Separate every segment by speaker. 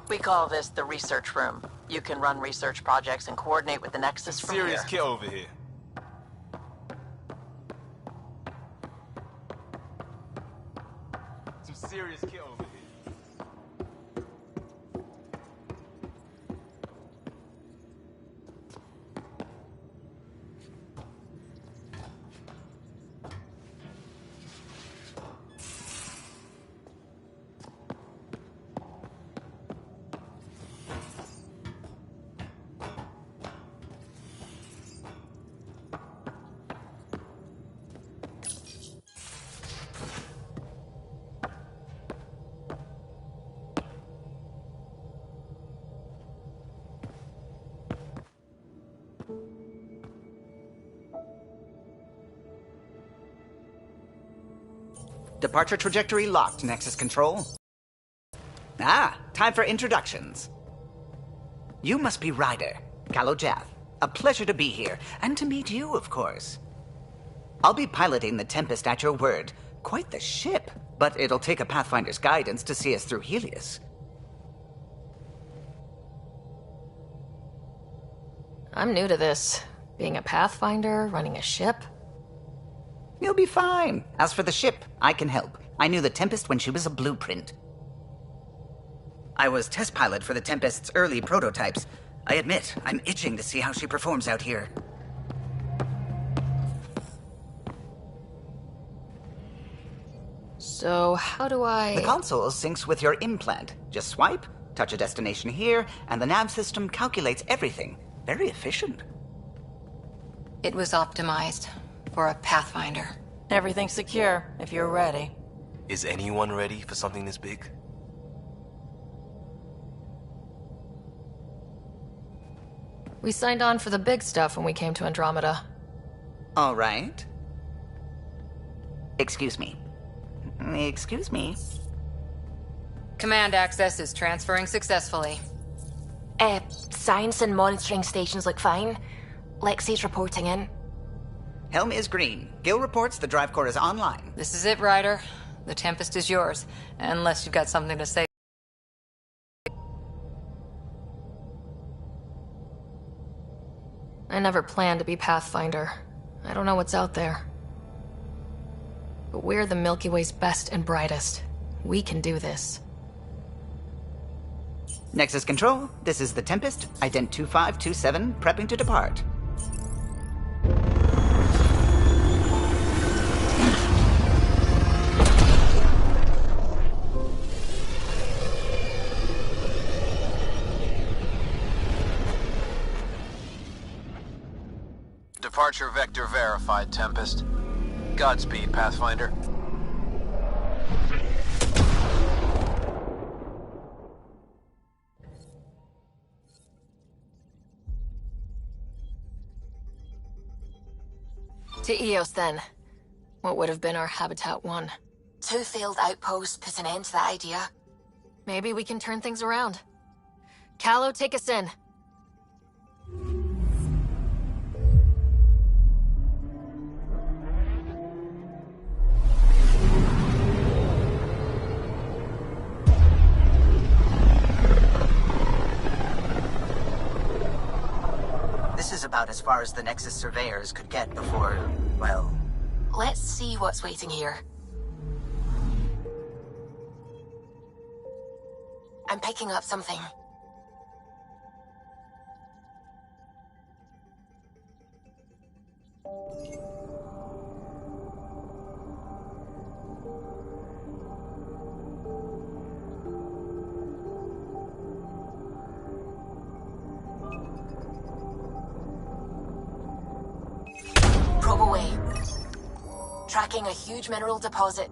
Speaker 1: We call this the research room. You can run research projects and coordinate with the Nexus from here.
Speaker 2: Serious kid over here. Some serious kid over here.
Speaker 3: Departure trajectory locked, Nexus Control. Ah, time for introductions. You must be Ryder, Kalojath. A pleasure to be here, and to meet you, of course. I'll be piloting the Tempest at your word. Quite the ship, but it'll take a Pathfinder's guidance to see us through Helios.
Speaker 4: I'm new to this. Being a Pathfinder, running a ship.
Speaker 3: You'll be fine. As for the ship, I can help. I knew the Tempest when she was a blueprint. I was test pilot for the Tempest's early prototypes. I admit, I'm itching to see how she performs out here.
Speaker 4: So, how do I...
Speaker 3: The console syncs with your implant. Just swipe, touch a destination here, and the nav system calculates everything. Very efficient.
Speaker 5: It was optimized for a Pathfinder.
Speaker 1: Everything's secure, if you're ready.
Speaker 2: Is anyone ready for something this big?
Speaker 4: We signed on for the big stuff when we came to Andromeda.
Speaker 3: All right. Excuse me. Excuse me.
Speaker 5: Command access is transferring successfully.
Speaker 6: Science and monitoring stations look fine. Lexi's reporting in.
Speaker 3: Helm is green. Gil reports the drive core is online.
Speaker 5: This is it, Ryder. The Tempest is yours, unless you've got something to say.
Speaker 4: I never planned to be Pathfinder. I don't know what's out there. But we're the Milky Way's best and brightest. We can do this.
Speaker 3: Nexus Control, this is the Tempest, Ident 2527, prepping to depart.
Speaker 7: Departure vector verified, Tempest. Godspeed, Pathfinder.
Speaker 4: To Eos, then. What would have been our Habitat 1?
Speaker 6: 2 failed outposts put an end to that idea.
Speaker 4: Maybe we can turn things around. Calo, take us in.
Speaker 3: This is about as far as the Nexus surveyors could get before, well...
Speaker 6: Let's see what's waiting here. I'm picking up something. Probe away. Tracking a huge mineral deposit.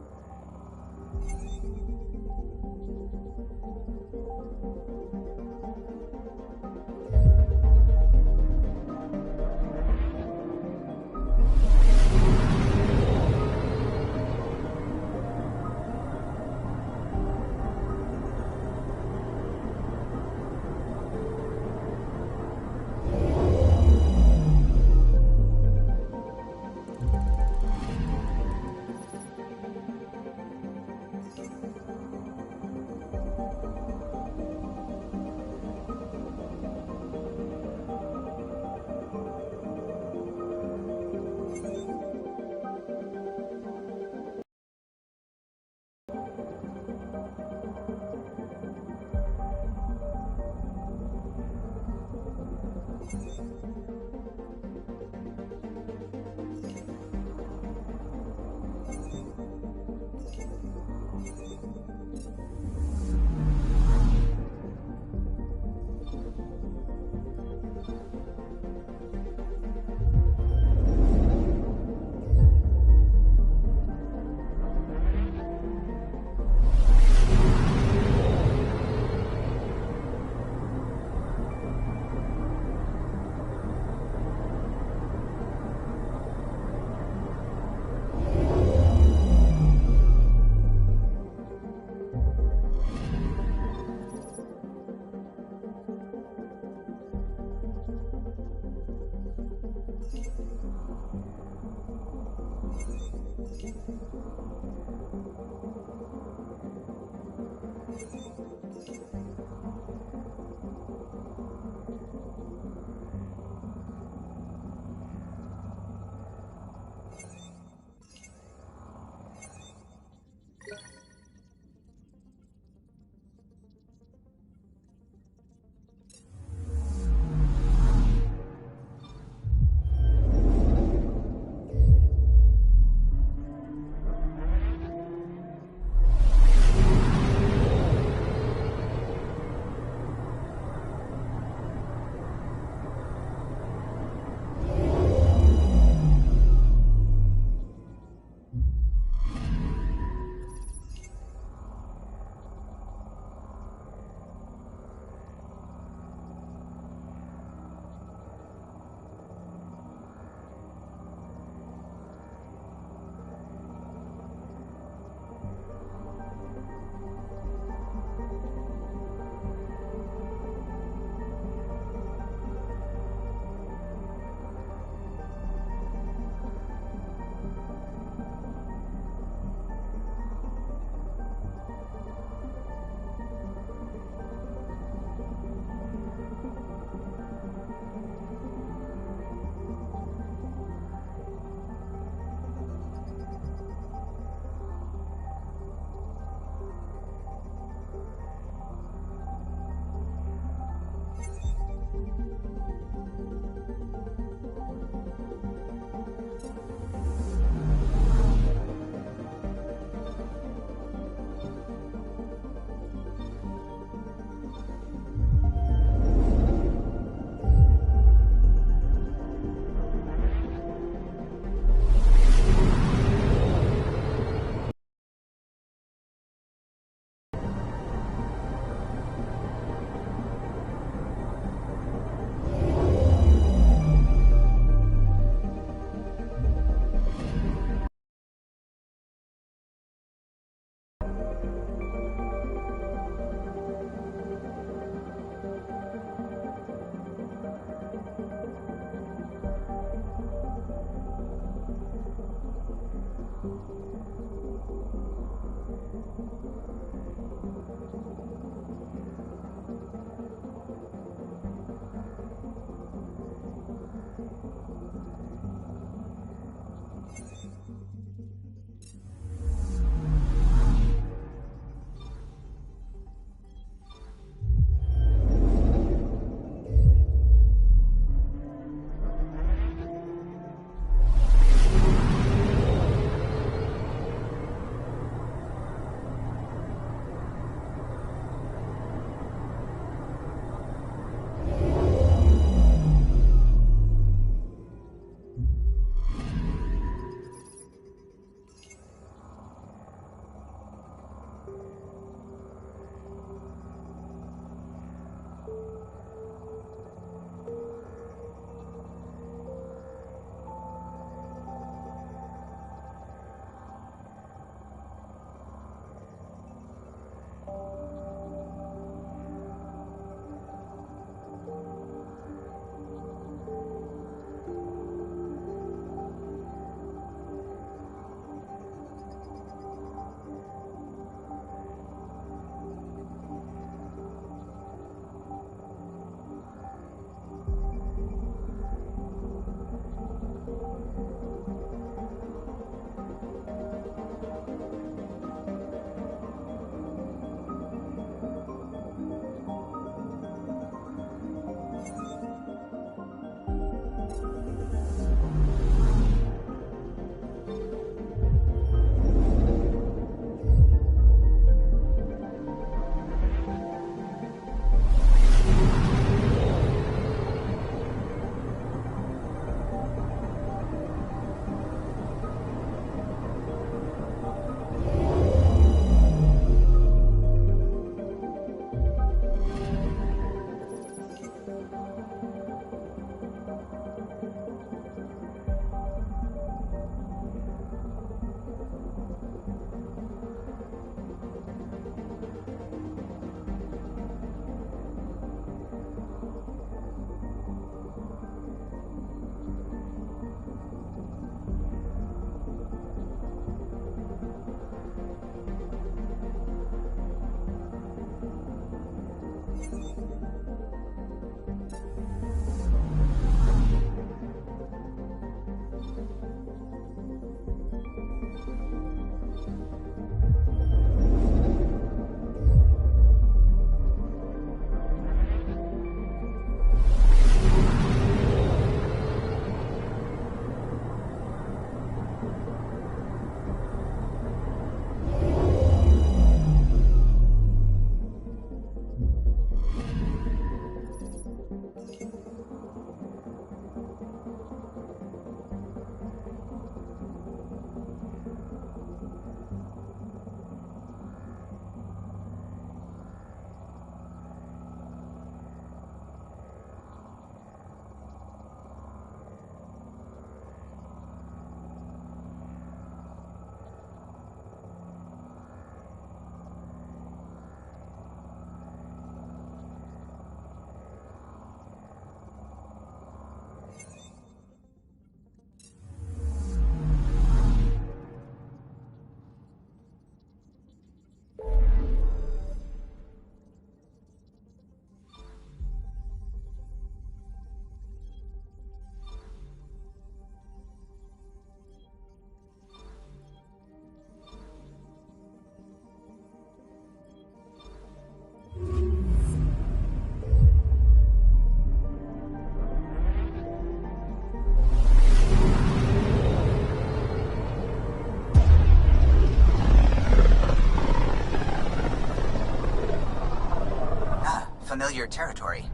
Speaker 3: familiar territory.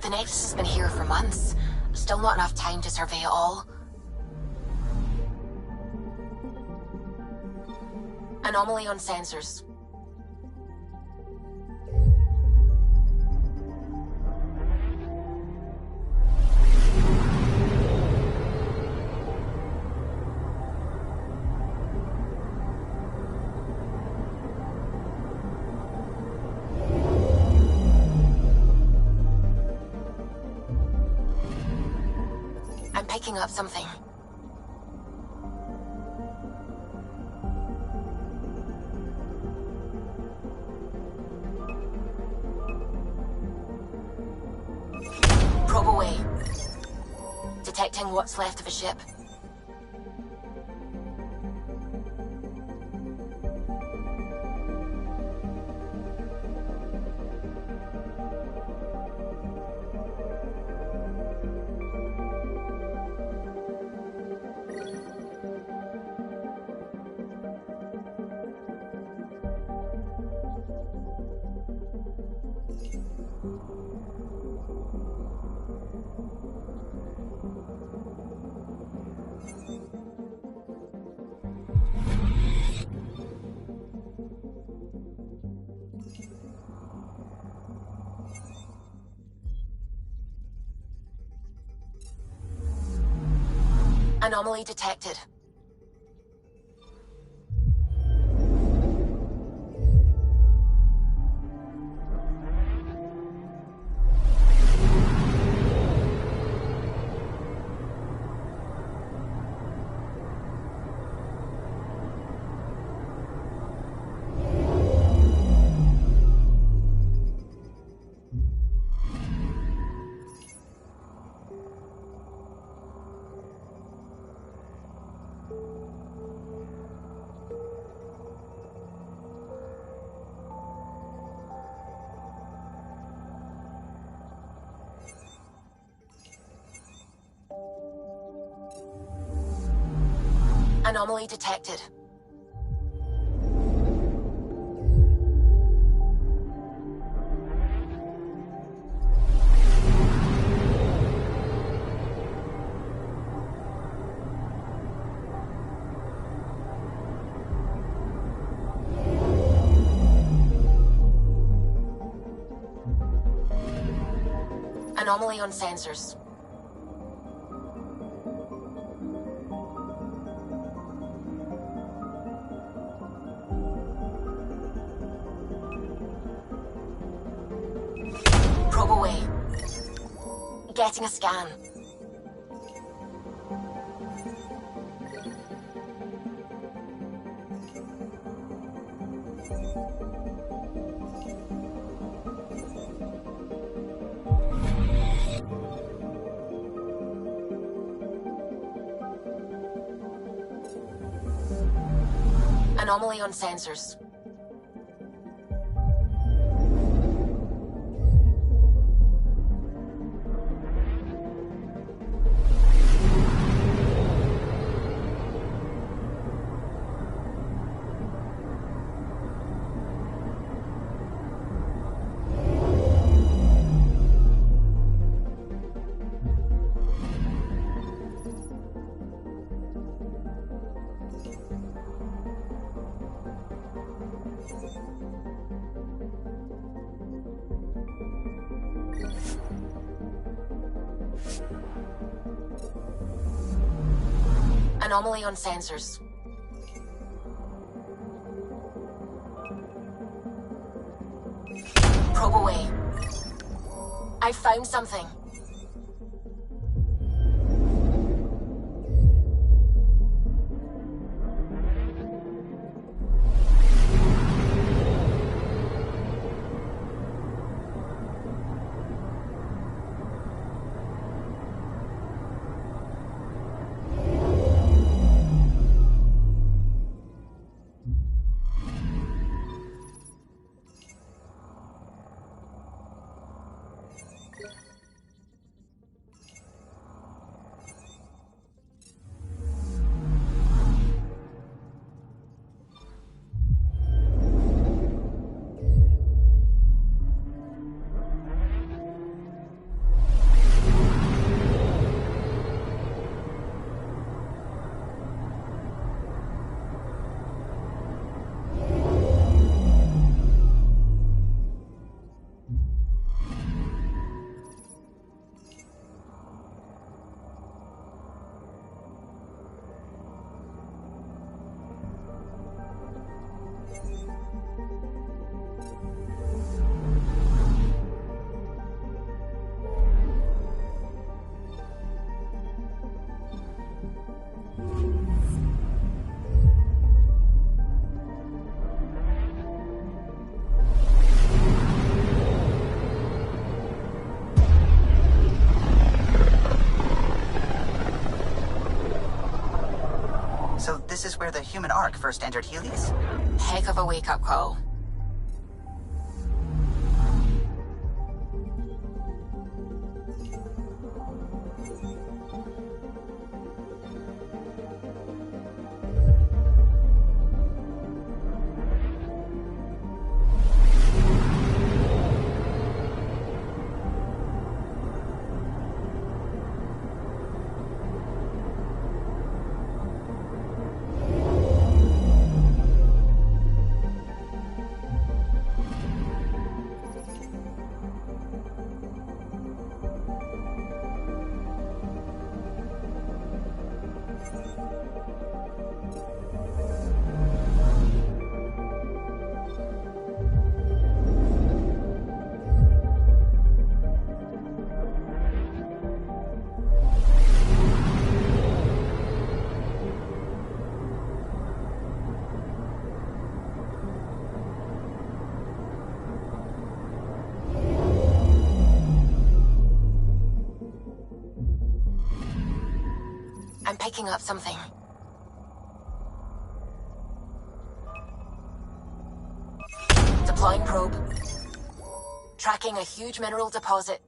Speaker 6: The Nexus has been here for months. Still not enough time to survey it all. Anomaly on sensors. I'm picking up something. Probe away. Detecting what's left of a ship. Anomaly detected. Anomaly detected. Anomaly on sensors. Probe away. Getting a scan. Anomaly on sensors. Anomaly on sensors. Probe away. I found something.
Speaker 3: So this is where the human ark first entered Helios?
Speaker 6: Heck of a wake-up call. I'm picking up something. Deploying probe. Tracking a huge mineral deposit.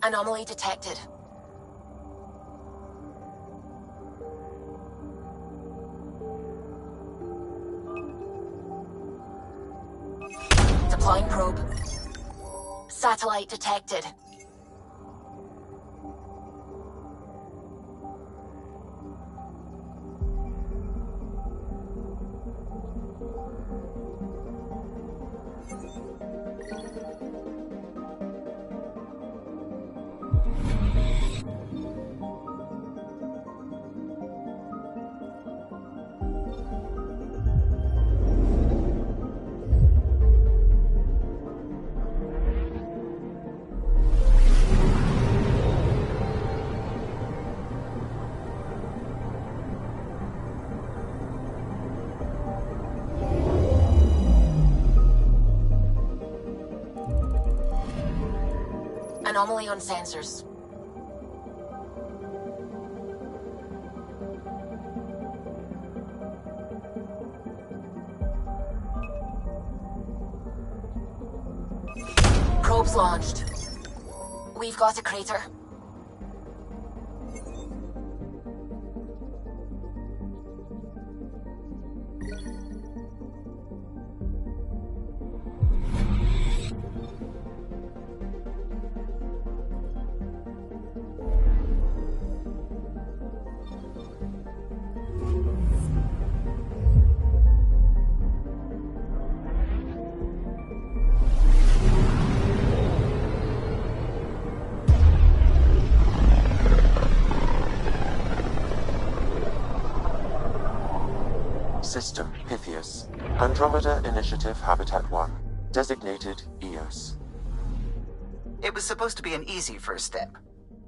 Speaker 6: Anomaly detected. Deploying probe. Satellite detected. Anomaly on sensors. Probes launched. We've got a crater.
Speaker 8: System Pythias. Andromeda Initiative Habitat 1. Designated EOS.
Speaker 3: It was supposed to be an easy first step.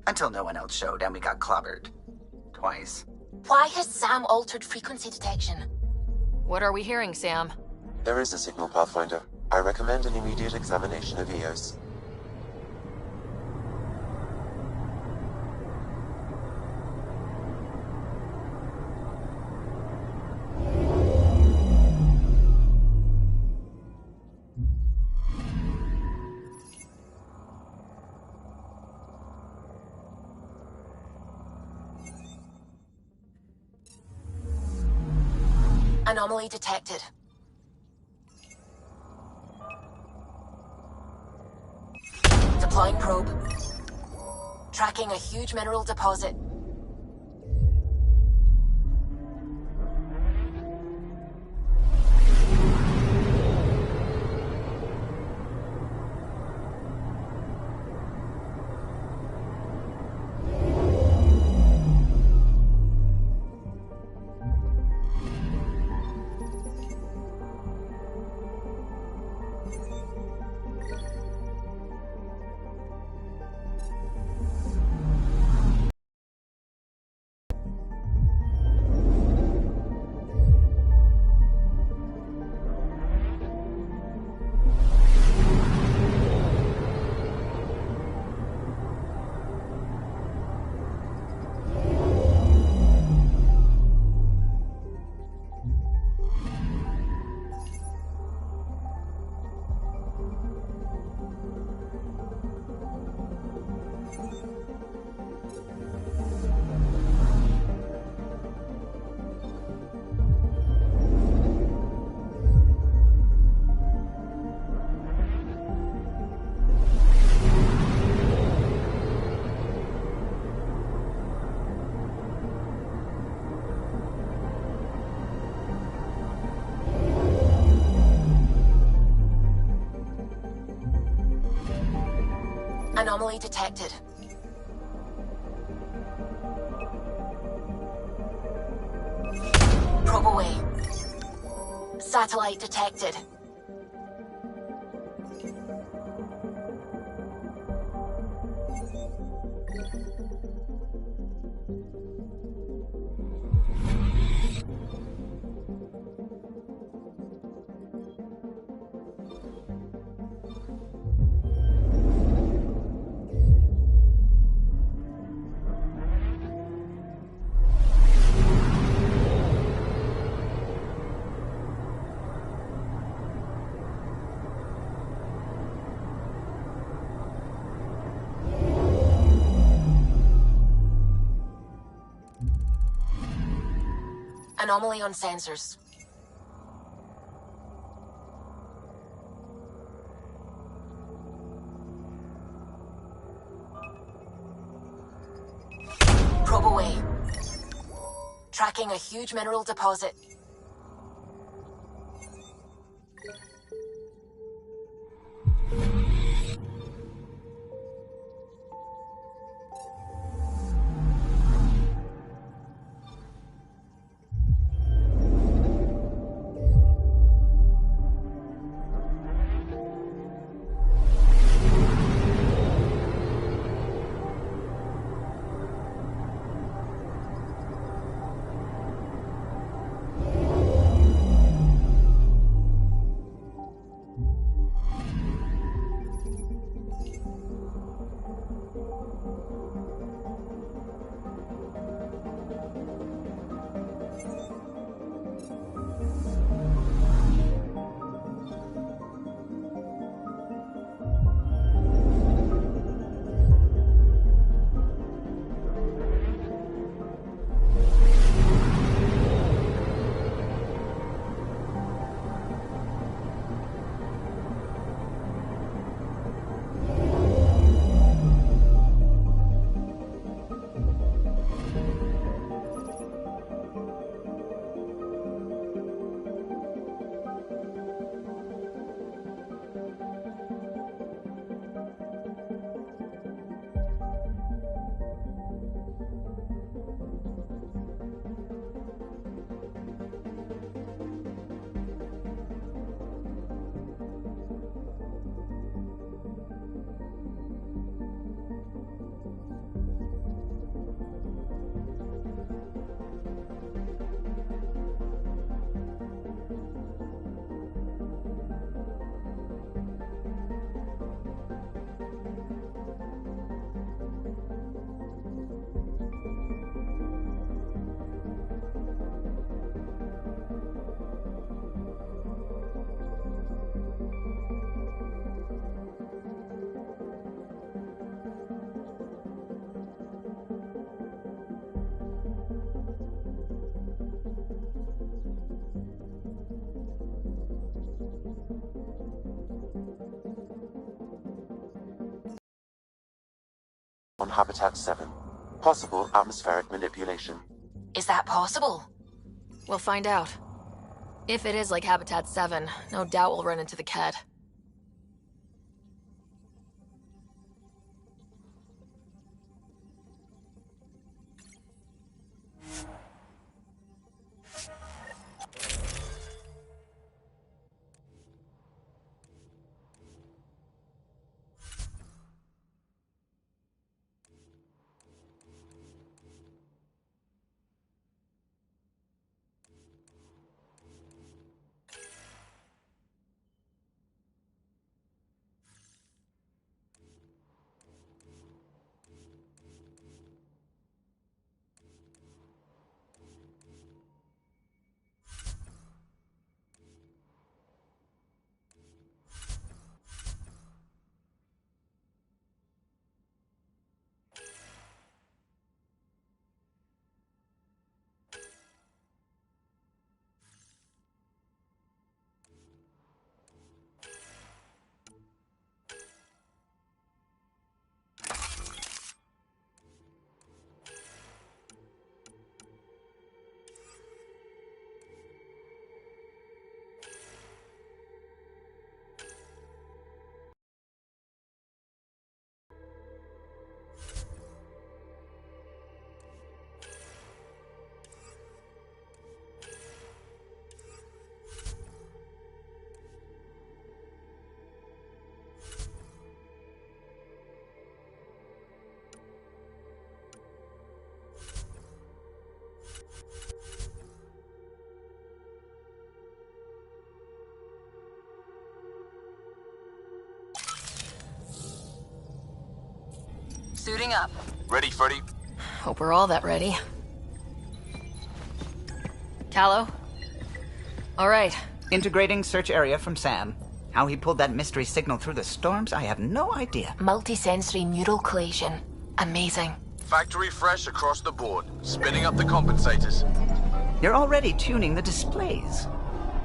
Speaker 3: Until no one else showed and we got clobbered. Twice.
Speaker 6: Why has Sam altered frequency detection?
Speaker 4: What are we hearing, Sam?
Speaker 8: There is a signal, Pathfinder. I recommend an immediate examination of EOS.
Speaker 6: Anomaly detected. Deploying probe. Tracking a huge mineral deposit. Anomaly detected. Probe away. Satellite detected. Anomaly on sensors. Probe away. Tracking a huge mineral deposit.
Speaker 8: on Habitat 7. Possible atmospheric manipulation.
Speaker 6: Is that possible?
Speaker 4: We'll find out. If it is like Habitat 7, no doubt we'll run into the Ked.
Speaker 1: Suiting up.
Speaker 7: Ready, Freddy?
Speaker 4: Hope we're all that ready. Callow? All right.
Speaker 3: Integrating search area from Sam. How he pulled that mystery signal through the storms, I have no idea.
Speaker 6: Multisensory neural collation. Amazing.
Speaker 7: Factory fresh across the board. Spinning up the compensators.
Speaker 3: You're already tuning the displays.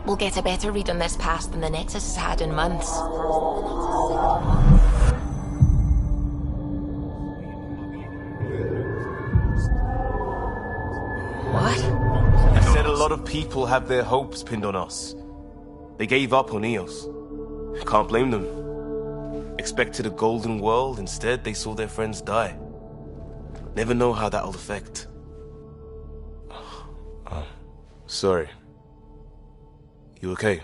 Speaker 6: We'll get a better read on this pass than the Nexus has had in months.
Speaker 4: What?
Speaker 2: I said a lot of people have their hopes pinned on us. They gave up on Eos. Can't blame them. Expected a golden world, instead they saw their friends die. Never know how that'll affect. Sorry. You okay?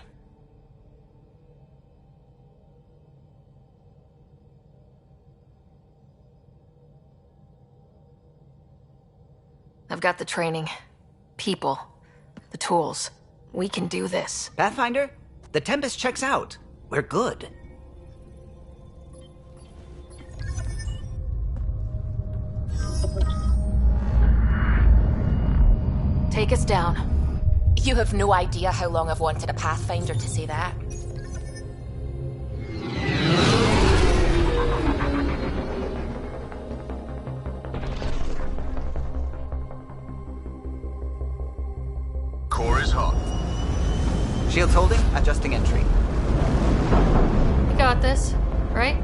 Speaker 4: I've got the training, people, the tools. We can do this.
Speaker 3: Pathfinder, the Tempest checks out. We're good.
Speaker 4: Take us down.
Speaker 6: You have no idea how long I've wanted a Pathfinder to say that.
Speaker 7: Core is hot.
Speaker 3: Shields holding, adjusting entry.
Speaker 4: We got this, right?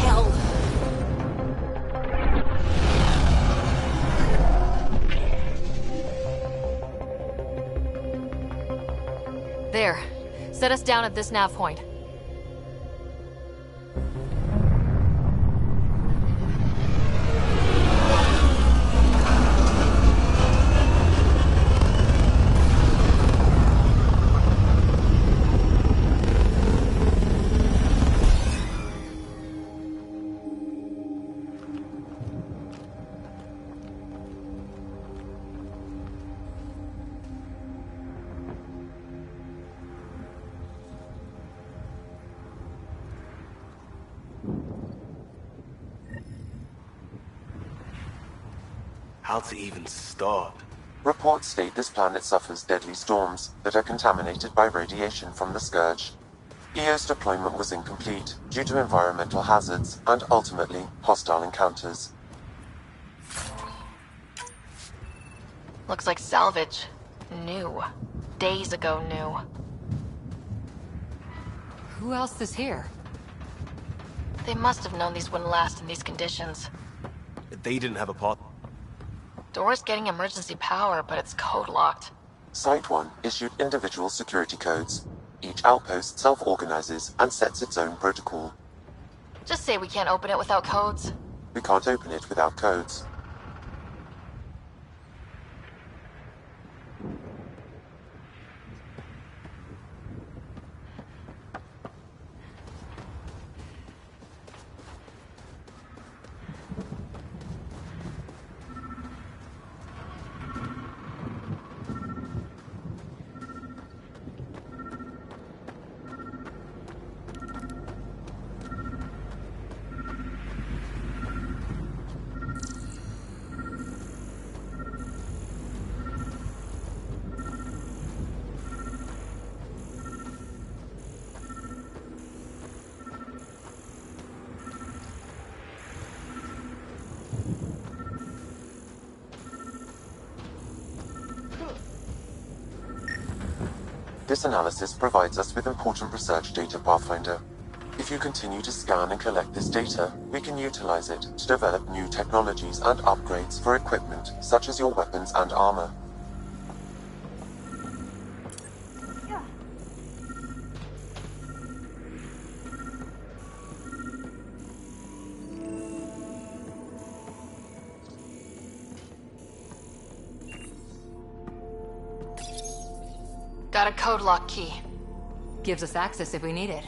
Speaker 6: Hell.
Speaker 4: There. Set us down at this nav point.
Speaker 2: How to even start?
Speaker 8: Reports state this planet suffers deadly storms that are contaminated by radiation from the Scourge. EO's deployment was incomplete due to environmental hazards and ultimately hostile encounters.
Speaker 4: Looks like salvage. New. Days ago new.
Speaker 5: Who else is here?
Speaker 4: They must have known these wouldn't last in these conditions.
Speaker 2: They didn't have a part.
Speaker 4: Door's getting emergency power, but it's code locked.
Speaker 8: Site 1 issued individual security codes. Each outpost self-organizes and sets its own protocol.
Speaker 4: Just say we can't open it without codes.
Speaker 8: We can't open it without codes. This analysis provides us with important research data, Pathfinder. If you continue to scan and collect this data, we can utilize it to develop new technologies and upgrades for equipment, such as your weapons and armor.
Speaker 4: Got a code lock key.
Speaker 5: Gives us access if we need it.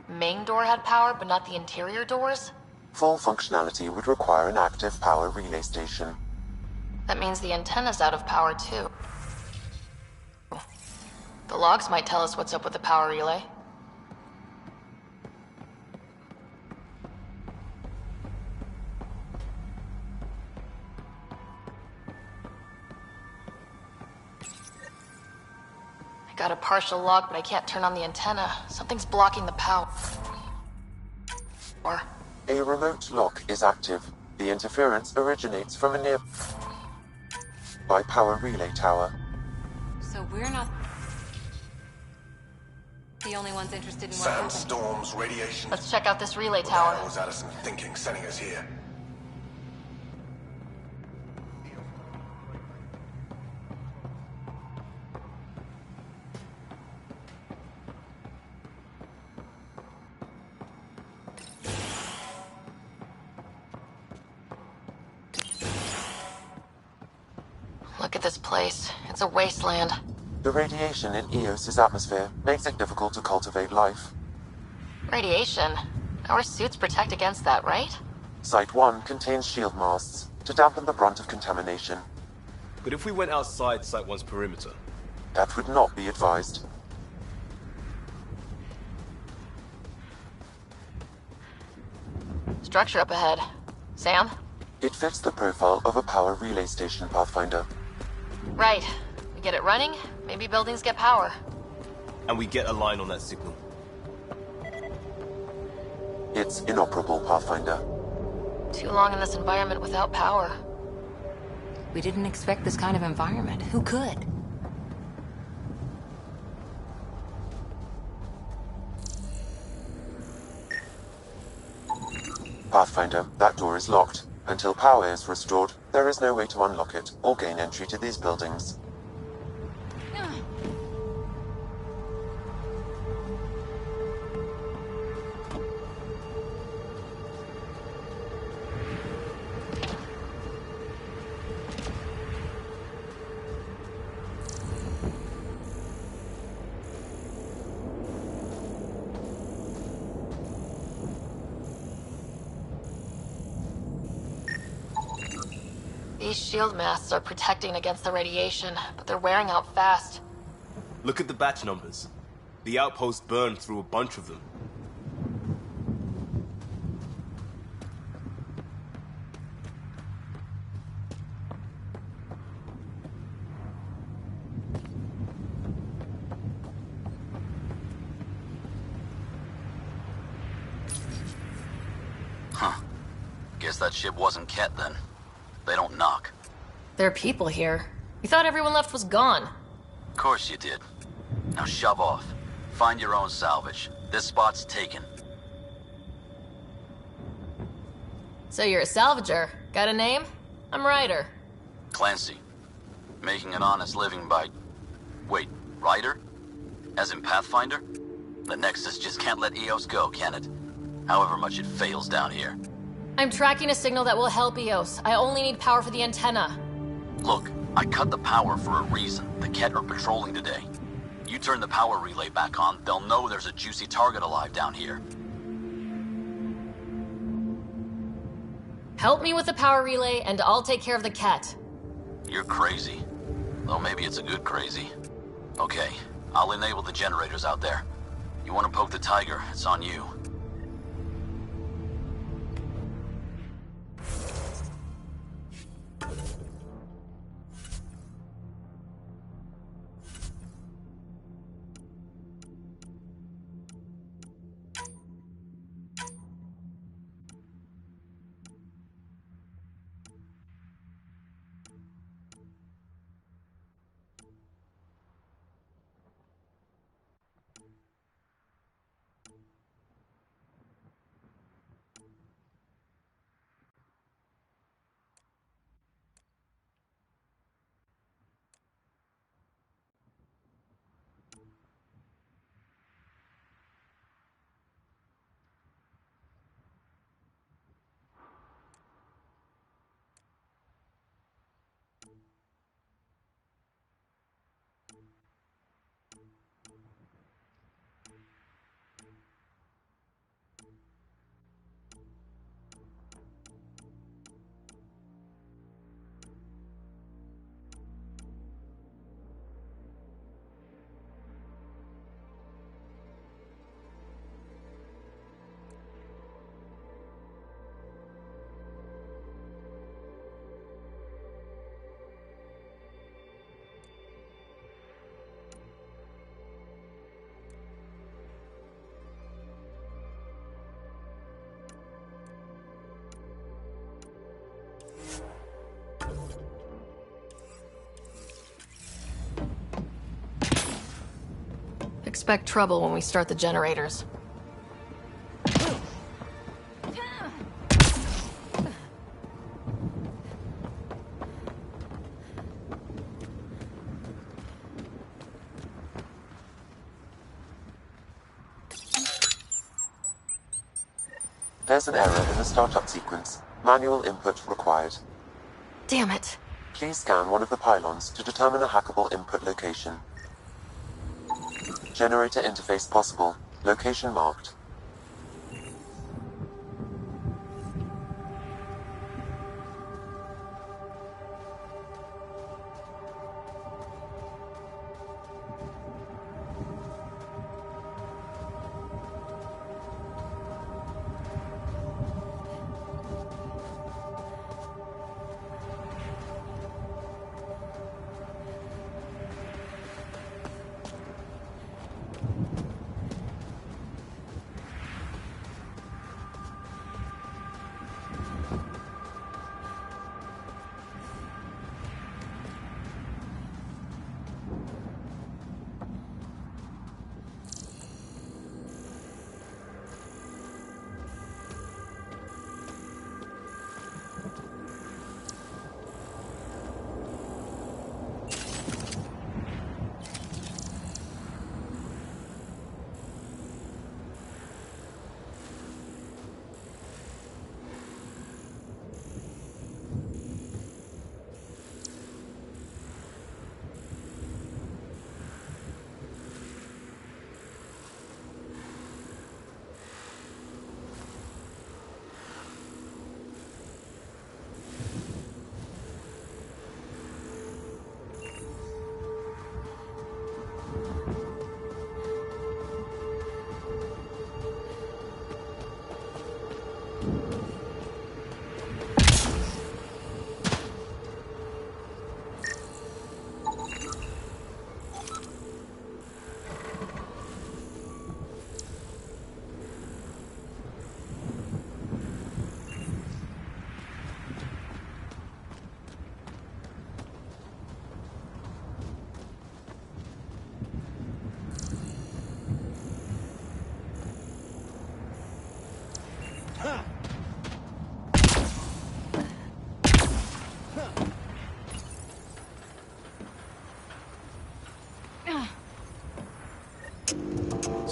Speaker 4: Main door had power, but not the interior doors?
Speaker 8: Full functionality would require an active power relay station.
Speaker 4: That means the antenna's out of power, too. The logs might tell us what's up with the power relay. I got a partial log, but I can't turn on the antenna. Something's blocking the power.
Speaker 8: A remote lock is active. The interference originates from a nearby power relay tower.
Speaker 5: So we're not the only ones interested in what happened.
Speaker 9: Sandstorms, radiation.
Speaker 4: Let's check out this relay
Speaker 9: What the
Speaker 4: tower.
Speaker 9: hell was Addison thinking sending us here?
Speaker 4: Look at this place. It's a wasteland.
Speaker 8: The radiation in Eos's atmosphere makes it difficult to cultivate life.
Speaker 4: Radiation? Our suits protect against that, right?
Speaker 8: Site 1 contains shield masts to dampen the brunt of contamination.
Speaker 2: But if we went outside Site 1's perimeter?
Speaker 8: That would not be advised.
Speaker 4: Structure up ahead. Sam?
Speaker 8: It fits the profile of a power relay station, Pathfinder.
Speaker 4: Right. We get it running, maybe buildings get power.
Speaker 2: And we get a line on that signal.
Speaker 8: It's inoperable, Pathfinder.
Speaker 4: Too long in this environment without power.
Speaker 5: We didn't expect this kind of environment. Who could?
Speaker 8: Pathfinder, that door is locked. Until power is restored, there is no way to unlock it or gain entry to these buildings.
Speaker 4: These shield masts are protecting against the radiation, but they're wearing out fast.
Speaker 2: Look at the batch numbers. The outpost burned through a bunch of them.
Speaker 10: Huh. Guess that ship wasn't Ket then. They don't knock.
Speaker 4: There are people here. We thought everyone left was gone.
Speaker 10: Of course you did. Now shove off. Find your own salvage. This spot's taken.
Speaker 4: So you're a salvager. Got a name? I'm Ryder.
Speaker 10: Clancy. Making an honest living by... Wait, Ryder? As in Pathfinder? The Nexus just can't let EOS go, can it? However much it fails down here.
Speaker 4: I'm tracking a signal that will help EOS. I only need power for the antenna.
Speaker 10: Look, I cut the power for a reason. The Ket are patrolling today. You turn the power relay back on, they'll know there's a juicy target alive down here.
Speaker 4: Help me with the power relay, and I'll take care of the Ket.
Speaker 10: You're crazy. Though maybe it's a good crazy. Okay, I'll enable the generators out there. You want to poke the tiger, it's on you.
Speaker 4: Expect trouble when we start the generators.
Speaker 8: There's an error in the startup sequence. Manual input required.
Speaker 4: Damn it.
Speaker 8: Please scan one of the pylons to determine a hackable input location. Generator interface possible. Location marked.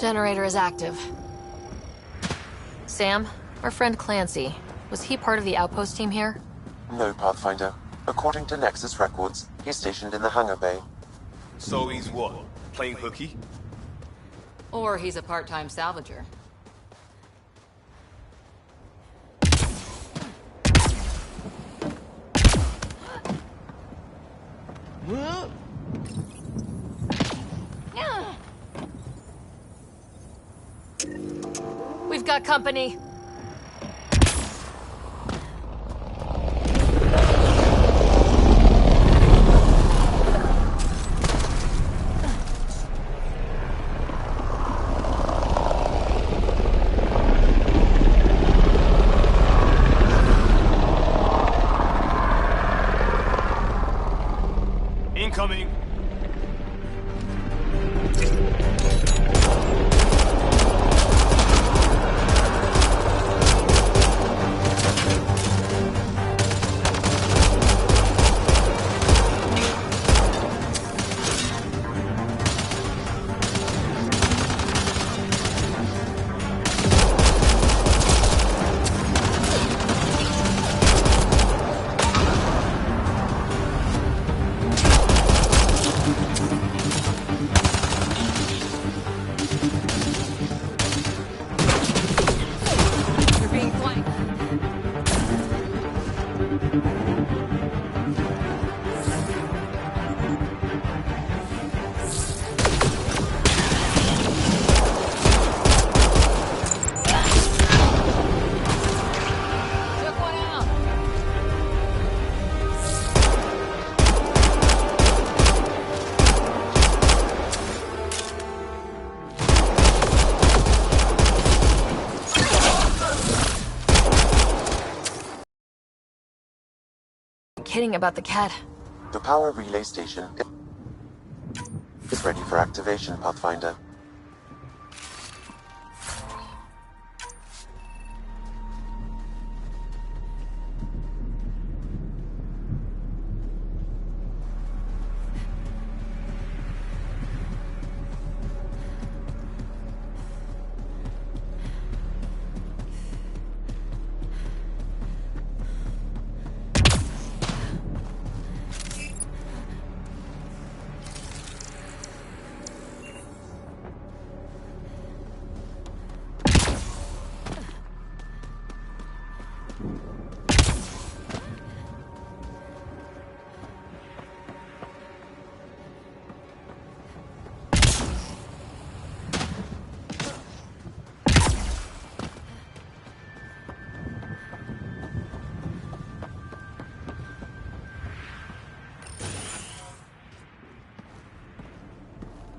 Speaker 4: Generator is active. Sam, our friend Clancy, was he part of the outpost team here?
Speaker 8: No, Pathfinder. According to Nexus records, he's stationed in the hangar bay.
Speaker 2: So he's what? Playing hooky?
Speaker 5: Or he's a part-time salvager.
Speaker 4: We've got company.
Speaker 2: Incoming!
Speaker 4: Kidding about the cat.
Speaker 8: The power relay station is ready for activation, Pathfinder.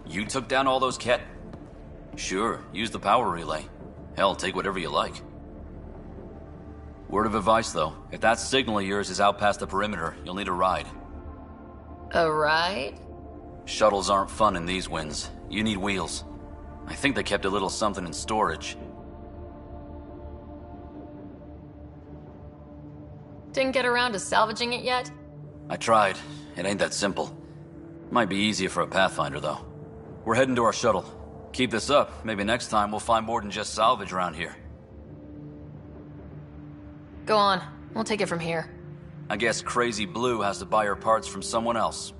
Speaker 10: You took down all those cat... Sure, use the power relay. Hell, take whatever you like. Word of advice, though. If that signal of yours is out past the perimeter, you'll need a ride.
Speaker 4: A ride?
Speaker 10: Shuttles aren't fun in these winds. You need wheels. I think they kept a little something in storage.
Speaker 4: Didn't get around to salvaging it yet?
Speaker 10: I tried. It ain't that simple. Might be easier for a Pathfinder, though. We're heading to our shuttle. Keep this up. Maybe next time we'll find more than just salvage around here.
Speaker 4: Go on. We'll take it from here.
Speaker 10: I guess Crazy Blue has to buy her parts from someone else.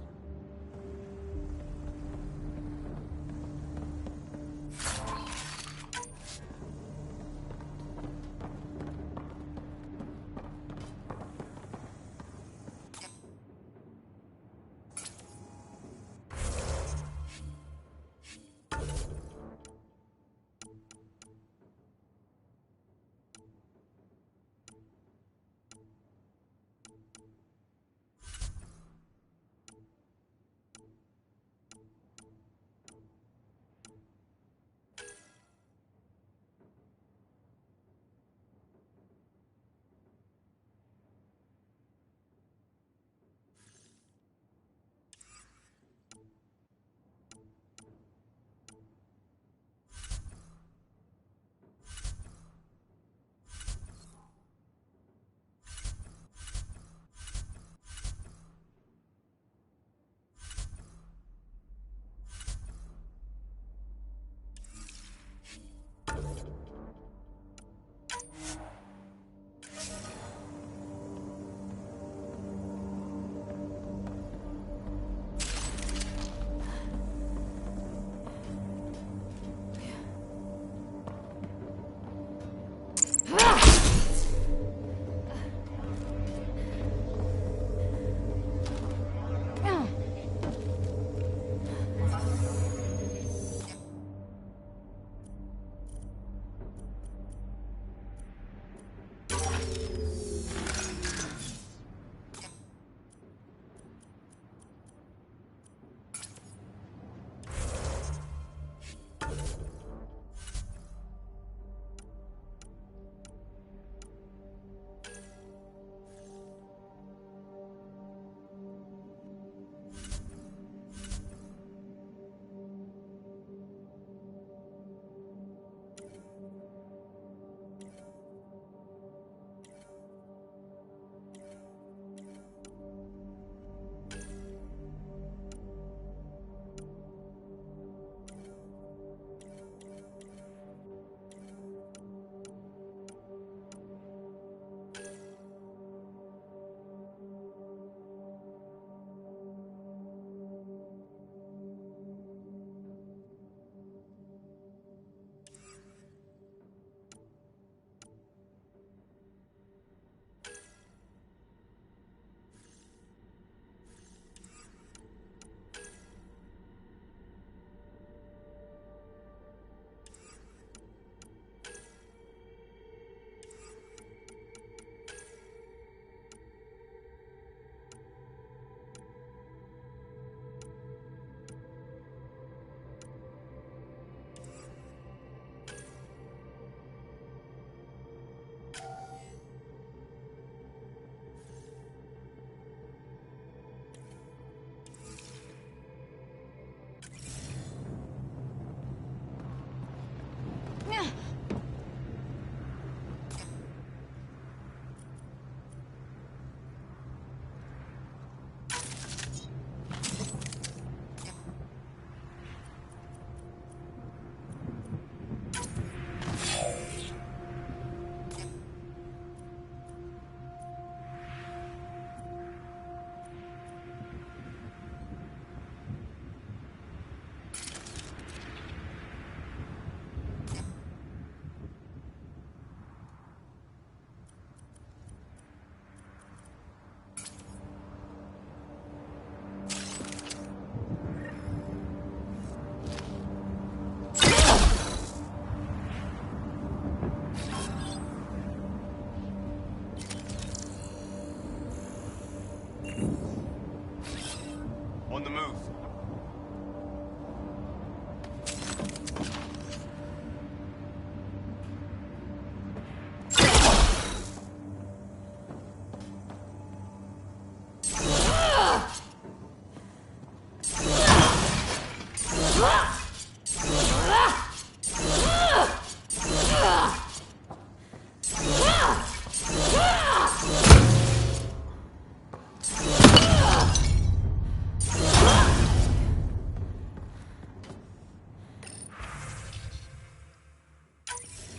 Speaker 2: On the move.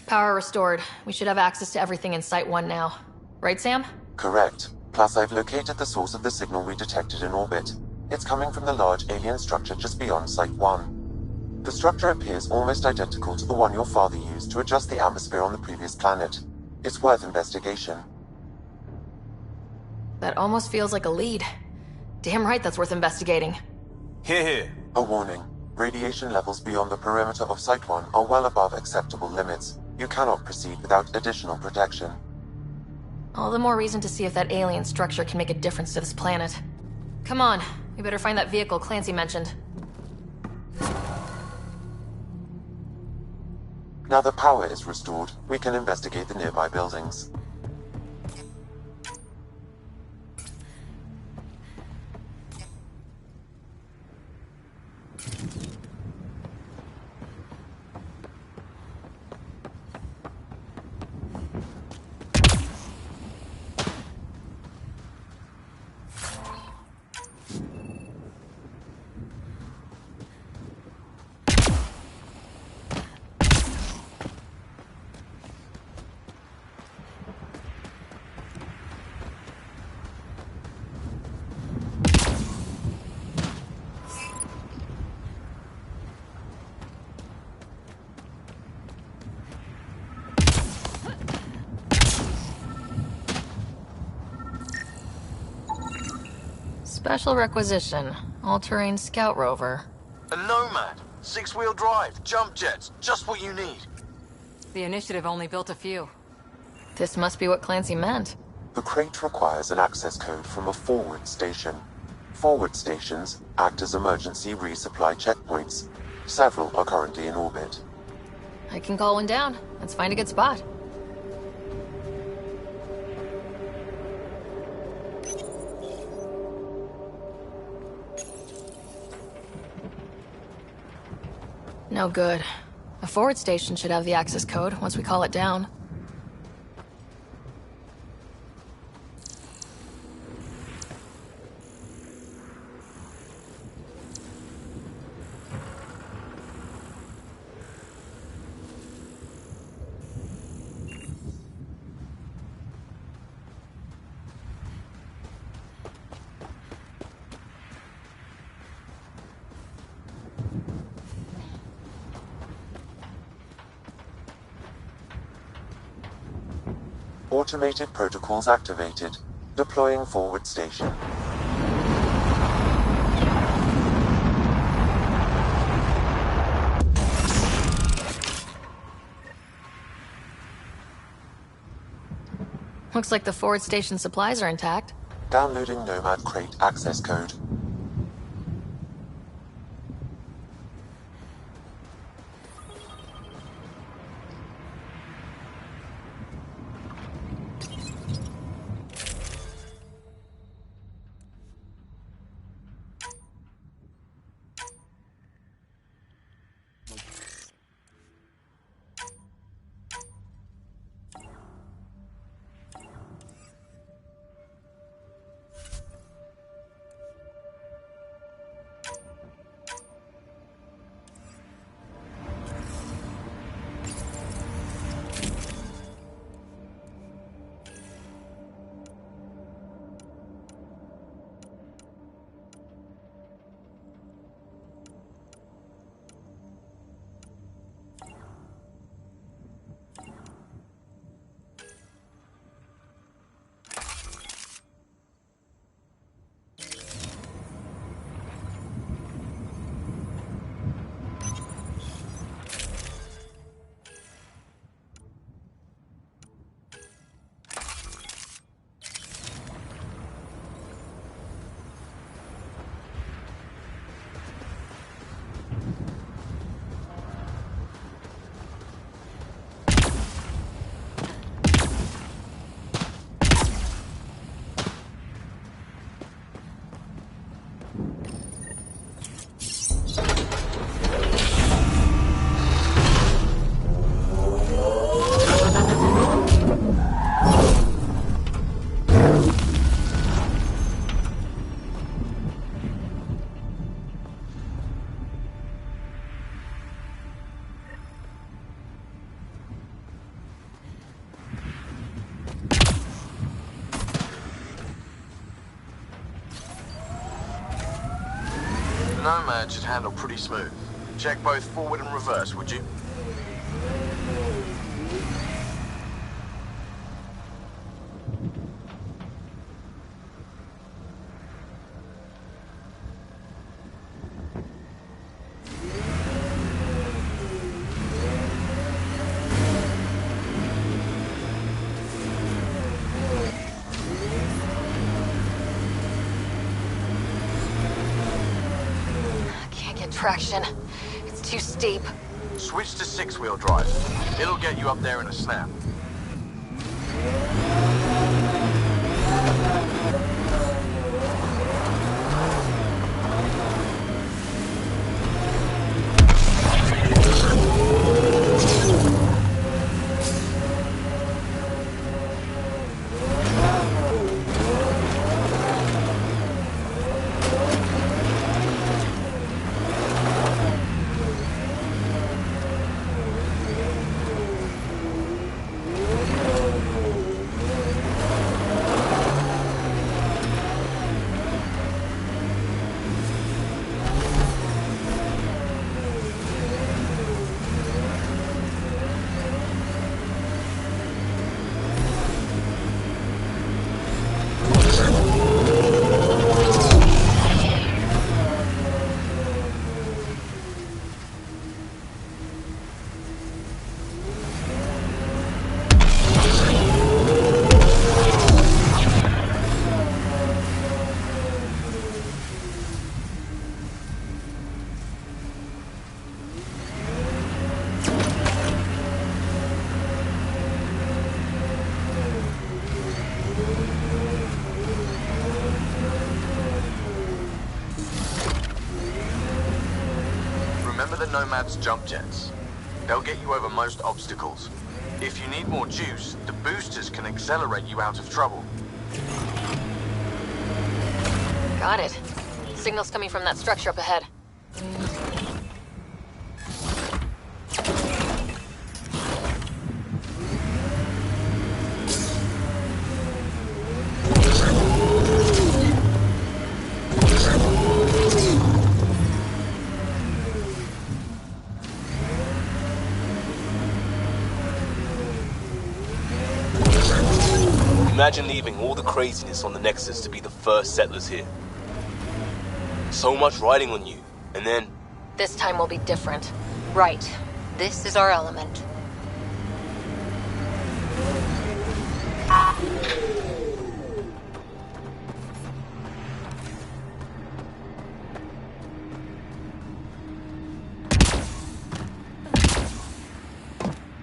Speaker 4: Power restored. We should have access to everything in Site 1 now. Right, Sam?
Speaker 8: Correct. Plus, I've located the source of the signal we detected in orbit. It's coming from the large alien structure just beyond Site 1. The structure appears almost identical to the one your father used to adjust the atmosphere on the previous planet. It's worth investigation.
Speaker 4: That almost feels like a lead. Damn right that's worth investigating.
Speaker 2: Here, here.
Speaker 8: A warning. Radiation levels beyond the perimeter of Site 1 are well above acceptable limits. You cannot proceed without additional protection.
Speaker 4: All the more reason to see if that alien structure can make a difference to this planet. Come on, we better find that vehicle Clancy mentioned.
Speaker 8: Now the power is restored, we can investigate the nearby buildings.
Speaker 4: Special requisition. All-terrain scout rover.
Speaker 7: A Nomad. 6-wheel drive, jump jets, just what you need.
Speaker 5: The initiative only built a few.
Speaker 4: This must be what Clancy meant.
Speaker 8: The crate requires an access code from a forward station. Forward stations act as emergency resupply checkpoints. Several are currently in orbit.
Speaker 4: I can call one down. Let's find a good spot. No good. A forward station should have the access code once we call it down.
Speaker 8: Automated protocols activated. Deploying forward station.
Speaker 4: Looks like the forward station supplies are intact.
Speaker 8: Downloading Nomad crate access code.
Speaker 7: Nomad should handle pretty smooth. Check both forward and reverse, would you?
Speaker 6: Traction. It's too steep.
Speaker 7: Switch to 6-wheel drive. It'll get you up there in a snap. Nomad's jump jets. They'll get you over most obstacles. If you need more juice, the boosters can accelerate you out of trouble.
Speaker 4: Got it. Signal's coming from that structure up ahead.
Speaker 2: Imagine leaving all the craziness on the Nexus to be the first settlers here. So much riding on you, and then...
Speaker 4: This time will be different.
Speaker 5: Right. This is our element.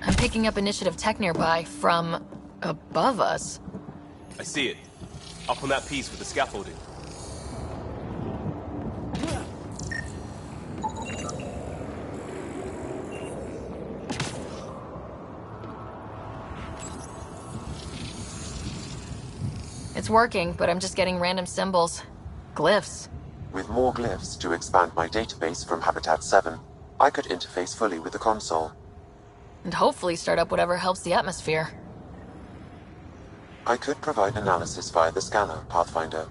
Speaker 4: I'm picking up initiative tech nearby from above us.
Speaker 2: I see it. Up on that piece with the scaffolding.
Speaker 4: It's working, but I'm just getting random symbols. Glyphs.
Speaker 8: With more glyphs to expand my database from Habitat 7, I could interface fully with the console.
Speaker 4: And hopefully start up whatever helps the atmosphere.
Speaker 8: I could provide analysis via the scanner, Pathfinder.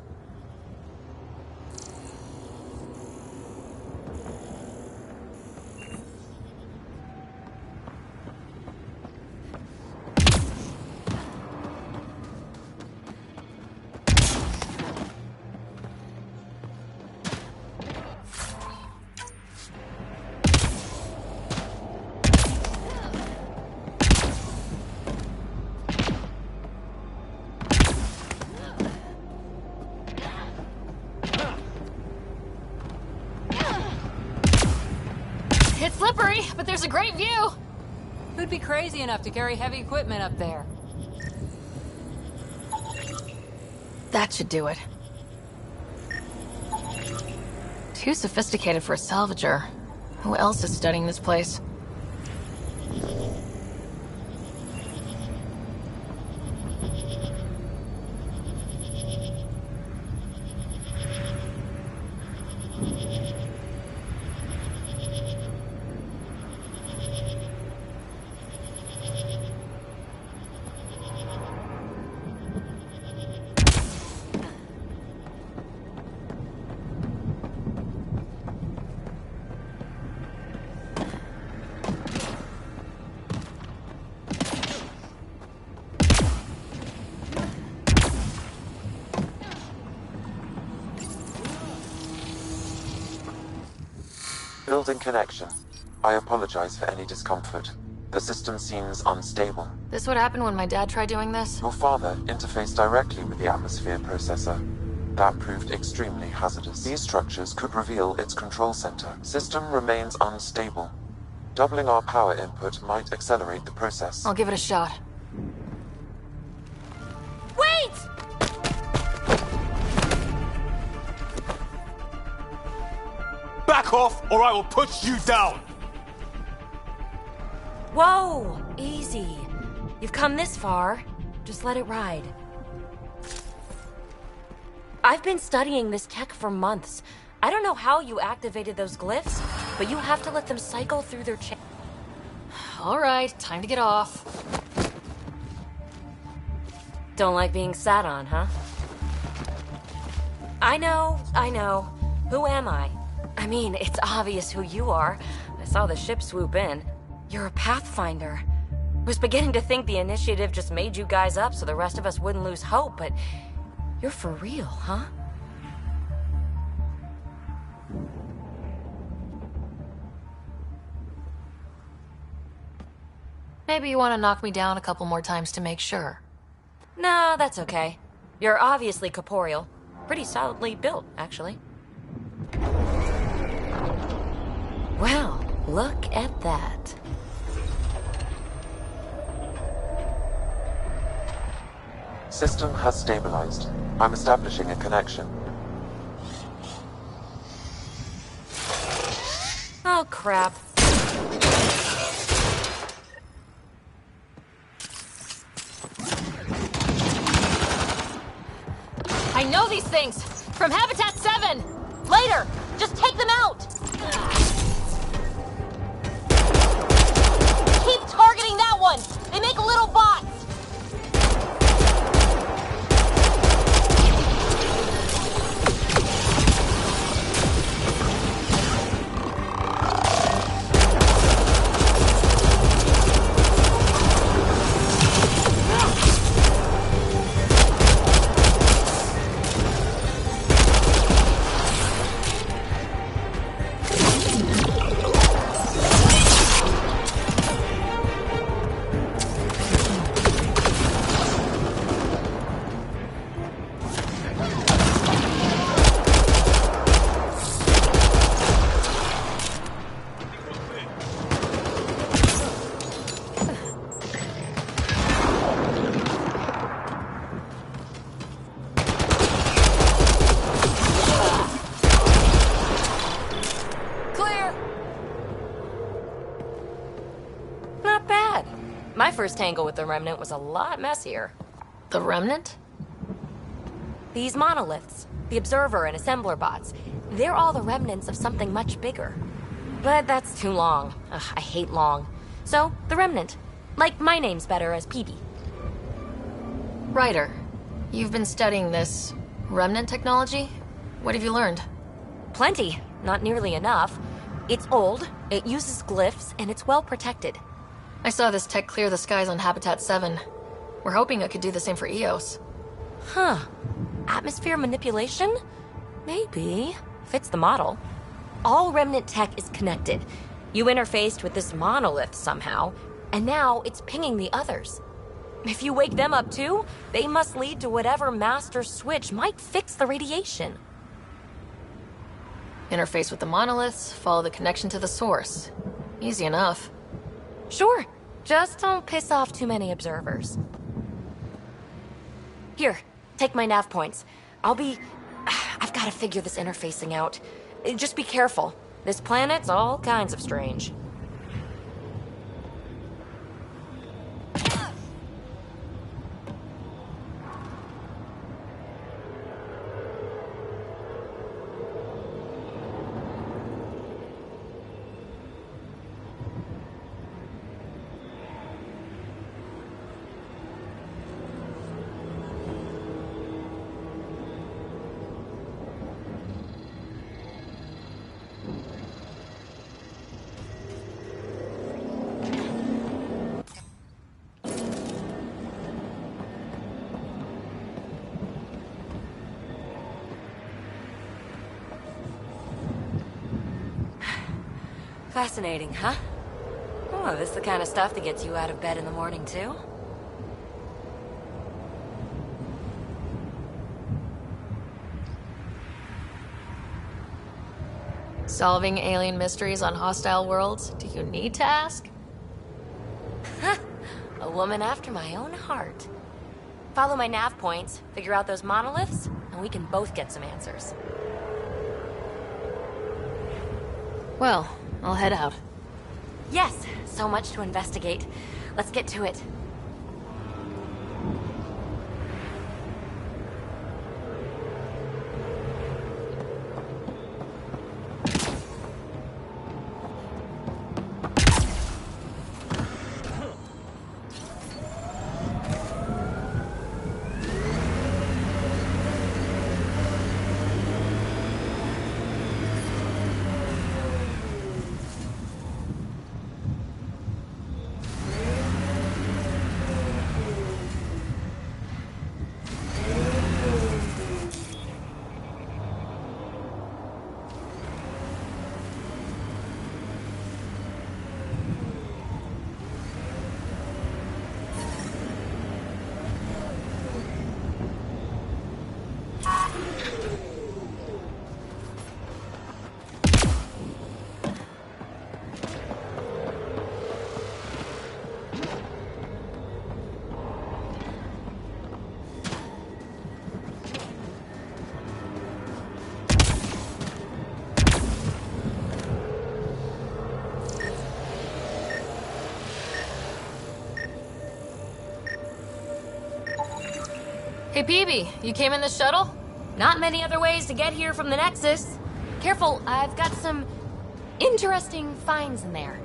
Speaker 4: It's slippery, but there's a great view!
Speaker 11: Who'd be crazy enough to carry heavy equipment up there?
Speaker 4: That should do it. Too sophisticated for a salvager. Who else is studying this place?
Speaker 8: Building connection. I apologize for any discomfort. The system seems unstable.
Speaker 4: This would happen when my dad tried doing this?
Speaker 8: Your father interfaced directly with the atmosphere processor. That proved extremely hazardous. These structures could reveal its control center. System remains unstable. Doubling our power input might accelerate the process.
Speaker 4: I'll give it a shot.
Speaker 6: Wait!
Speaker 2: Back off, or I will put you down!
Speaker 6: Whoa! Easy. You've come this far. Just let it ride. I've been studying this tech for months. I don't know how you activated those glyphs, but you have to let them cycle through their
Speaker 4: All right, time to get off.
Speaker 6: Don't like being sat on, huh? I know. Who am I? I mean, it's obvious who you are. I saw the ship swoop in. You're a Pathfinder. Was beginning to think the initiative just made you guys up so the rest of us wouldn't lose hope, but you're for real, huh?
Speaker 4: Maybe you want to knock me down a couple more times to make sure.
Speaker 6: No, that's okay. You're obviously corporeal. Pretty solidly built, actually. Well, look at that.
Speaker 8: System has stabilized. I'm establishing a connection.
Speaker 6: Oh, crap.
Speaker 4: I know these things! From Habitat 7! Later! Just take them out! Keep targeting that one! They make little bots!
Speaker 6: First tangle with the Remnant was a lot messier.
Speaker 4: The Remnant?
Speaker 6: These monoliths, the Observer and Assembler bots, they're all the remnants of something much bigger. But that's too long. Ugh, I hate long. So, the Remnant. Like, my name's better as PB.
Speaker 4: Ryder, you've been studying this Remnant technology? What have you learned?
Speaker 6: Plenty. Not nearly enough. It's old, it uses glyphs, and it's well protected.
Speaker 4: I saw this tech clear the skies on Habitat 7. We're hoping it could do the same for EOS.
Speaker 6: Huh. Atmosphere manipulation? Maybe. Fits the model. All Remnant tech is connected. You interfaced with this monolith somehow, and now it's pinging the others. If you wake them up too, they must lead to whatever master switch might fix the radiation.
Speaker 4: Interface with the monoliths, follow the connection to the source. Easy enough.
Speaker 6: Sure. Just don't piss off too many observers. Here, take my nav points. I've got to figure this interfacing out. Just be careful. This planet's all kinds of strange. Fascinating, huh? Oh, this is the kind of stuff that gets you out of bed in the morning, too?
Speaker 4: Solving alien mysteries on hostile worlds? Do you need to ask?
Speaker 6: A woman after my own heart. Follow my nav points, figure out those monoliths, and we can both get some answers.
Speaker 4: Well, I'll head out.
Speaker 6: Yes, so much to investigate. Let's get to it.
Speaker 4: Hey, Peavy, you came in the shuttle?
Speaker 6: Not many other ways to get here from the Nexus. Careful, I've got some interesting finds in there.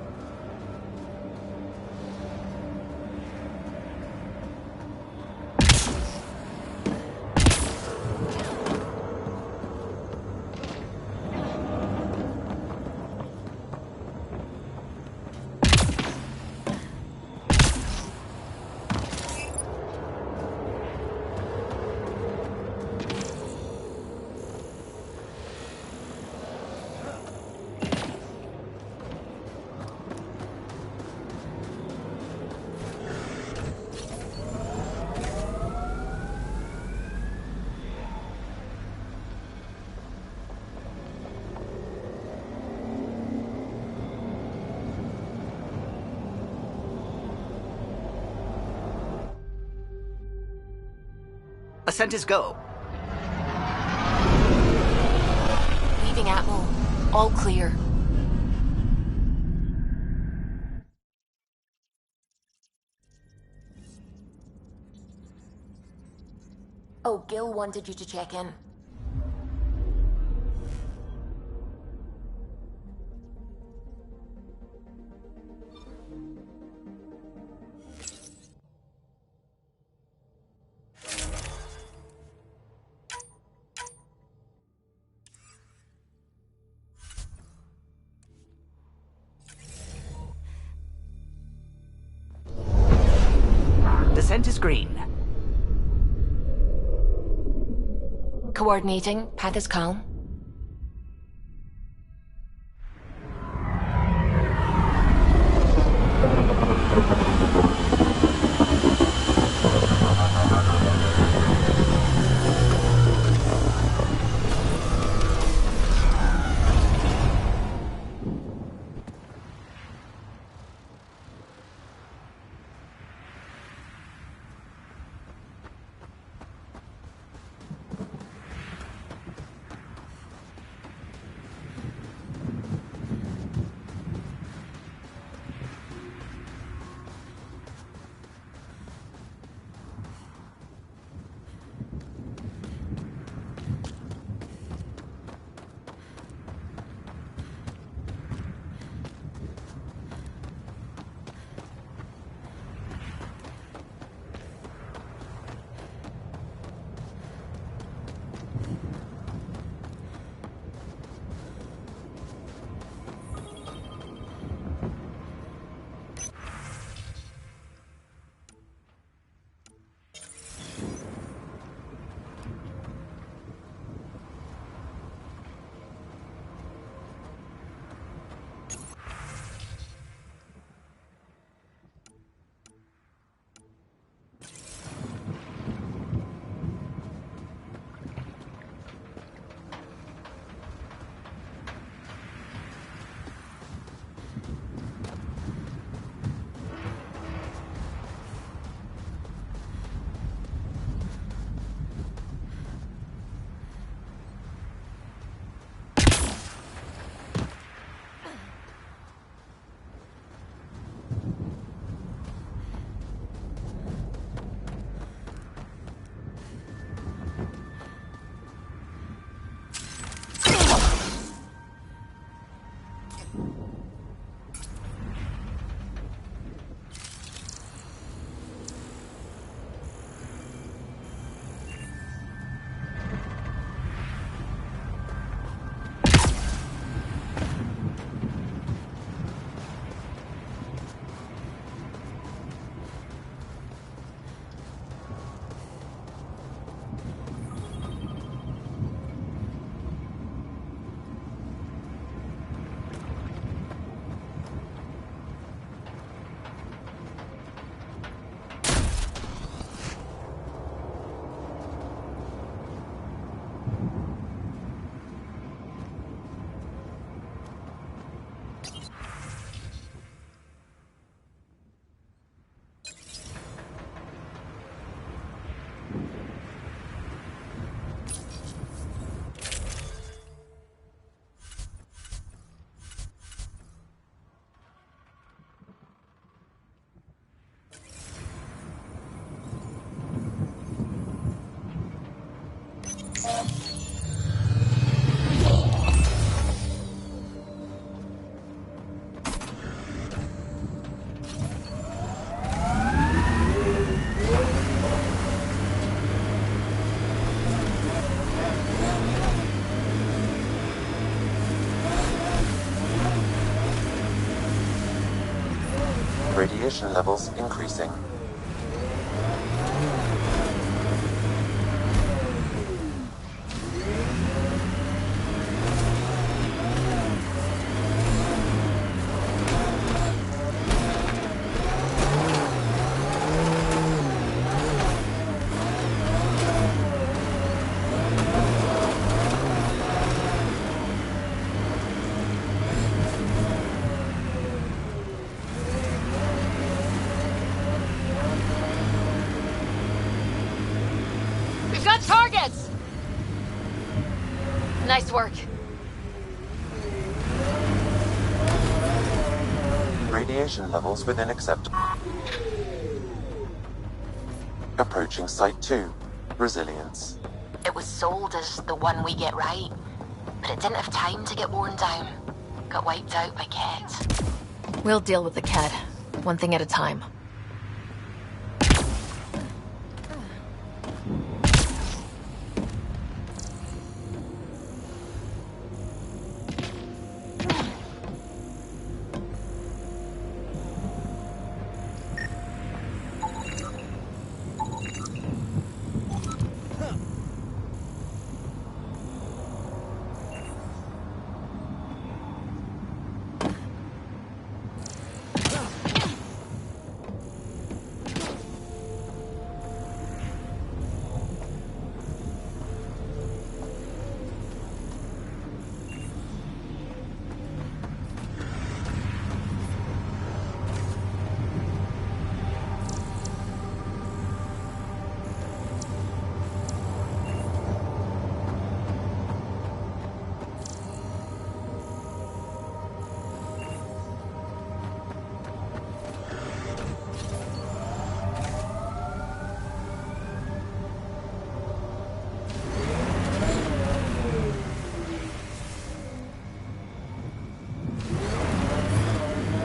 Speaker 3: Ascent is go.
Speaker 6: Leaving Atmo. All clear. Oh, Gil wanted you to check in.
Speaker 3: Descent is green.
Speaker 6: Coordinating. Path is calm.
Speaker 8: Radiation levels increasing.
Speaker 4: Got targets! Nice work.
Speaker 8: Radiation levels within acceptable. Approaching Site 2. Resilience.
Speaker 1: It was sold as the one we get right, but it didn't have time to get worn down. Got wiped out by Ket.
Speaker 4: We'll deal with the Ket, one thing at a time.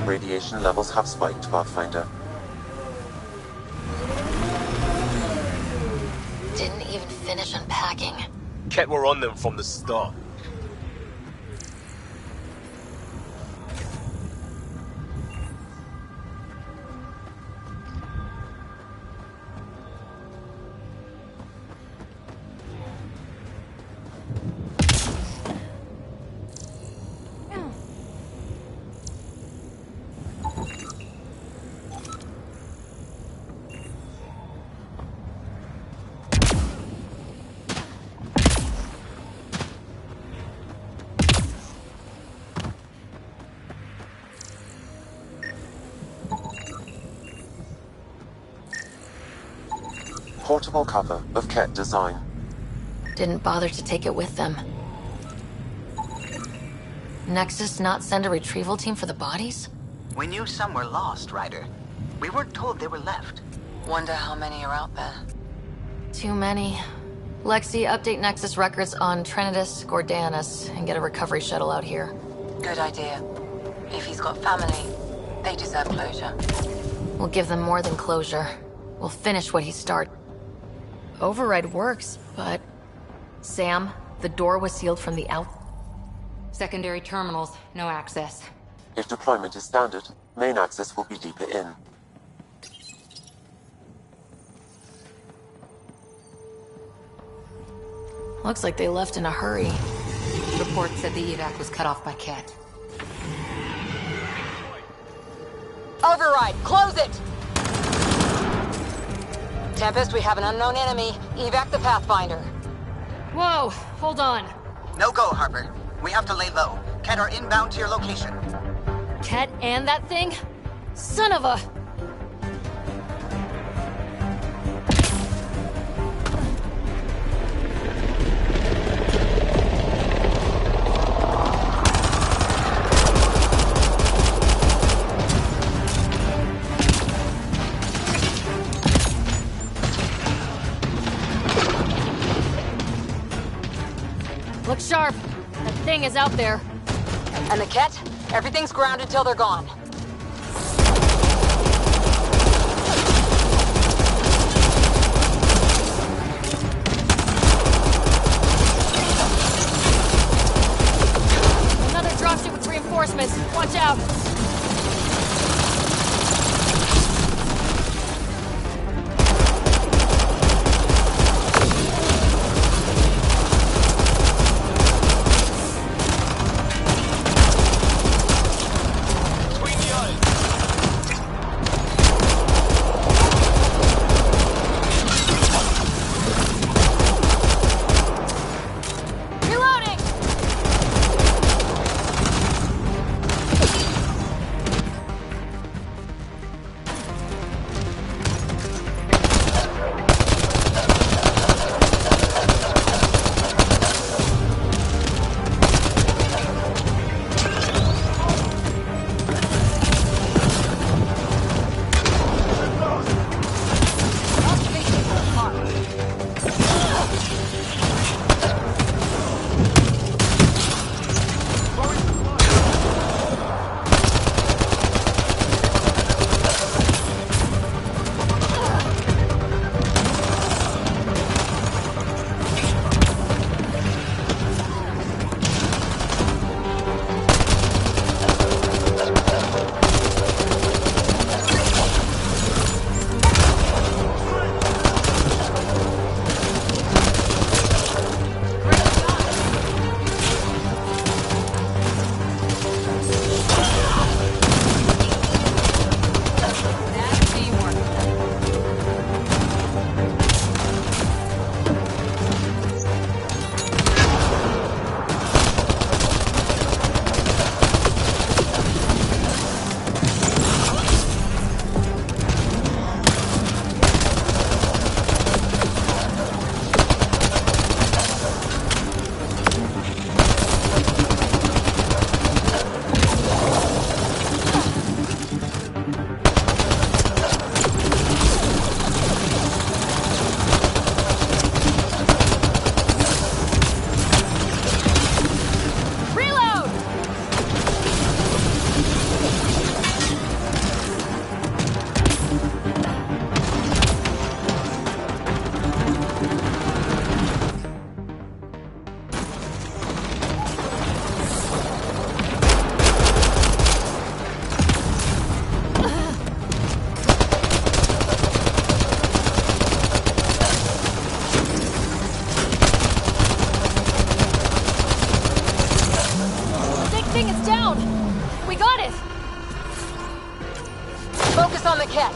Speaker 8: Radiation levels have spiked, Pathfinder.
Speaker 4: Didn't even finish unpacking.
Speaker 2: Ket were on them from the start.
Speaker 8: Portable cover of Ket design.
Speaker 4: Didn't bother to take it with them. Nexus not send a retrieval team for the bodies?
Speaker 3: We knew some were lost, Ryder. We weren't told they were left.
Speaker 5: Wonder how many are out there.
Speaker 4: Too many. Lexi, update Nexus records on Trinitas, Gordanus, and get a recovery shuttle out here.
Speaker 5: Good idea.
Speaker 1: If he's got family, they deserve closure.
Speaker 4: We'll give them more than closure. We'll finish what he started. Override works, but... Sam, the door was sealed from the out...
Speaker 5: Secondary terminals, no access.
Speaker 8: If deployment is standard, main access will be deeper in.
Speaker 4: Looks like they left in a hurry.
Speaker 5: Report said the evac was cut off by Ket.
Speaker 11: Override, close it! Tempest, we have an unknown enemy. Evac the Pathfinder.
Speaker 4: Whoa, hold on.
Speaker 3: No go, Harper. We have to lay low. Ket are inbound to your location.
Speaker 4: Ket and that thing? Son of a... Look sharp. That thing is out there.
Speaker 11: And the Ket? Everything's grounded till they're gone.
Speaker 4: Another dropship with reinforcements. Watch out.
Speaker 11: Focus on the Ket.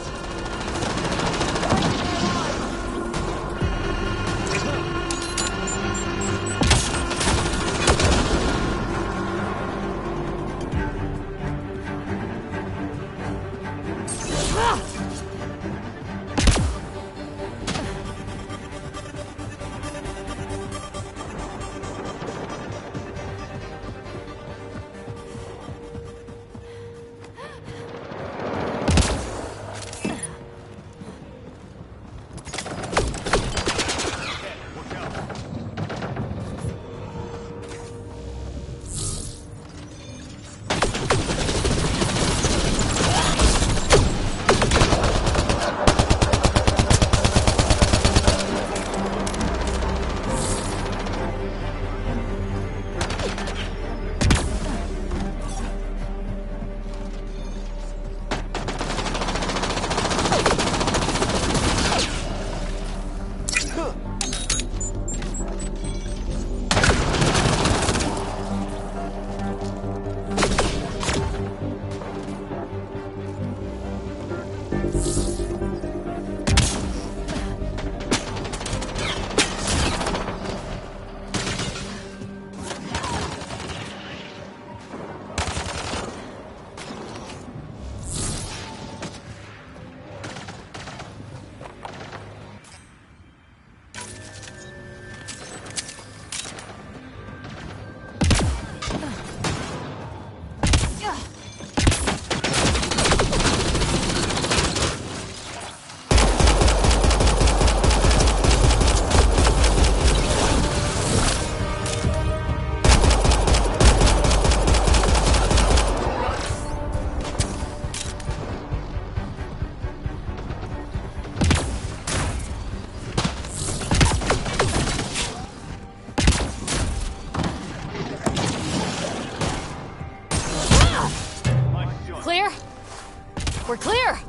Speaker 6: We're clear!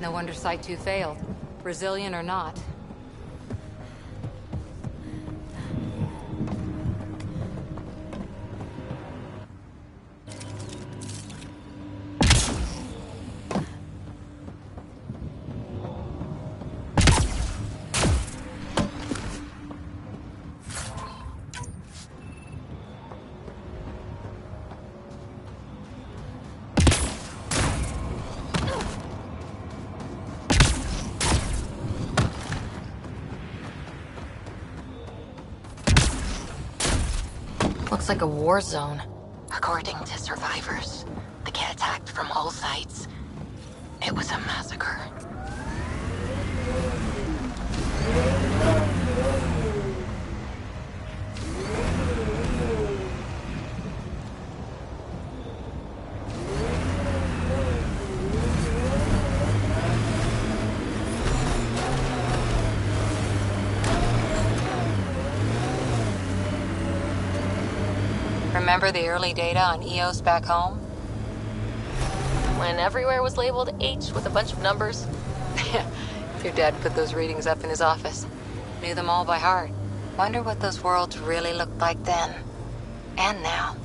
Speaker 11: No wonder Site 2 failed. Brazilian or not.
Speaker 4: Looks like a war zone.
Speaker 1: According to survivors, the kit attacked from all sides. It was a massacre.
Speaker 11: Remember the early data on EOS back home?
Speaker 4: When everywhere was labeled H with a bunch of numbers.
Speaker 11: Your dad put those readings up in his office. Knew them all by heart. Wonder what those worlds really looked like then. And now.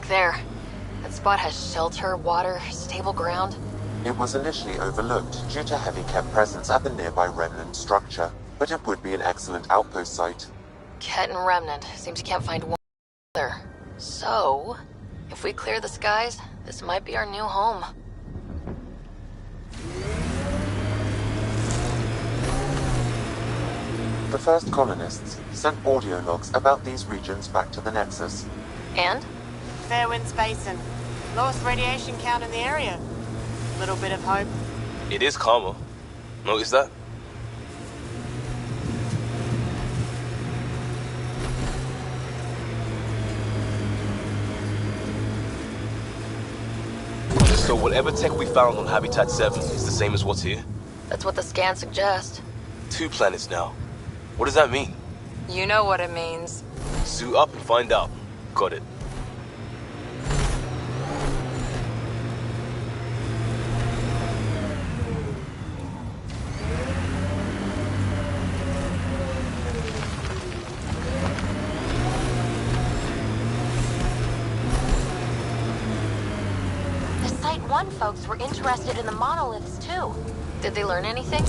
Speaker 4: There. That spot has shelter, water, stable ground.
Speaker 8: It was initially overlooked due to heavy Ket presence at the nearby Remnant structure, but it would be an excellent outpost site.
Speaker 4: Ket and Remnant. Seems you can't find one other. So, if we clear the skies, this might be our new home.
Speaker 8: The first colonists sent audio logs about these regions back to the Nexus.
Speaker 4: And?
Speaker 12: Fair wind spacing. Lowest radiation count in the area. Little bit of hope.
Speaker 2: It is calmer. Notice that? So whatever tech we found on Habitat 7 is the same as what's here?
Speaker 4: That's what the scans suggest.
Speaker 2: 2 planets now. What does that mean?
Speaker 11: You know what it means.
Speaker 2: Suit up and find out. Got it.
Speaker 1: Folks were interested in the monoliths too.
Speaker 4: Did they learn anything?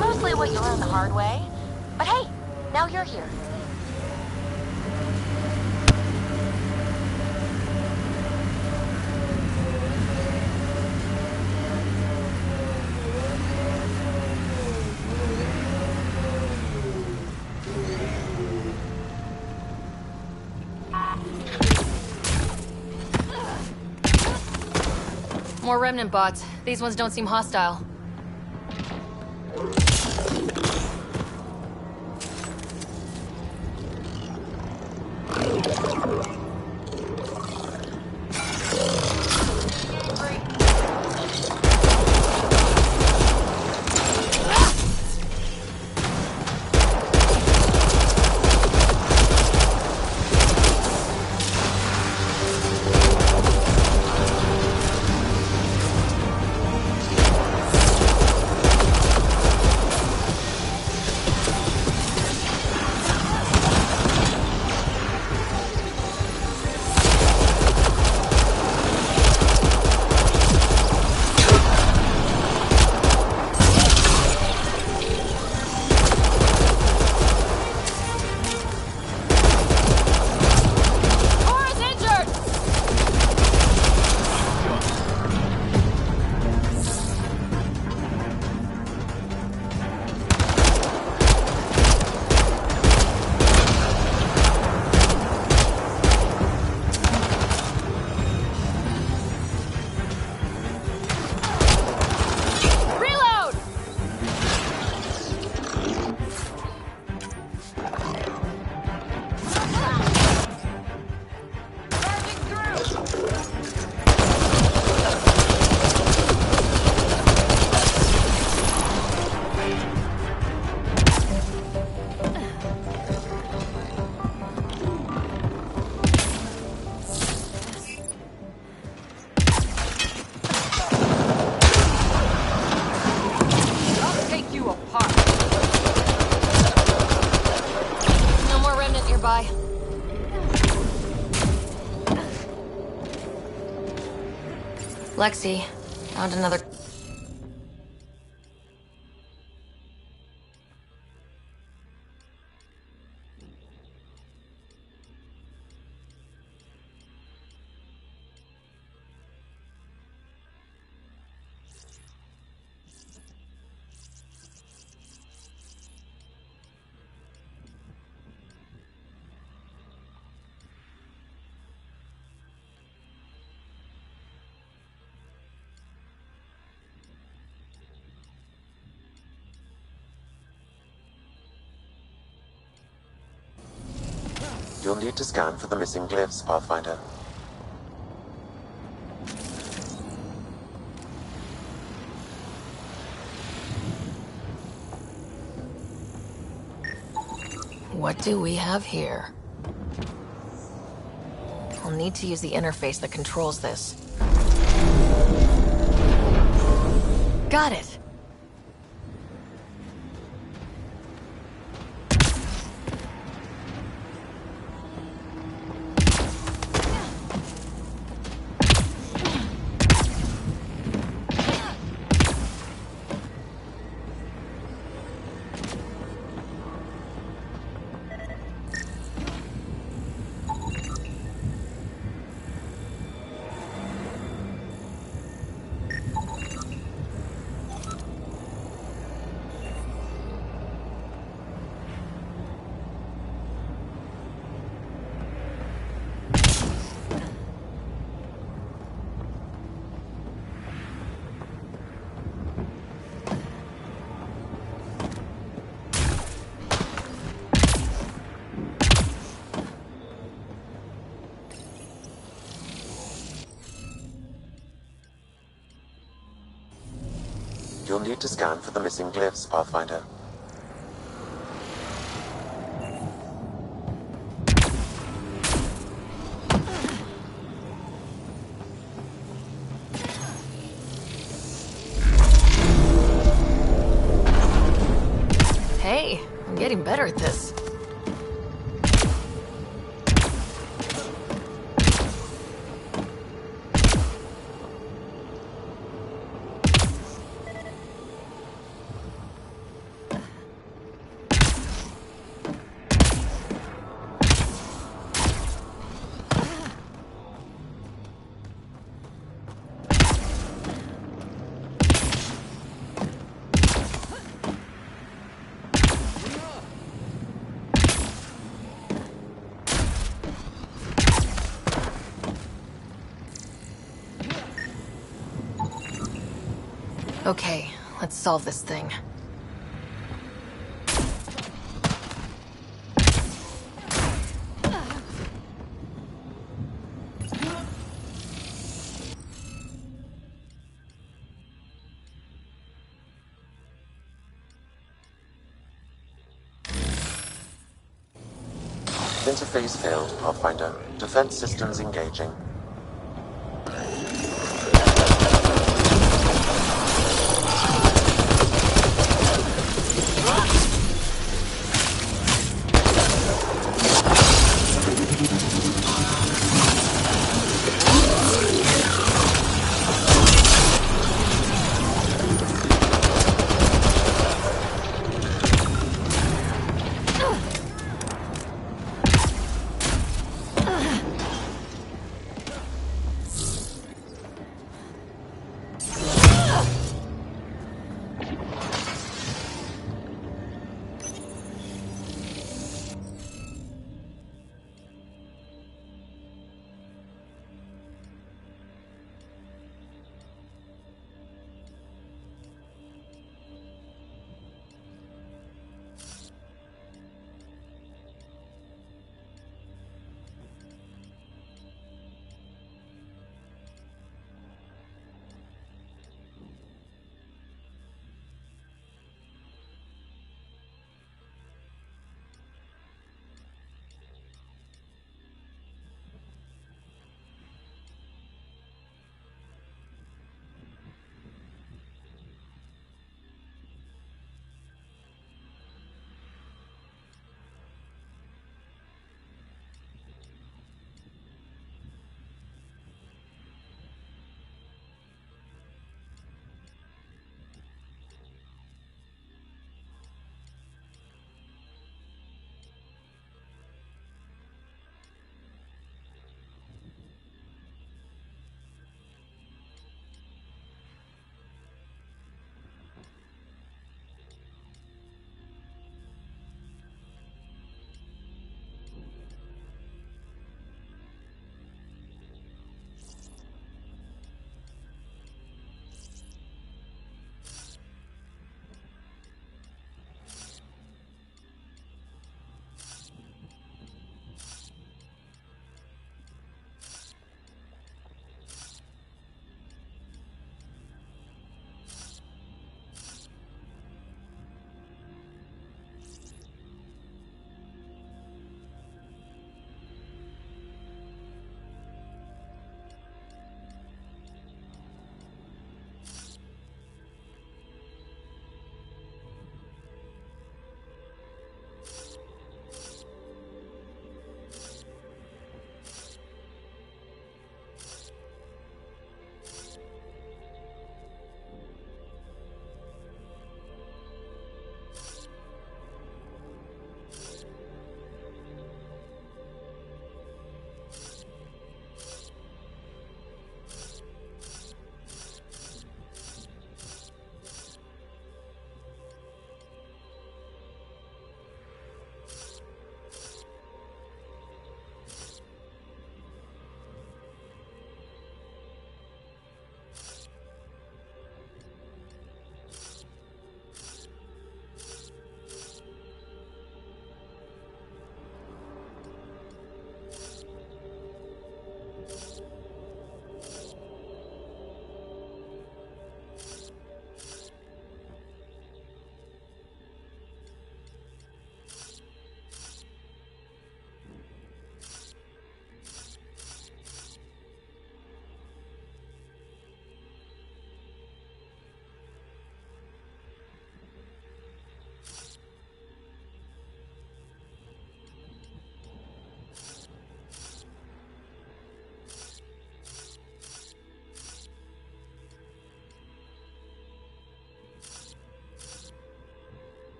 Speaker 1: Mostly what you learn the hard way. But hey, now you're here.
Speaker 4: More Remnant bots. These ones don't seem hostile. nearby. Lexi, found another...
Speaker 8: You'll need to scan for the missing glyphs, Pathfinder.
Speaker 4: What do we have here? I'll need to use the interface that controls this. Got it!
Speaker 8: You'll need to scan for the missing glyphs, Pathfinder.
Speaker 4: Hey, I'm getting better at this. Okay, let's solve this thing.
Speaker 8: Interface failed, Pathfinder. Defense systems engaging.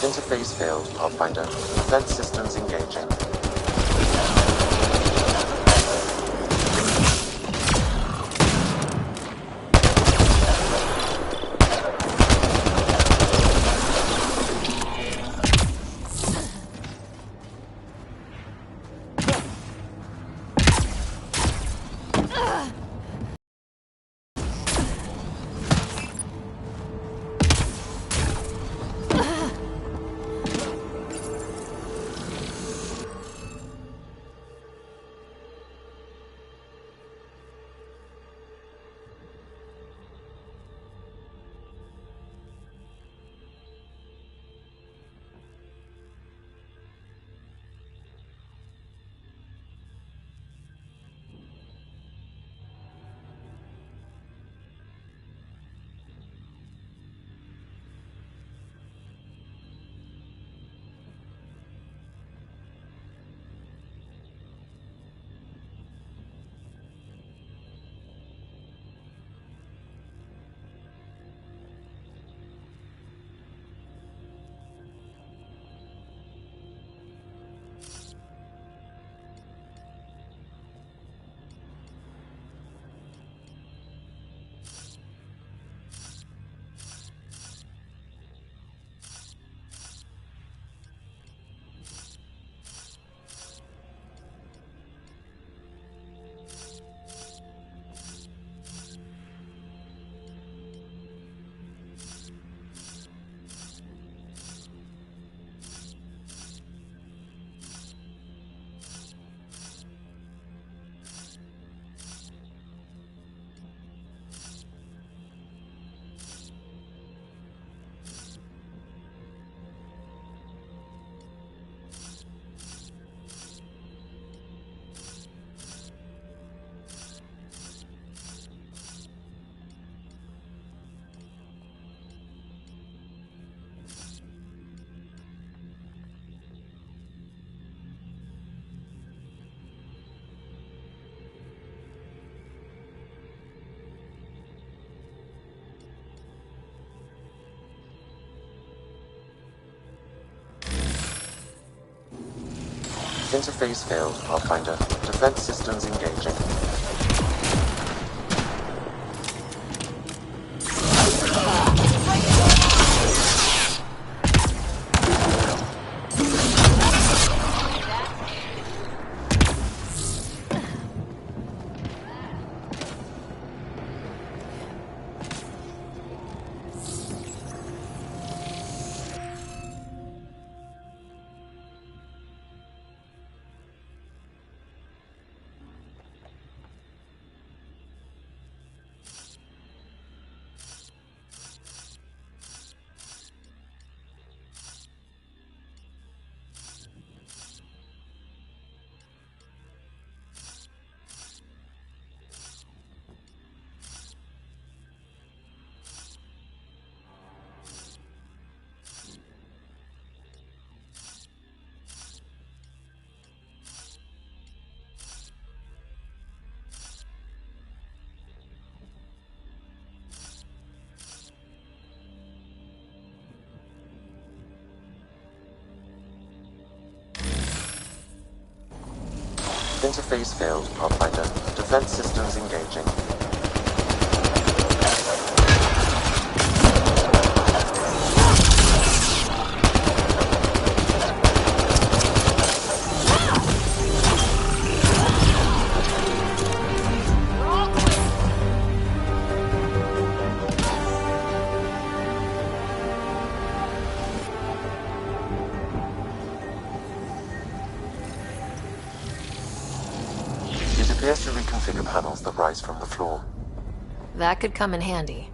Speaker 8: Interface failed, Pathfinder. Defense systems engaging. Interface failed, Pathfinder. Defense systems engaging. Interface failed, Pathfinder. Defense systems engaging. Appears to reconfigure panels that rise from the floor.
Speaker 4: That could come in handy.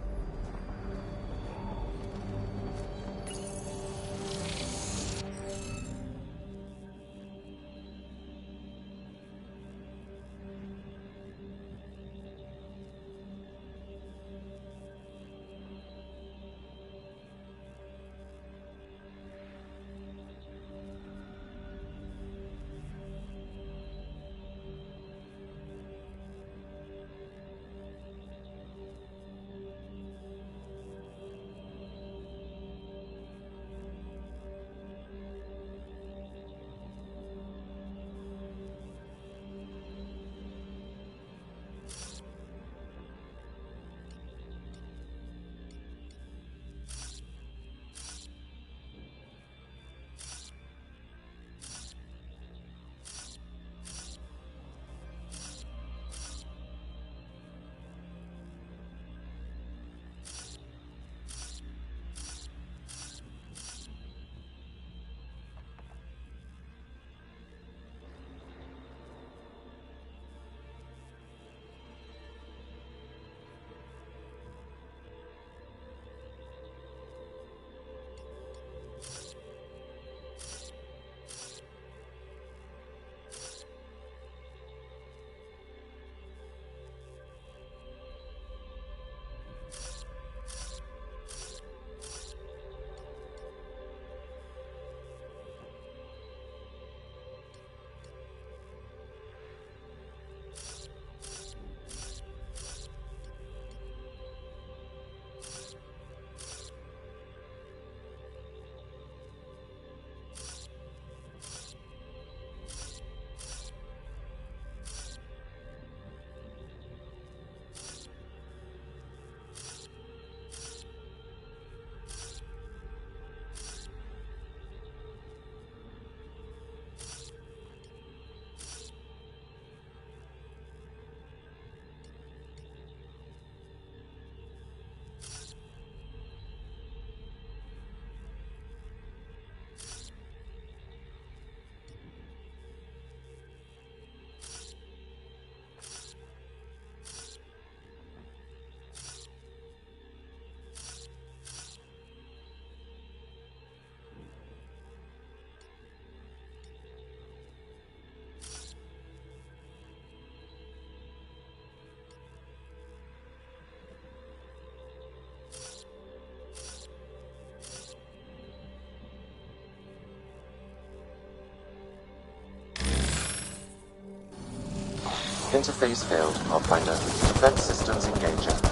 Speaker 8: Interface failed, Pathfinder. Defense systems engaging.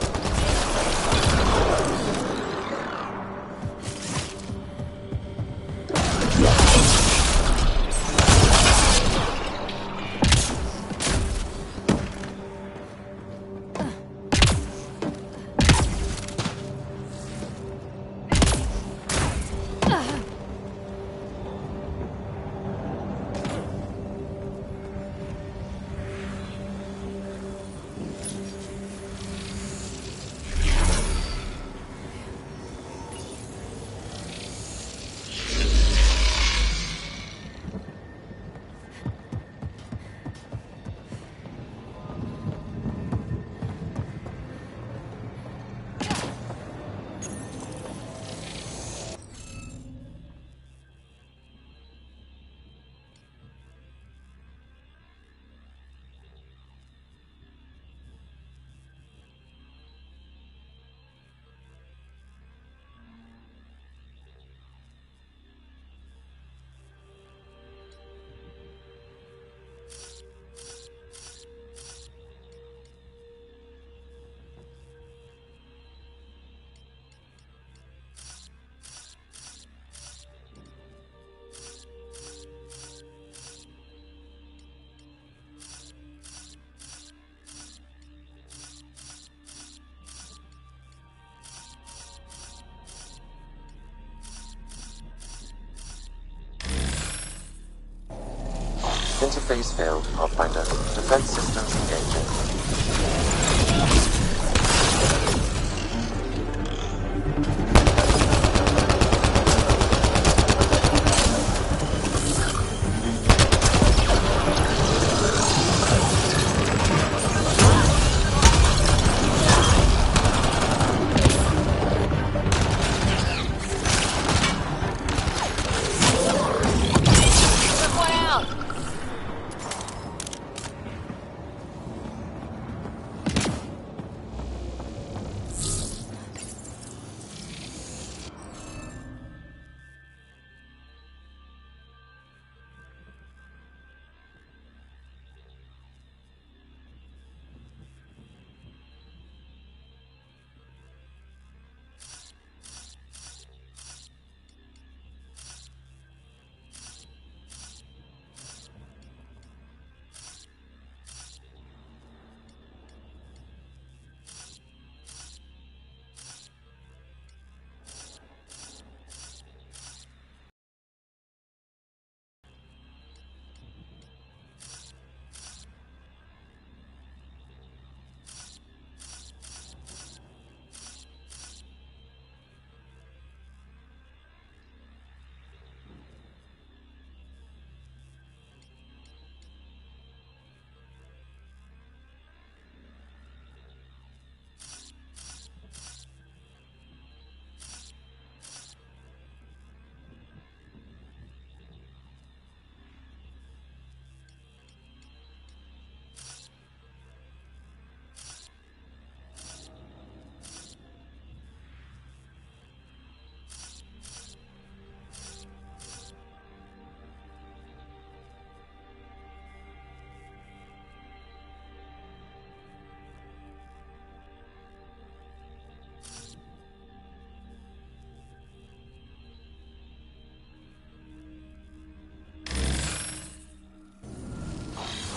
Speaker 8: Interface failed, Pathfinder. Defense systems engaging.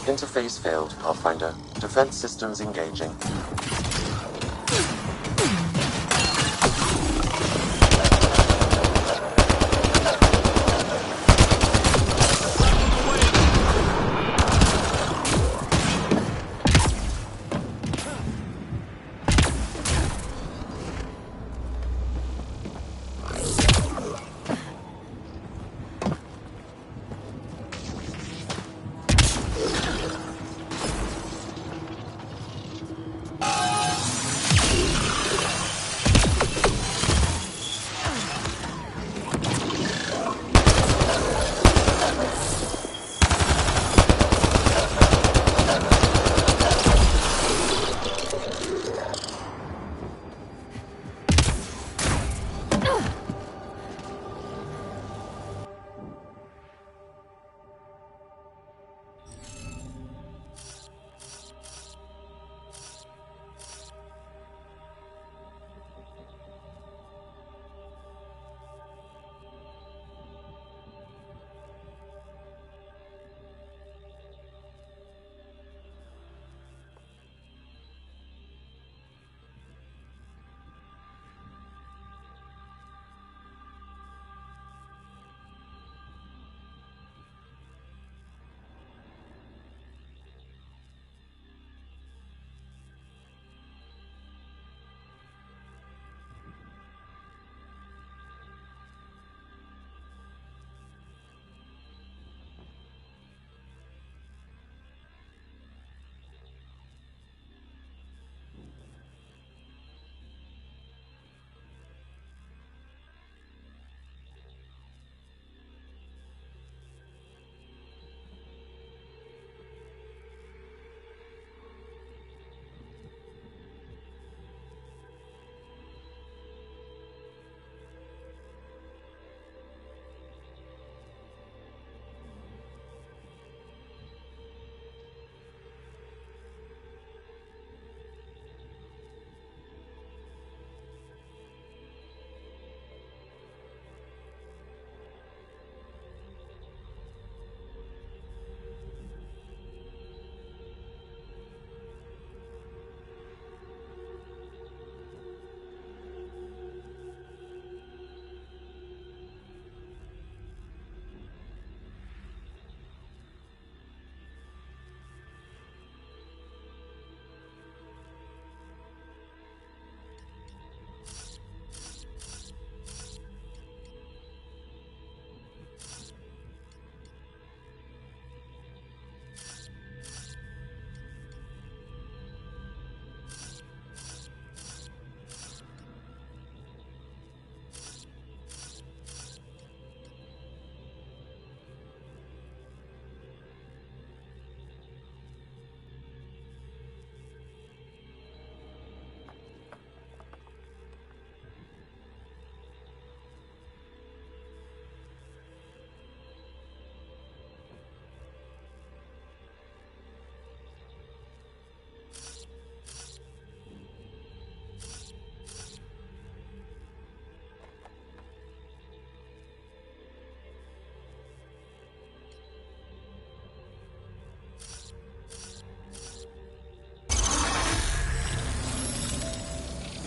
Speaker 8: Interface failed, Pathfinder. Defense systems engaging.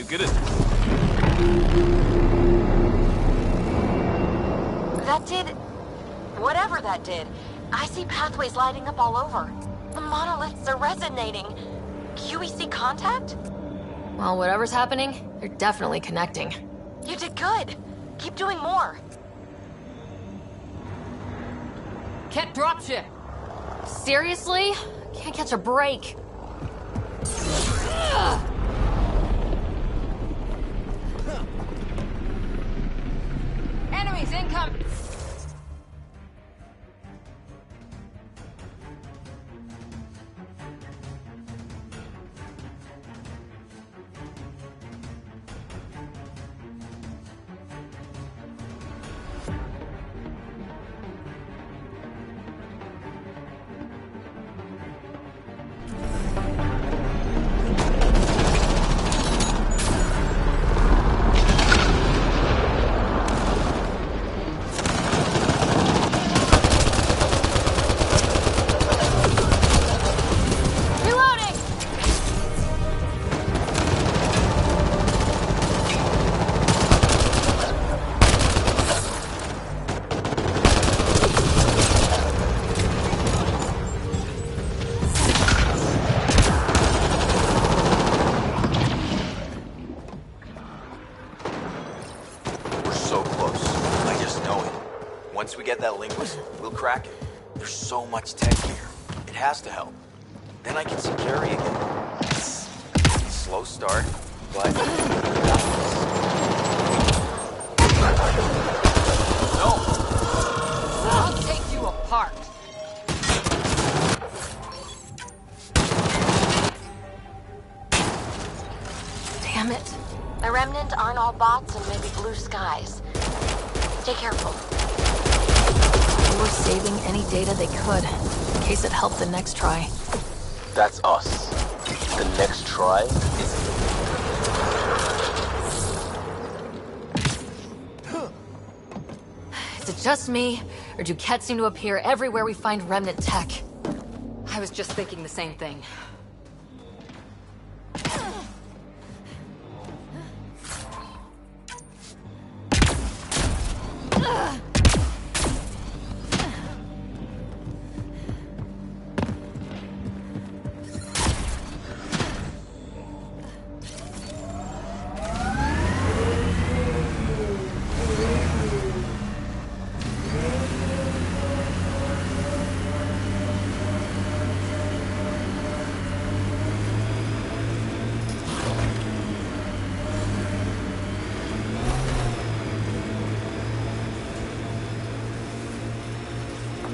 Speaker 2: You're good at this.
Speaker 6: That did... whatever that did. I see pathways lighting up all over. The monoliths are resonating. QEC contact? Well, whatever's happening, they're definitely connecting. You did good. Keep doing more.
Speaker 13: Can't dropship.
Speaker 6: Seriously? Can't catch a break.
Speaker 13: Enemies incoming.
Speaker 14: Once we get that linguist, we'll crack it. There's so much tech here. It has to help. Then I can see Carrie again. Slow start, but... No!
Speaker 13: I'll take you apart.
Speaker 6: Damn it. The Remnant aren't all bots and maybe blue skies. Stay careful. They were saving any data they could, in case it helped the next try.
Speaker 10: That's us. The next try is...
Speaker 6: Is it just me, or do Kett seem to appear everywhere we find Remnant tech?
Speaker 13: I was just thinking the same thing.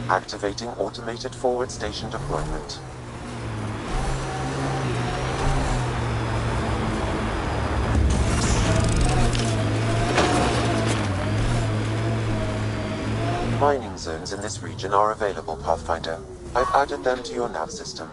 Speaker 8: Activating automated forward station deployment. Mining zones in this region are available, Pathfinder. I've added them to your nav system.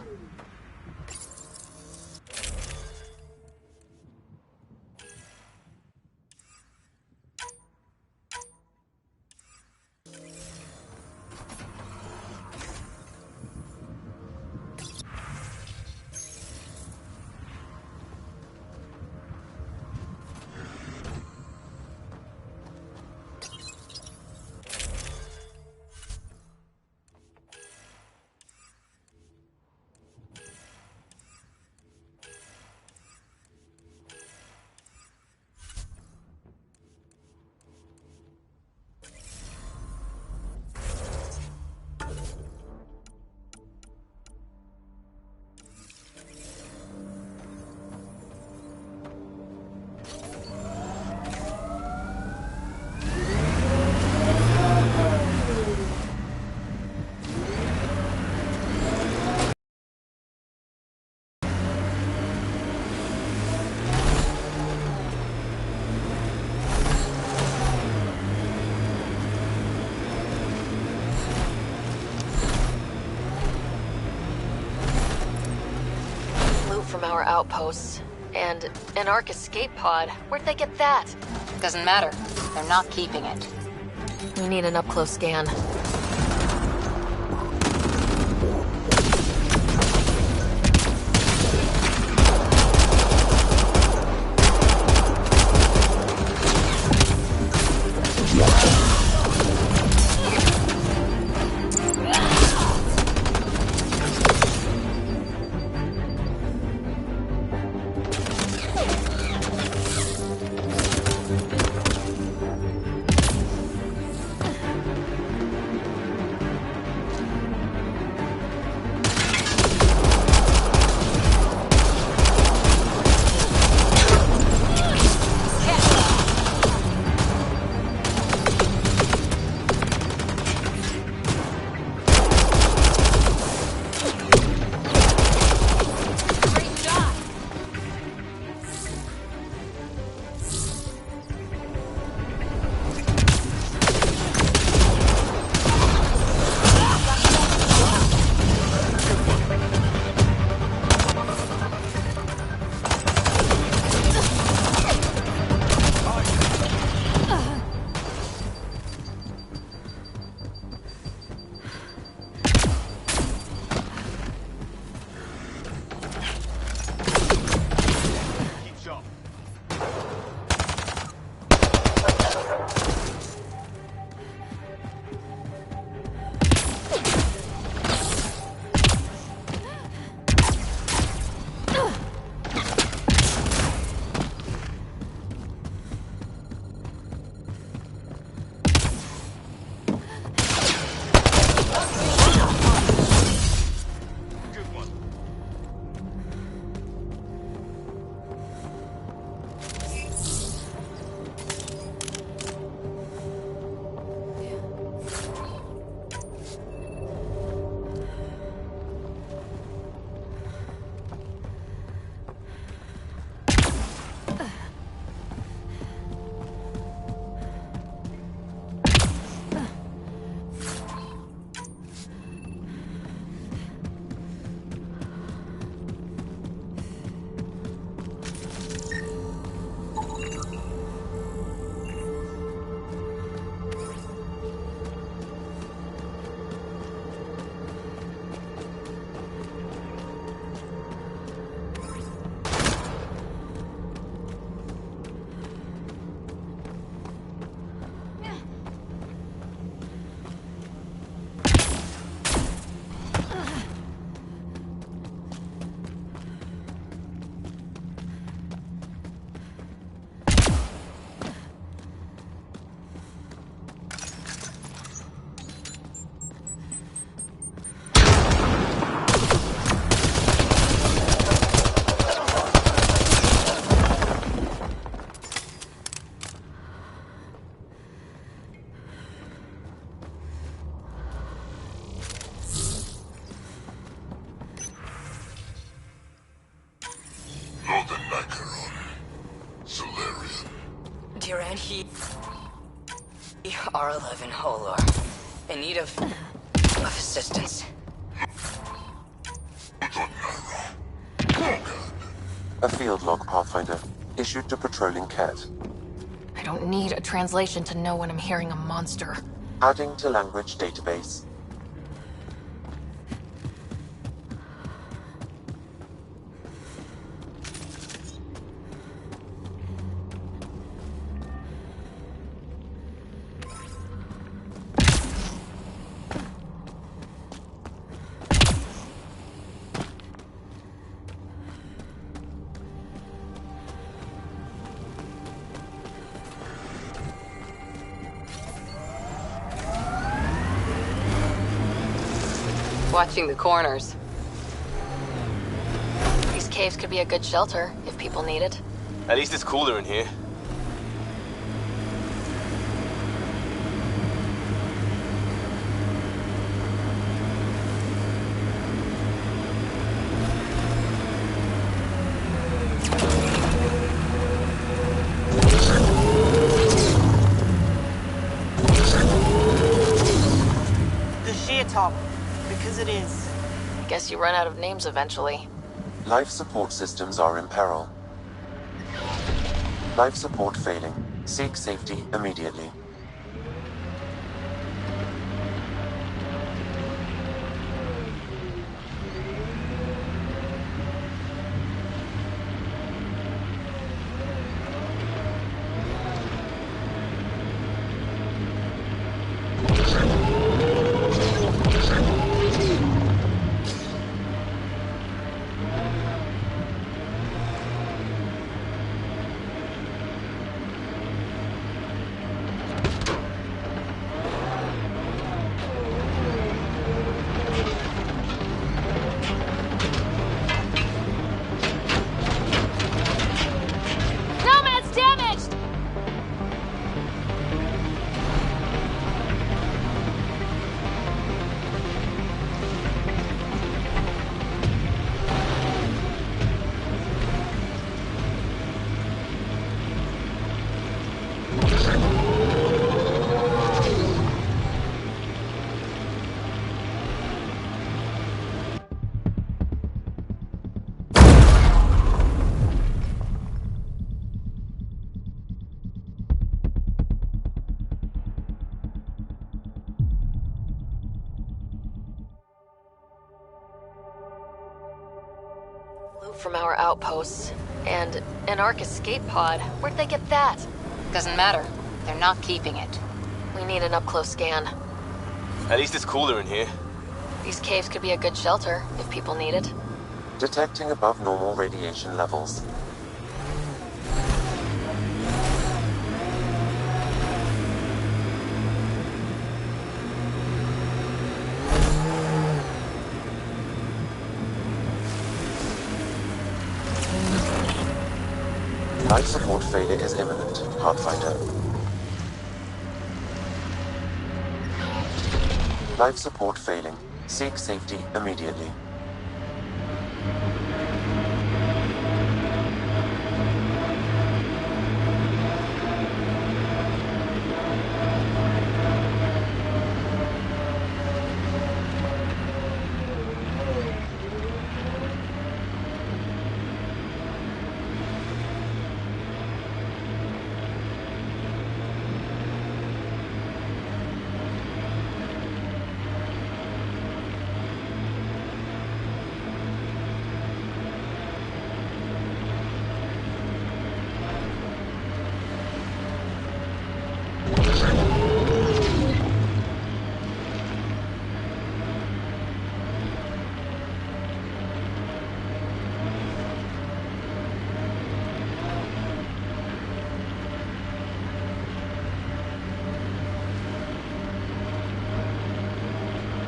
Speaker 6: From our outposts. And an Ark escape pod. Where'd they get that?
Speaker 11: Doesn't matter. They're not keeping it.
Speaker 6: We need an up-close scan.
Speaker 11: We are a living holor in need of assistance.
Speaker 8: A field log, Pathfinder, issued to patrolling Cat.
Speaker 4: I don't need a translation to know when I'm hearing a monster.
Speaker 8: Adding to language database.
Speaker 11: Watching the corners.
Speaker 4: These caves could be a good shelter if people need it.
Speaker 2: At least it's cooler in here.
Speaker 12: The sheer top. Because it is.
Speaker 4: Guess you run out of names eventually.
Speaker 8: Life support systems are in peril. Life support failing. Seek safety immediately.
Speaker 4: From our outposts. And an Ark escape pod. Where'd they get that?
Speaker 11: Doesn't matter. They're not keeping it.
Speaker 4: We need an up-close scan.
Speaker 2: At least it's cooler in here.
Speaker 4: These caves could be a good shelter if people need it.
Speaker 8: Detecting above normal radiation levels. Life support failure is imminent, Pathfinder. Life support failing. Seek safety immediately.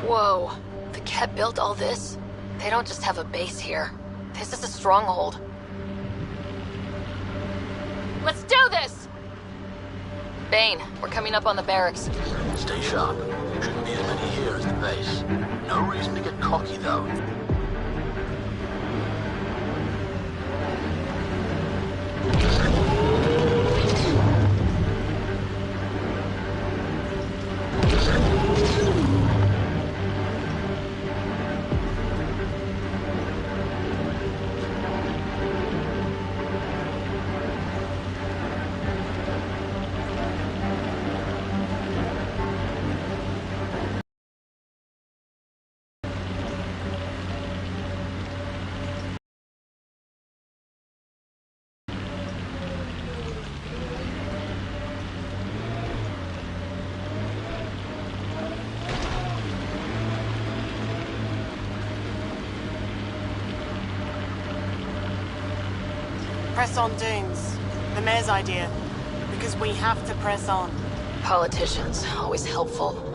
Speaker 4: Whoa. The Ket built all this? They don't just have a base here. This is a stronghold. Let's do this! Bane, we're coming up on the barracks.
Speaker 10: Stay sharp. Shouldn't be as many here as the base. No reason to get cocky, though.
Speaker 12: Press on dunes. The mayor's idea. Because we have to press on.
Speaker 4: Politicians, always helpful.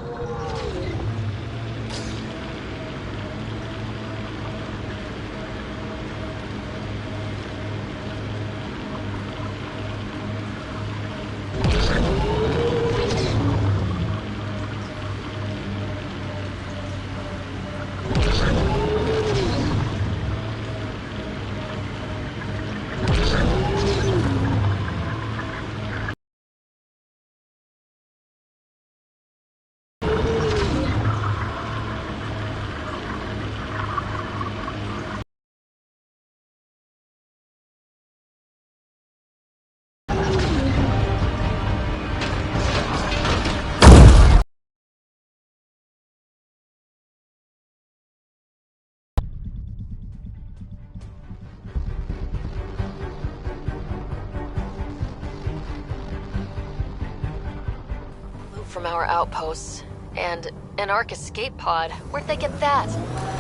Speaker 4: From our outposts. And an Ark escape pod. Where'd they get that?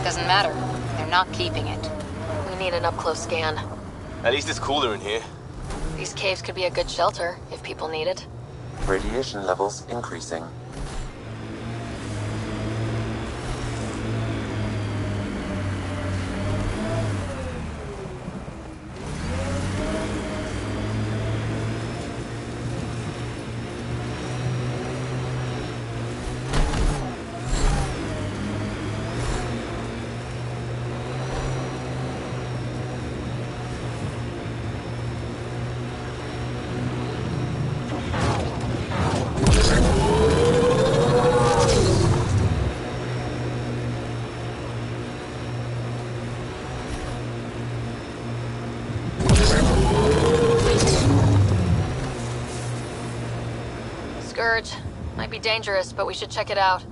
Speaker 11: Doesn't matter. They're not keeping it.
Speaker 4: We need an up-close scan.
Speaker 2: At least it's cooler in here.
Speaker 4: These caves could be a good shelter, if people need it.
Speaker 8: Radiation levels increasing.
Speaker 4: Scourge. Might be dangerous, but we should check it out.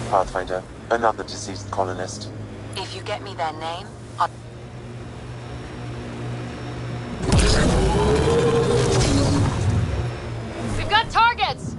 Speaker 8: Pathfinder, another deceased colonist.
Speaker 1: If you get me their name, I'll...
Speaker 4: We've got targets!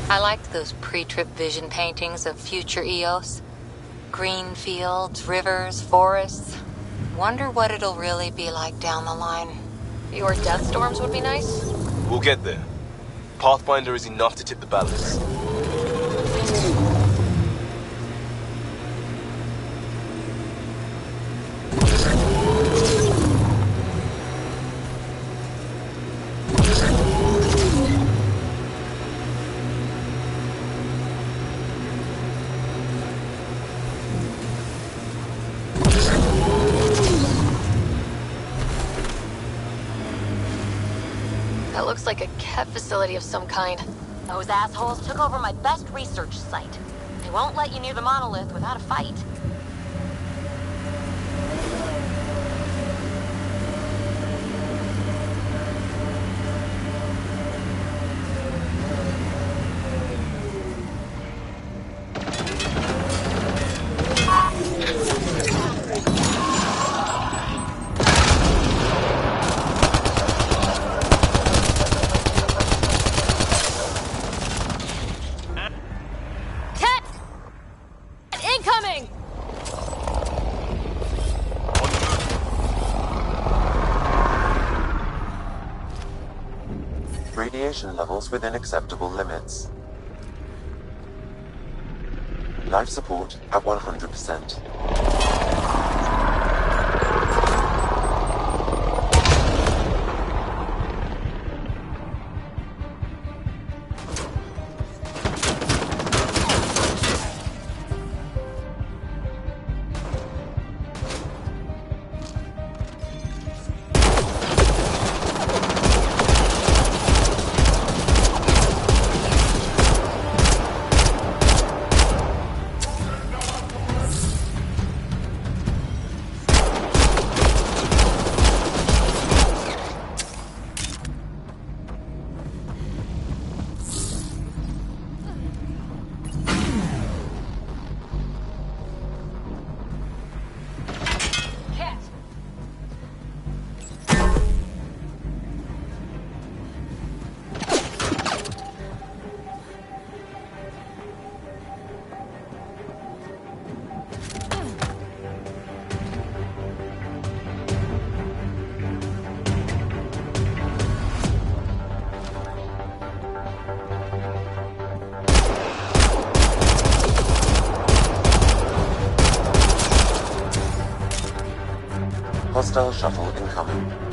Speaker 11: I liked those pre-trip vision paintings of future Eos. Green fields, rivers, forests. Wonder what it'll really be like down the line.
Speaker 4: Fewer death storms would be nice.
Speaker 2: We'll get there. Pathfinder is enough to tip the balance.
Speaker 4: That looks like a Ket facility of some kind.
Speaker 6: Those assholes took over my best research site. They won't let you near the monolith without a fight.
Speaker 8: Radiation levels within acceptable limits. Life support at 100%. Hostile shuttle incoming.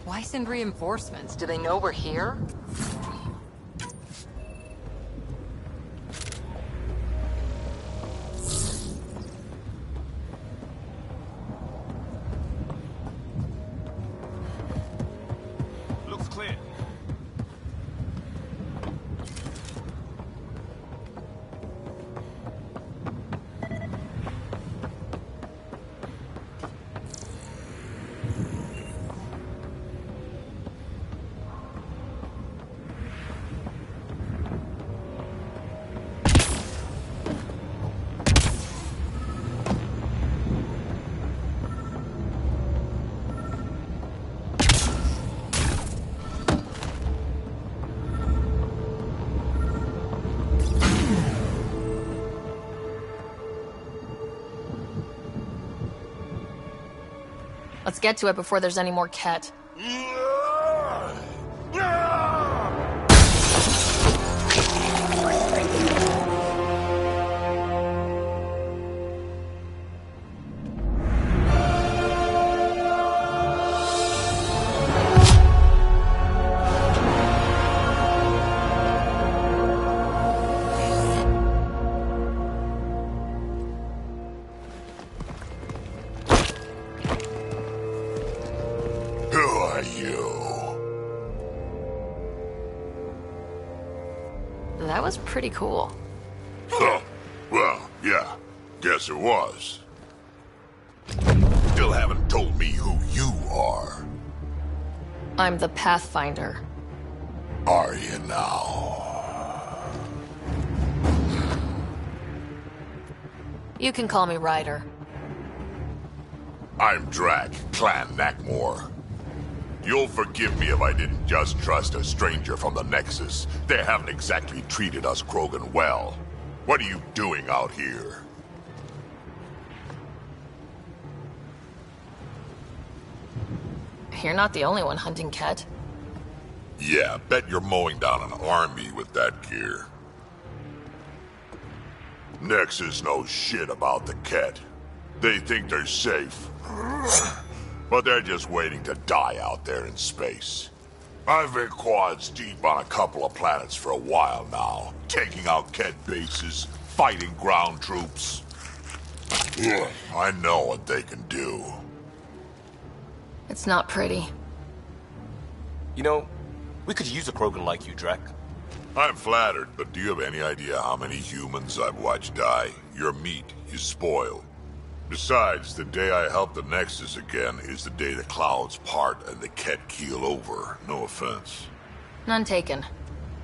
Speaker 13: Why send reinforcements? Do they know we're here?
Speaker 2: Looks clear.
Speaker 4: Let's get to it before there's any more Ket. That was pretty cool.
Speaker 15: Huh. Well, yeah. Guess it was. Still haven't told me who you are.
Speaker 4: I'm the Pathfinder.
Speaker 15: Are you now?
Speaker 4: You can call me Ryder.
Speaker 15: I'm Drac, Clan Nakmor. You'll forgive me if I didn't just trust a stranger from the Nexus. They haven't exactly treated us Krogan well. What are you doing out here?
Speaker 4: You're not the only one hunting Ket.
Speaker 15: Yeah, bet you're mowing down an army with that gear. Nexus knows shit about the Ket. They think they're safe. But they're just waiting to die out there in space. I've been quads deep on a couple of planets for a while now, taking out Ket bases, fighting ground troops. I know what they can do.
Speaker 4: It's not pretty.
Speaker 2: You know, we could use a Krogan like you, Drac.
Speaker 15: I'm flattered, but do you have any idea how many humans I've watched die? Your meat is spoiled. Besides, the day I help the Nexus again is the day the clouds part and the Ket keel over. No offense.
Speaker 4: None taken.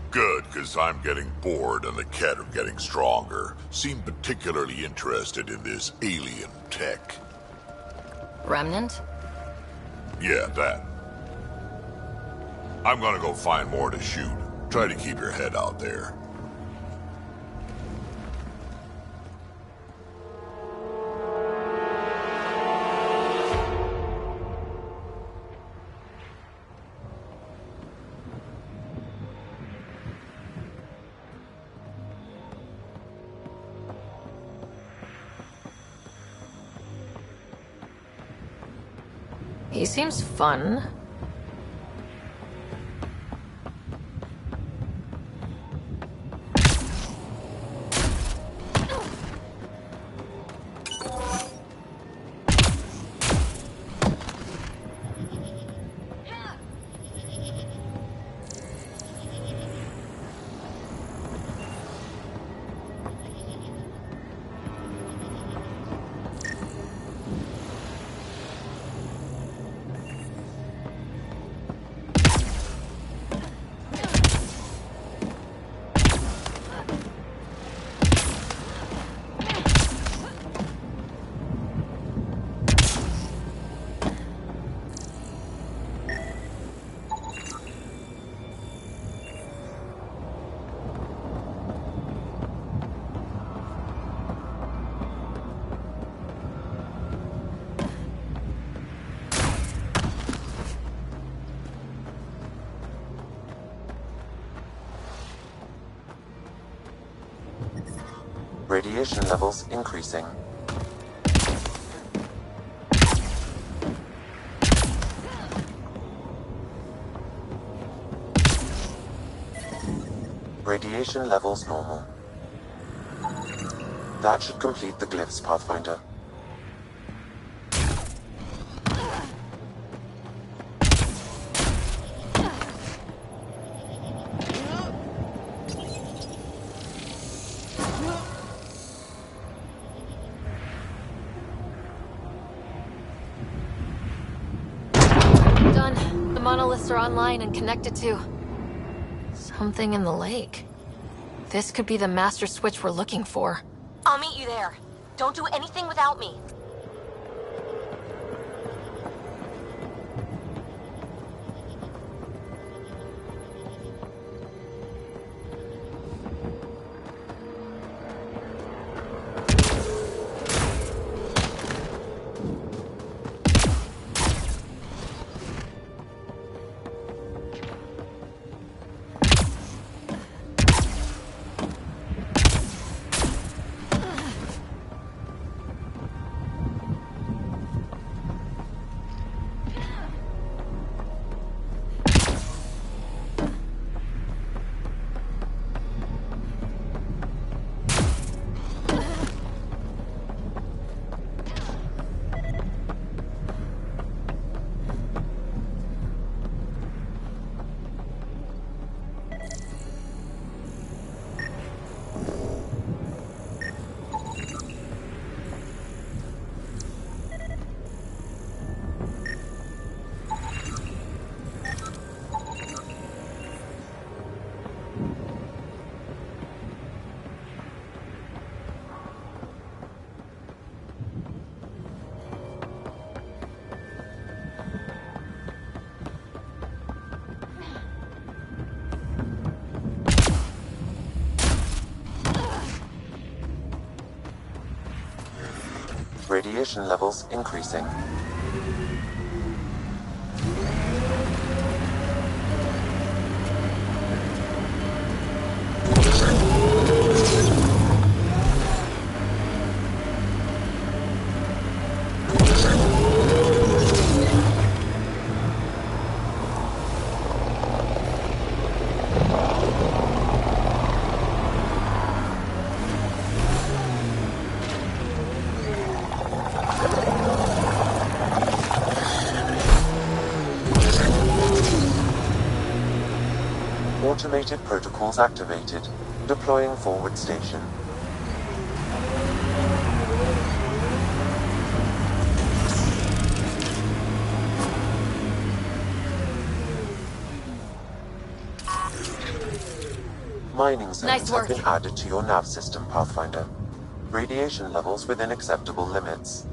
Speaker 15: Good, because I'm getting bored and the Ket are getting stronger. Seem particularly interested in this alien tech.
Speaker 4: Remnant?
Speaker 15: Yeah, that. I'm gonna go find more to shoot. Try to keep your head out there.
Speaker 4: He seems fun.
Speaker 8: Radiation levels increasing. Radiation levels normal. That should complete the glyphs, Pathfinder.
Speaker 4: Done. The monoliths are online and connected to something in the lake. This could be the master switch we're looking for.
Speaker 6: I'll meet you there. Don't do anything without me.
Speaker 8: radiation levels increasing. Automated protocols activated. Deploying forward station. Mining zones have been added to your nav system, Pathfinder. Radiation levels within acceptable limits.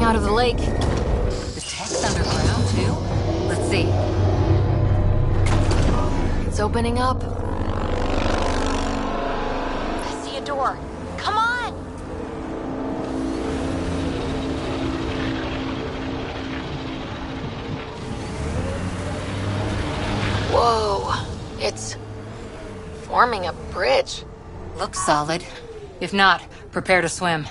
Speaker 4: Out of the lake.
Speaker 13: The tech's underground, too? Let's see.
Speaker 4: It's opening up. I see a door. Come on! Whoa. It's forming a bridge.
Speaker 13: Looks solid. If not, prepare to swim.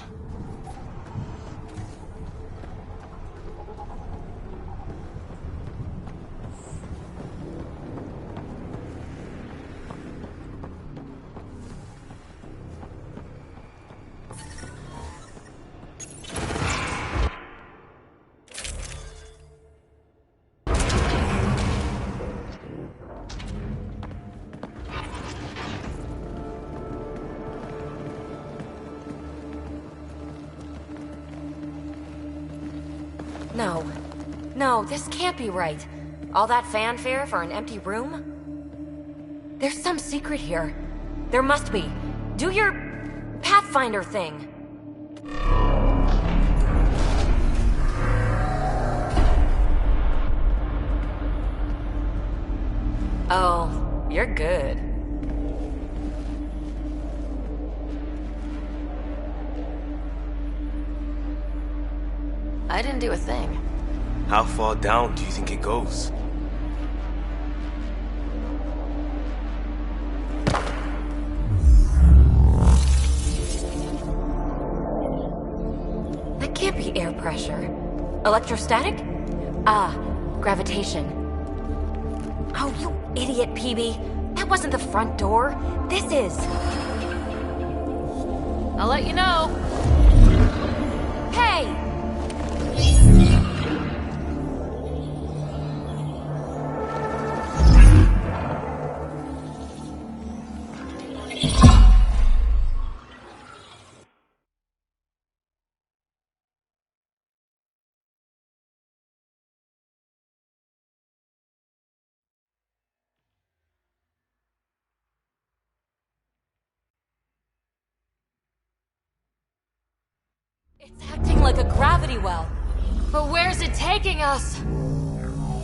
Speaker 6: No, this can't be right. All that fanfare for an empty room? There's some secret here. There must be. Do your Pathfinder thing. Oh, you're good.
Speaker 4: I didn't do a thing.
Speaker 2: How far down do you think it goes?
Speaker 6: That can't be air pressure. Electrostatic? Ah, gravitation. Oh, you idiot, PB. That wasn't the front door. This is.
Speaker 4: I'll let you know.
Speaker 6: Hey! It's acting like a gravity well.
Speaker 4: But where's it taking us?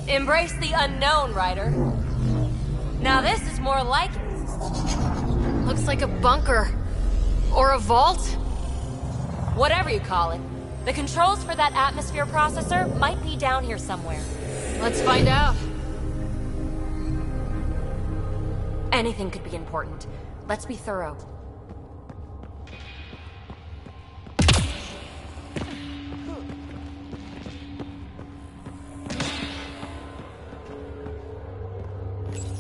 Speaker 6: Embrace the unknown, Ryder. Now this is more like it.
Speaker 4: Looks like a bunker. Or a vault?
Speaker 6: Whatever you call it. The controls for that atmosphere processor might be down here somewhere.
Speaker 4: Let's find out.
Speaker 6: Anything could be important. Let's be thorough.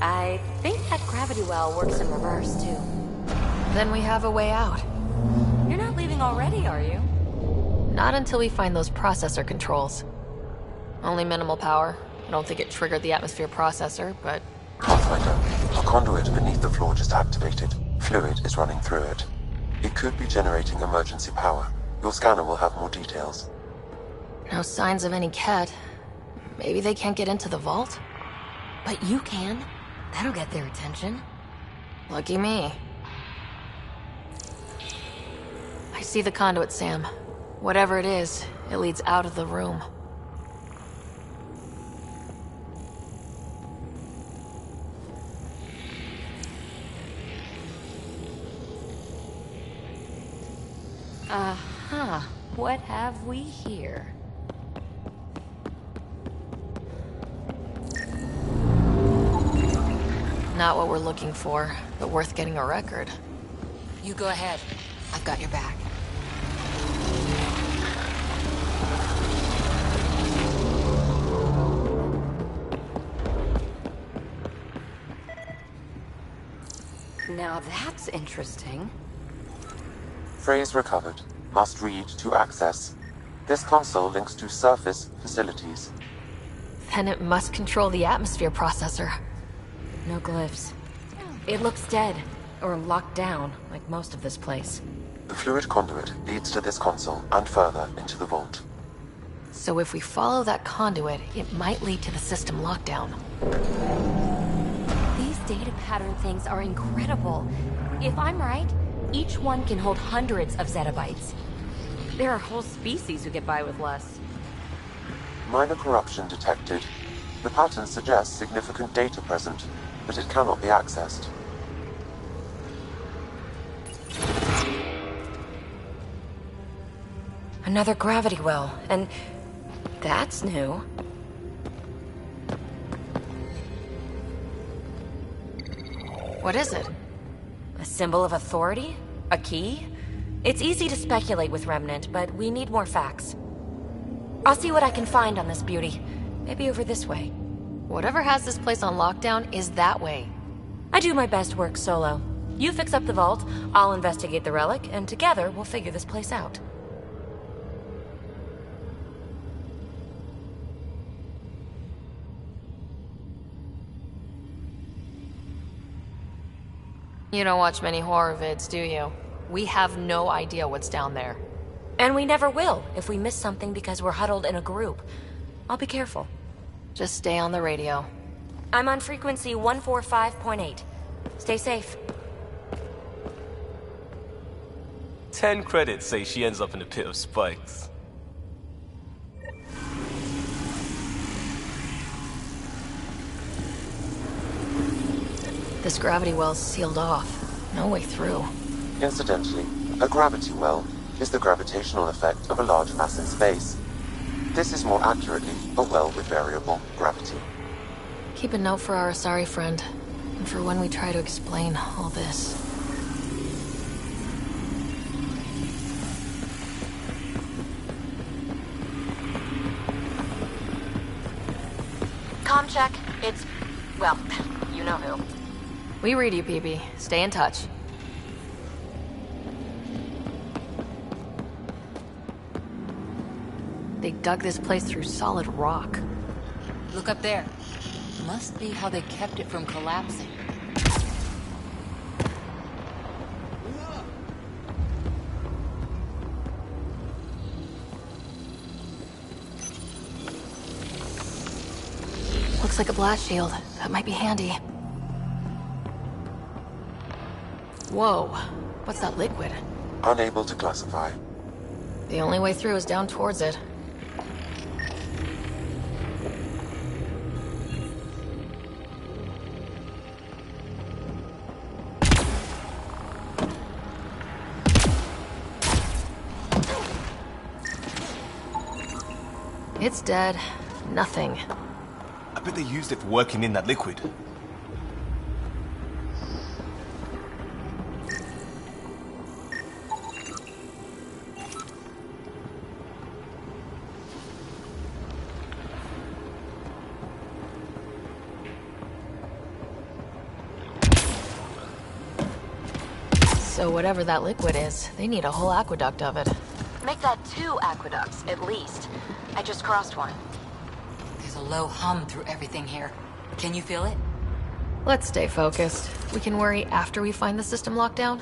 Speaker 6: I think that gravity well works in reverse, too.
Speaker 4: Then we have a way out.
Speaker 6: You're not leaving already, are you?
Speaker 4: Not until we find those processor controls. Only minimal power. I don't think it triggered the atmosphere processor, but...
Speaker 8: Pathfinder, a conduit beneath the floor just activated. Fluid is running through it. It could be generating emergency power. Your scanner will have more details.
Speaker 4: No signs of any Ket. Maybe they can't get into the vault?
Speaker 6: But you can. That'll get their attention.
Speaker 4: Lucky me. I see the conduit, Sam. Whatever it is, it leads out of the room.
Speaker 6: Uh-huh. What have we here?
Speaker 4: Not what we're looking for, but worth getting a record.
Speaker 5: You go ahead. I've got your back.
Speaker 6: Now that's interesting.
Speaker 8: Phrase recovered. Must read to access. This console links to surface facilities.
Speaker 4: Then it must control the atmosphere processor.
Speaker 6: No glyphs. It looks dead, or locked down, like most of this place.
Speaker 8: The fluid conduit leads to this console and further into the vault.
Speaker 4: So if we follow that conduit, it might lead to the system lockdown.
Speaker 6: These data pattern things are incredible. If I'm right, each one can hold hundreds of zettabytes. There are whole species who get by with less.
Speaker 8: Minor corruption detected. The pattern suggests significant data present, but it cannot be accessed.
Speaker 6: Another gravity well, and that's new.
Speaker 4: What is it?
Speaker 6: A symbol of authority? A key? It's easy to speculate with Remnant, but we need more facts. I'll see what I can find on this beauty. Maybe over this way.
Speaker 4: Whatever has this place on lockdown is that way.
Speaker 6: I do my best work solo. You fix up the vault, I'll investigate the relic, and together we'll figure this place out.
Speaker 4: You don't watch many horror vids, do you? We have no idea what's down there.
Speaker 6: And we never will if we miss something because we're huddled in a group. I'll be careful.
Speaker 4: Just stay on the radio.
Speaker 6: I'm on frequency 145.8. Stay safe.
Speaker 2: 10 credits say she ends up in a pit of spikes.
Speaker 4: This gravity well's sealed off. No way through.
Speaker 8: Incidentally, a gravity well is the gravitational effect of a large mass in space. This is more accurately a well with variable gravity.
Speaker 4: Keep a note for our Asari friend, and for when we try to explain all this.
Speaker 1: Comm check. It's... well, you know who.
Speaker 4: We read you, PB. Stay in touch. They dug this place through solid rock.
Speaker 13: Look up there. Must be how they kept it from collapsing.
Speaker 4: Looks like a blast shield. That might be handy. Whoa. What's that liquid?
Speaker 8: Unable to classify.
Speaker 4: The only way through is down towards it. It's dead. Nothing.
Speaker 2: I bet they used it for working in that liquid.
Speaker 4: So whatever that liquid is, they need a whole aqueduct of it.
Speaker 1: Make that 2 aqueducts, at least. I just crossed one.
Speaker 13: There's a low hum through everything here. Can you feel it?
Speaker 4: Let's stay focused. We can worry after we find the system lockdown.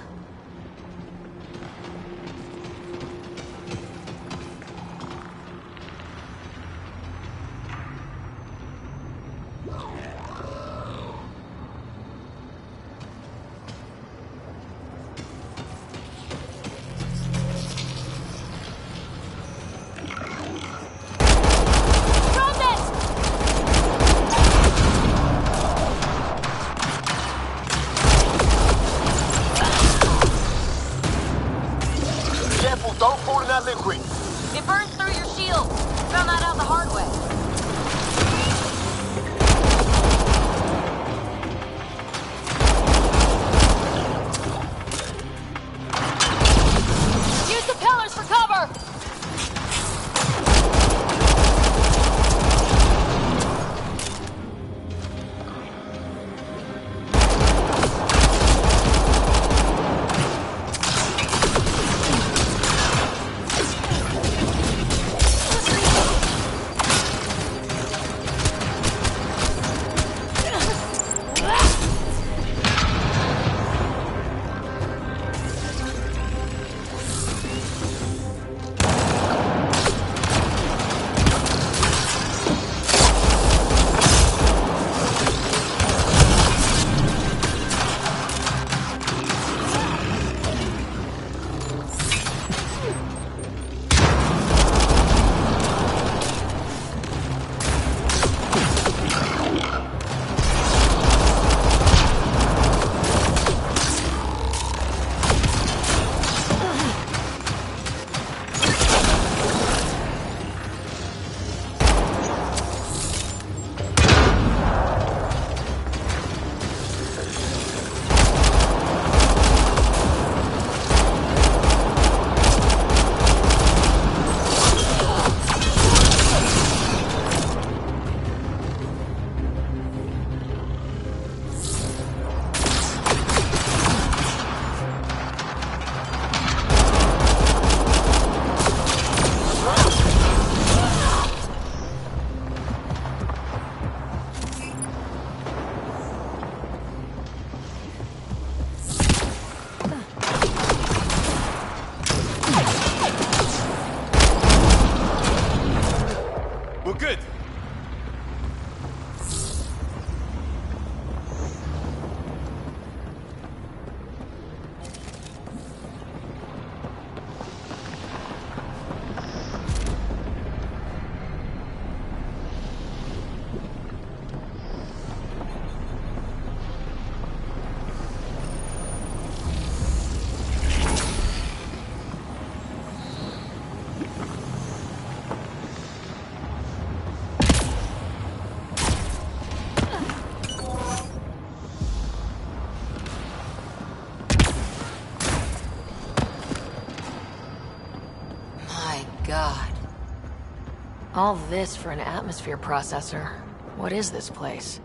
Speaker 9: Don't fall in that liquid.
Speaker 6: It burns through your shield. Found that out the hard way.
Speaker 4: Use the pillars for cover!
Speaker 13: God.
Speaker 4: All this for an atmosphere processor. What is this place?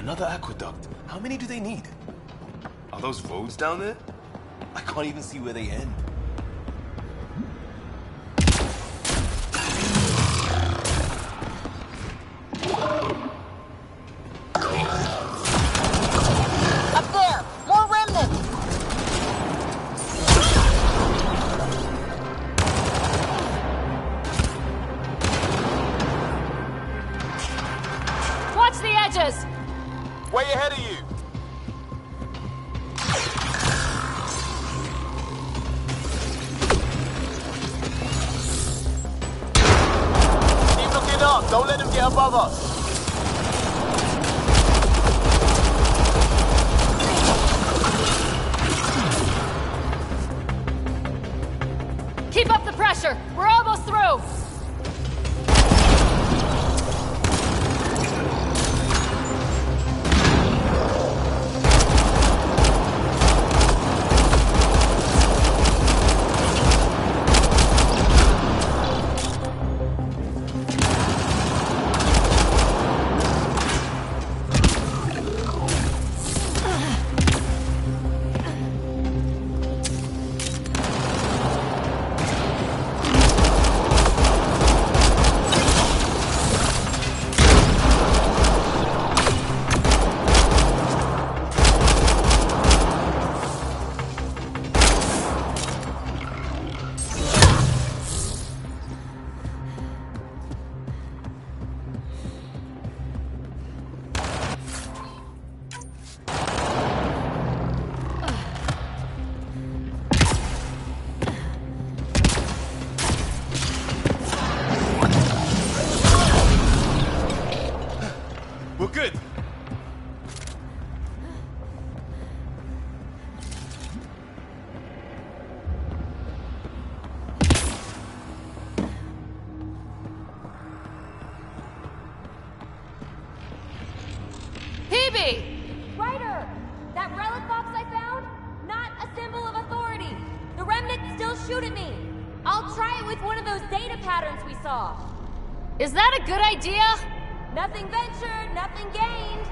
Speaker 2: Another aqueduct. How many do they need? Are those roads down there? I can't even see where they end.
Speaker 12: Up there! More remnants!
Speaker 6: Watch the edges!
Speaker 9: Way ahead of you! Keep looking up! Don't let them get above us!
Speaker 6: Keep up the pressure! We're almost through!
Speaker 2: We're good.
Speaker 6: PB! Ryder! That relic box I found? Not a symbol of authority. The remnants still shoot at me. I'll try it with one of those data patterns we saw. Is that a good idea? Nothing ventured, nothing gained.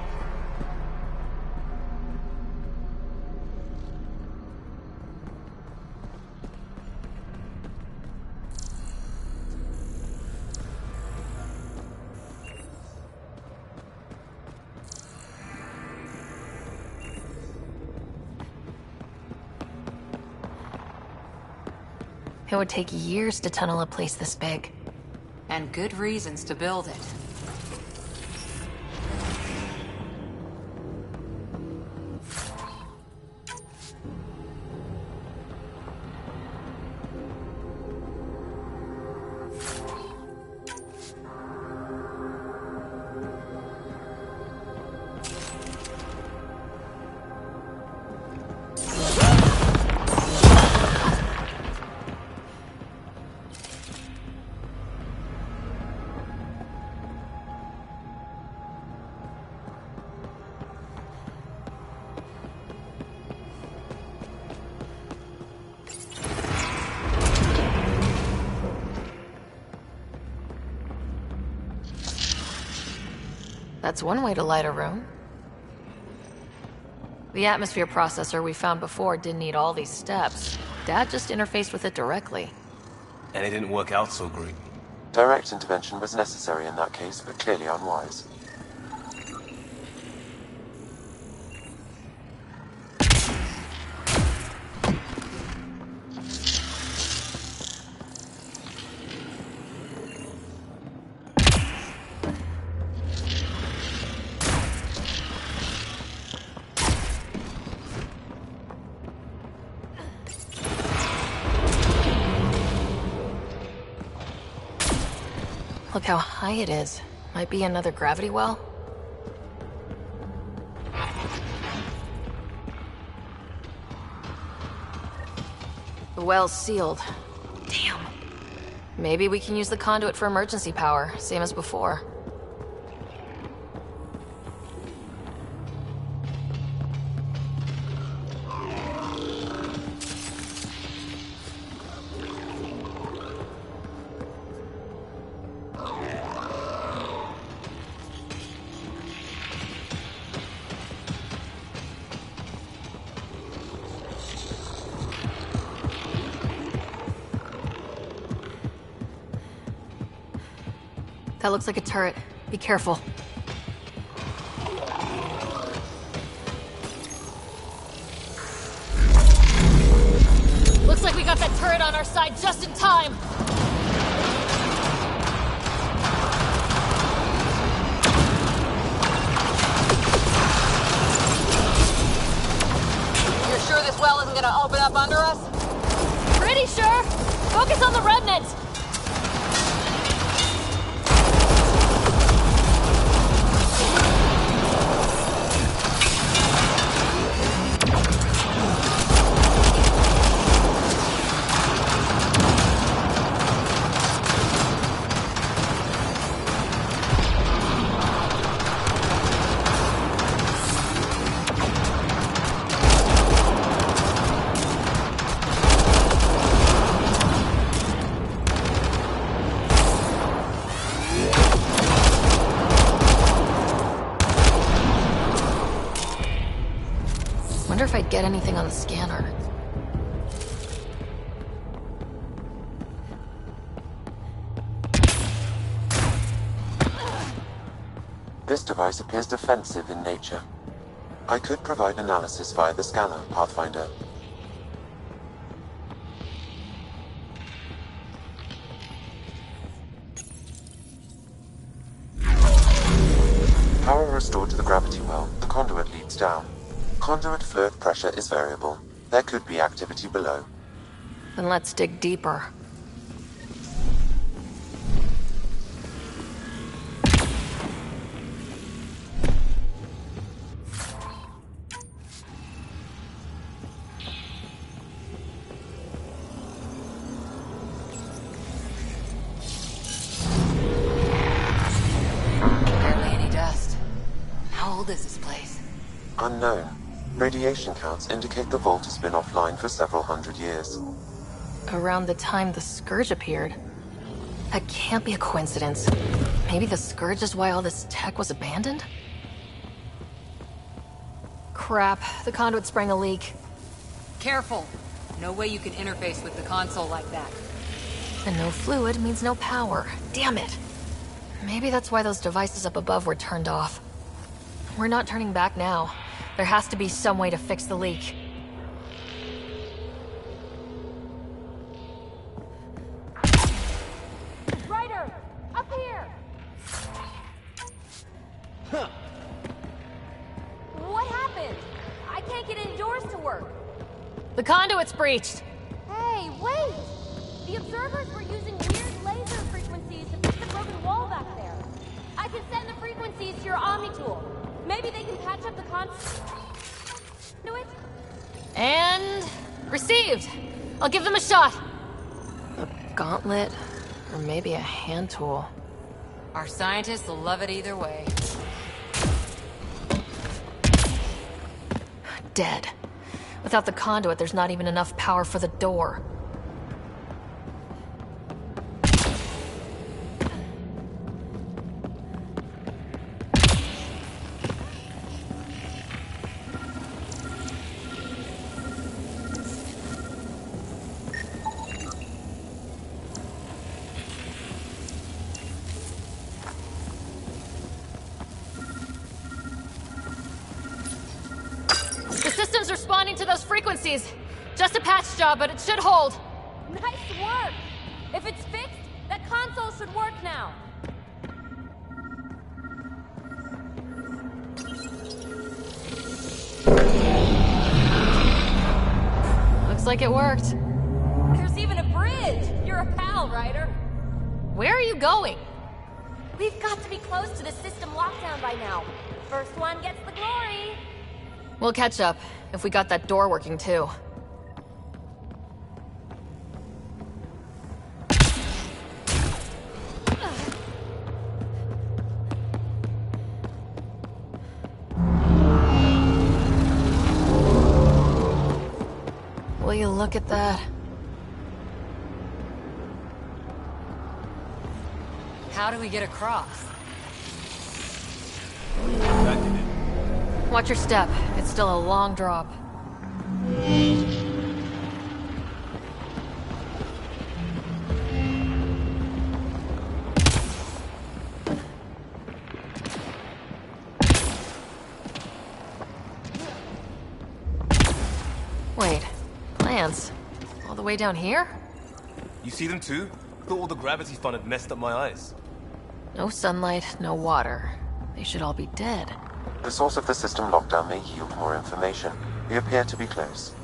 Speaker 4: It would take years to tunnel a place this big.
Speaker 13: And good reasons to build it.
Speaker 4: That's one way to light a room. The atmosphere processor we found before didn't need all these steps. Dad just interfaced with it directly.
Speaker 2: And it didn't work out so great.
Speaker 8: Direct intervention was necessary in that case, but clearly unwise.
Speaker 4: Look how high it is. Might be another gravity well. The well's sealed. Damn. Maybe we can use the conduit for emergency power, same as before. That looks like a turret. Be careful. Looks like we got that turret on our side just in time.
Speaker 6: You're sure this well isn't gonna open up under us? Pretty sure. Focus on the remnant.
Speaker 4: Wonder if I'd get anything on the scanner.
Speaker 8: This device appears defensive in nature. I could provide analysis via the scanner, Pathfinder. Power restored to the gravity well. The conduit leads down. Conduit fluid pressure is variable. There could be activity below.
Speaker 4: Then let's dig deeper.
Speaker 13: Barely any dust. How old is this place?
Speaker 8: Unknown. Radiation counts indicate the vault has been offline for several hundred years.
Speaker 4: Around the time the Scourge appeared. That can't be a coincidence. Maybe the Scourge is why all this tech was abandoned? Crap, the conduit sprang a leak.
Speaker 13: Careful. No way you can interface with the console like that.
Speaker 4: And no fluid means no power. Damn it. Maybe that's why those devices up above were turned off. We're not turning back now. There has to be some way to fix the leak.
Speaker 6: Ryder! Up here!
Speaker 9: Huh.
Speaker 6: What happened? I can't get any doors to work.
Speaker 4: The conduit's breached!
Speaker 6: Hey, wait! The observers were using weird laser frequencies to fix the broken wall back there. I can send the frequencies to your Omni tool. Maybe they can patch up the conduit?
Speaker 4: And... received! I'll give them a shot! A gauntlet? Or maybe a hand tool.
Speaker 13: Our scientists will love it either way.
Speaker 4: Dead. Without the conduit, there's not even enough power for the door. The system's responding to those frequencies. Just a patch job, but it should hold.
Speaker 6: Nice work! If it's fixed, that console should work now.
Speaker 4: Looks like it worked.
Speaker 6: There's even a bridge! You're a pal, Ryder.
Speaker 4: Where are you going?
Speaker 6: We've got to be close to the system lockdown by now. First one gets the glory.
Speaker 4: We'll catch up, if we got that door working too. Will you look at that?
Speaker 13: How do we get across?
Speaker 4: Watch your step. It's still a long drop. Wait, plants? All the way down here?
Speaker 2: You see them too? Thought all the gravity fun had messed up my eyes.
Speaker 4: No sunlight, no water. They should all be dead.
Speaker 8: The source of the system lockdown may yield more information. We appear to be close.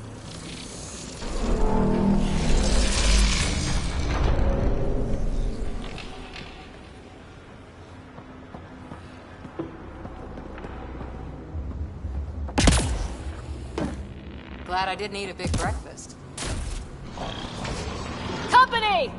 Speaker 13: Glad I didn't eat a big breakfast.
Speaker 6: Company!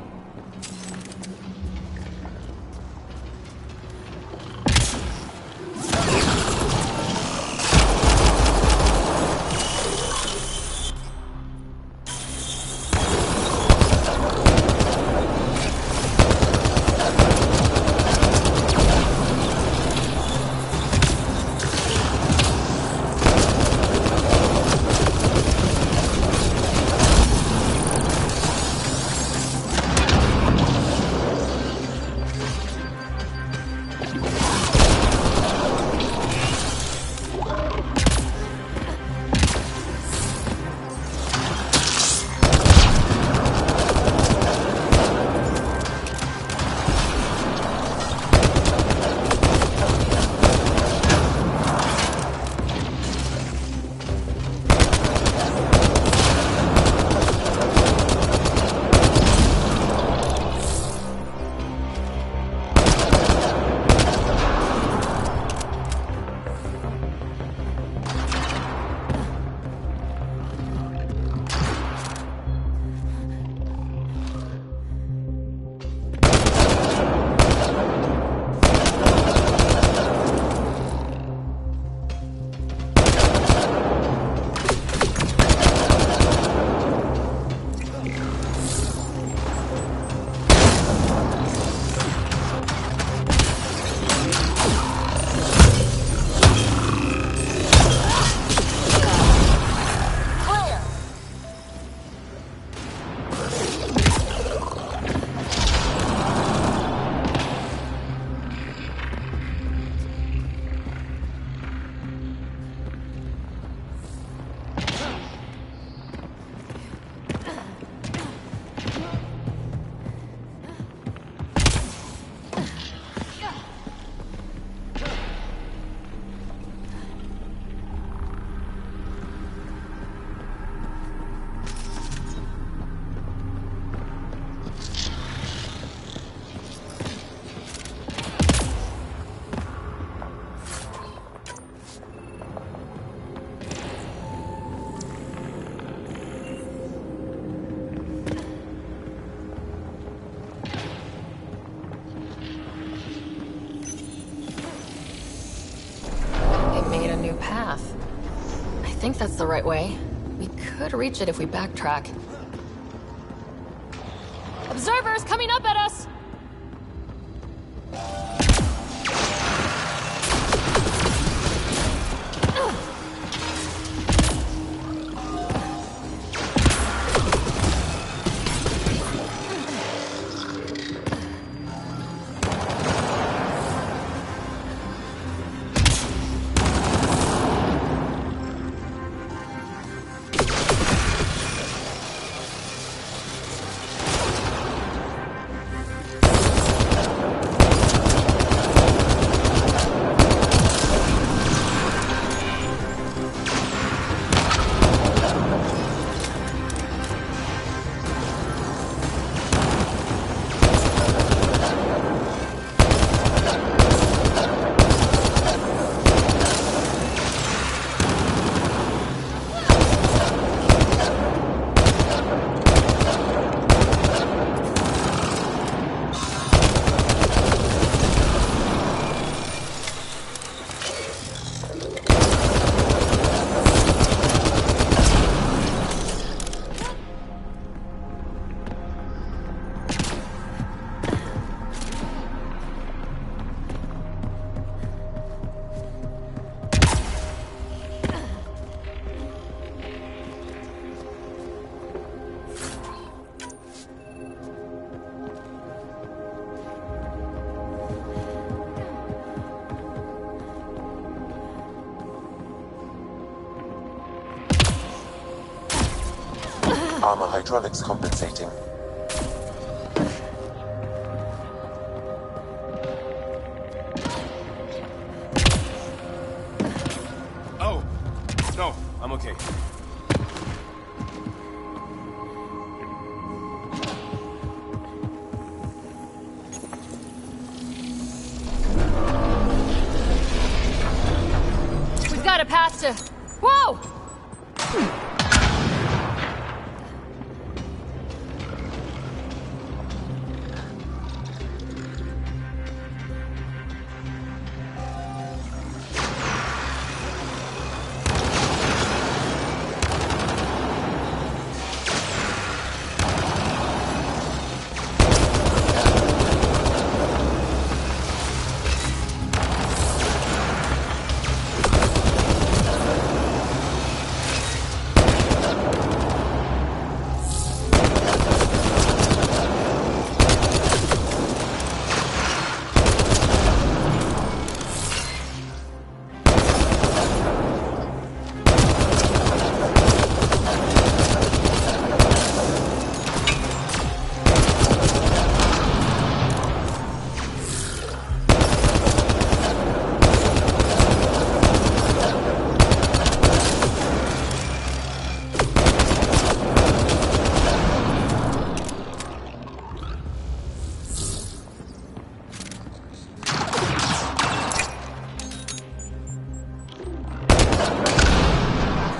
Speaker 4: I think that's the right way. We could reach it if we backtrack.
Speaker 6: Observers coming up at us!
Speaker 8: Armor hydraulics compensating.
Speaker 2: Oh! No, I'm okay.
Speaker 4: We've got a path to... Whoa!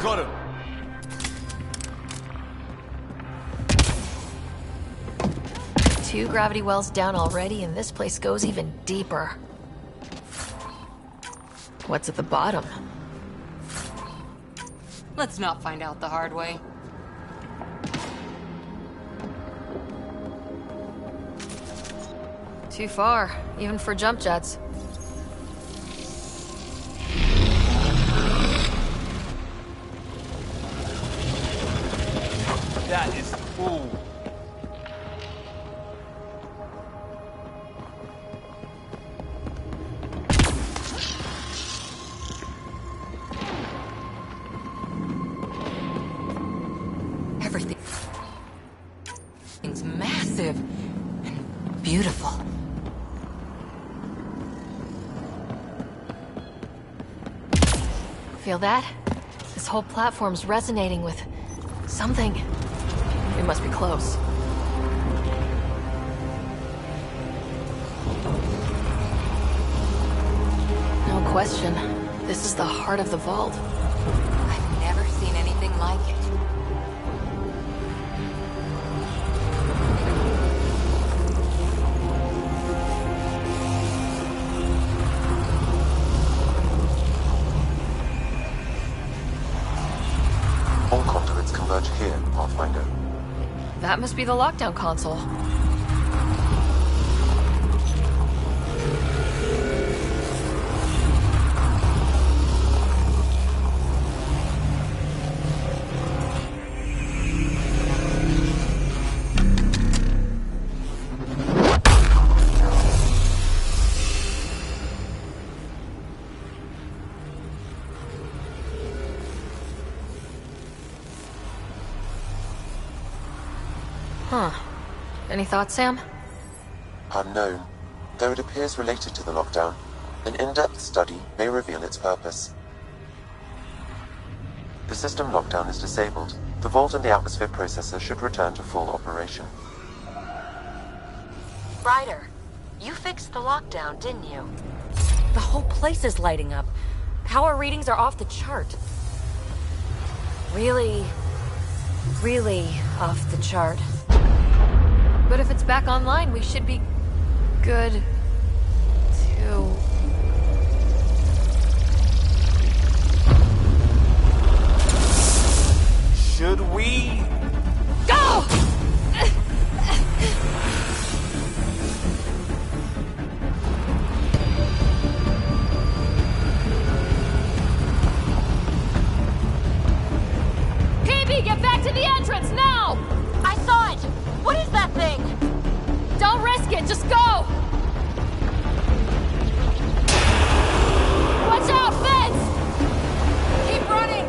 Speaker 2: Got him!
Speaker 4: 2 gravity wells down already, and this place goes even deeper. What's at the bottom?
Speaker 13: Let's not find out the hard way.
Speaker 4: Too far, even for jump jets.
Speaker 2: That is... Ooh.
Speaker 13: Everything's massive and beautiful.
Speaker 4: Feel that? This whole platform's resonating with something. It must be close. No question. This is the heart of the vault.
Speaker 13: I've never seen anything like it.
Speaker 8: All conduits converge here, Pathfinder.
Speaker 4: That must be the lockdown console. Huh. Any thoughts, Sam?
Speaker 8: Unknown. Though it appears related to the lockdown, an in-depth study may reveal its purpose. The system lockdown is disabled. The vault and the atmosphere processor should return to full operation.
Speaker 6: Ryder, you fixed the lockdown, didn't you? The whole place is lighting up. Power readings are off the chart. Really off the chart.
Speaker 4: But if it's back online, we should be good to...
Speaker 2: Should we?
Speaker 4: Go! PB, get back to the entrance now!
Speaker 6: I saw it! What is that thing?
Speaker 4: Don't risk it, just go! Watch out, fence! Keep running!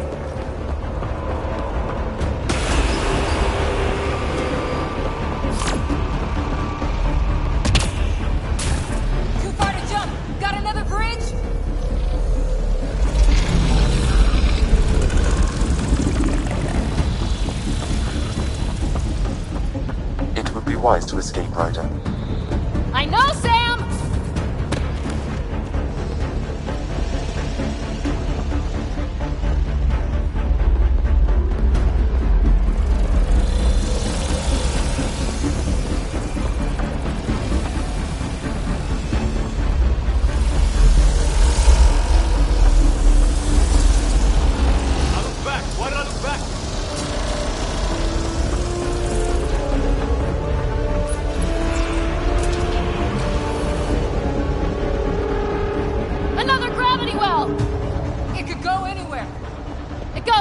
Speaker 8: wise to escape, Ryder.
Speaker 6: I know, Sam!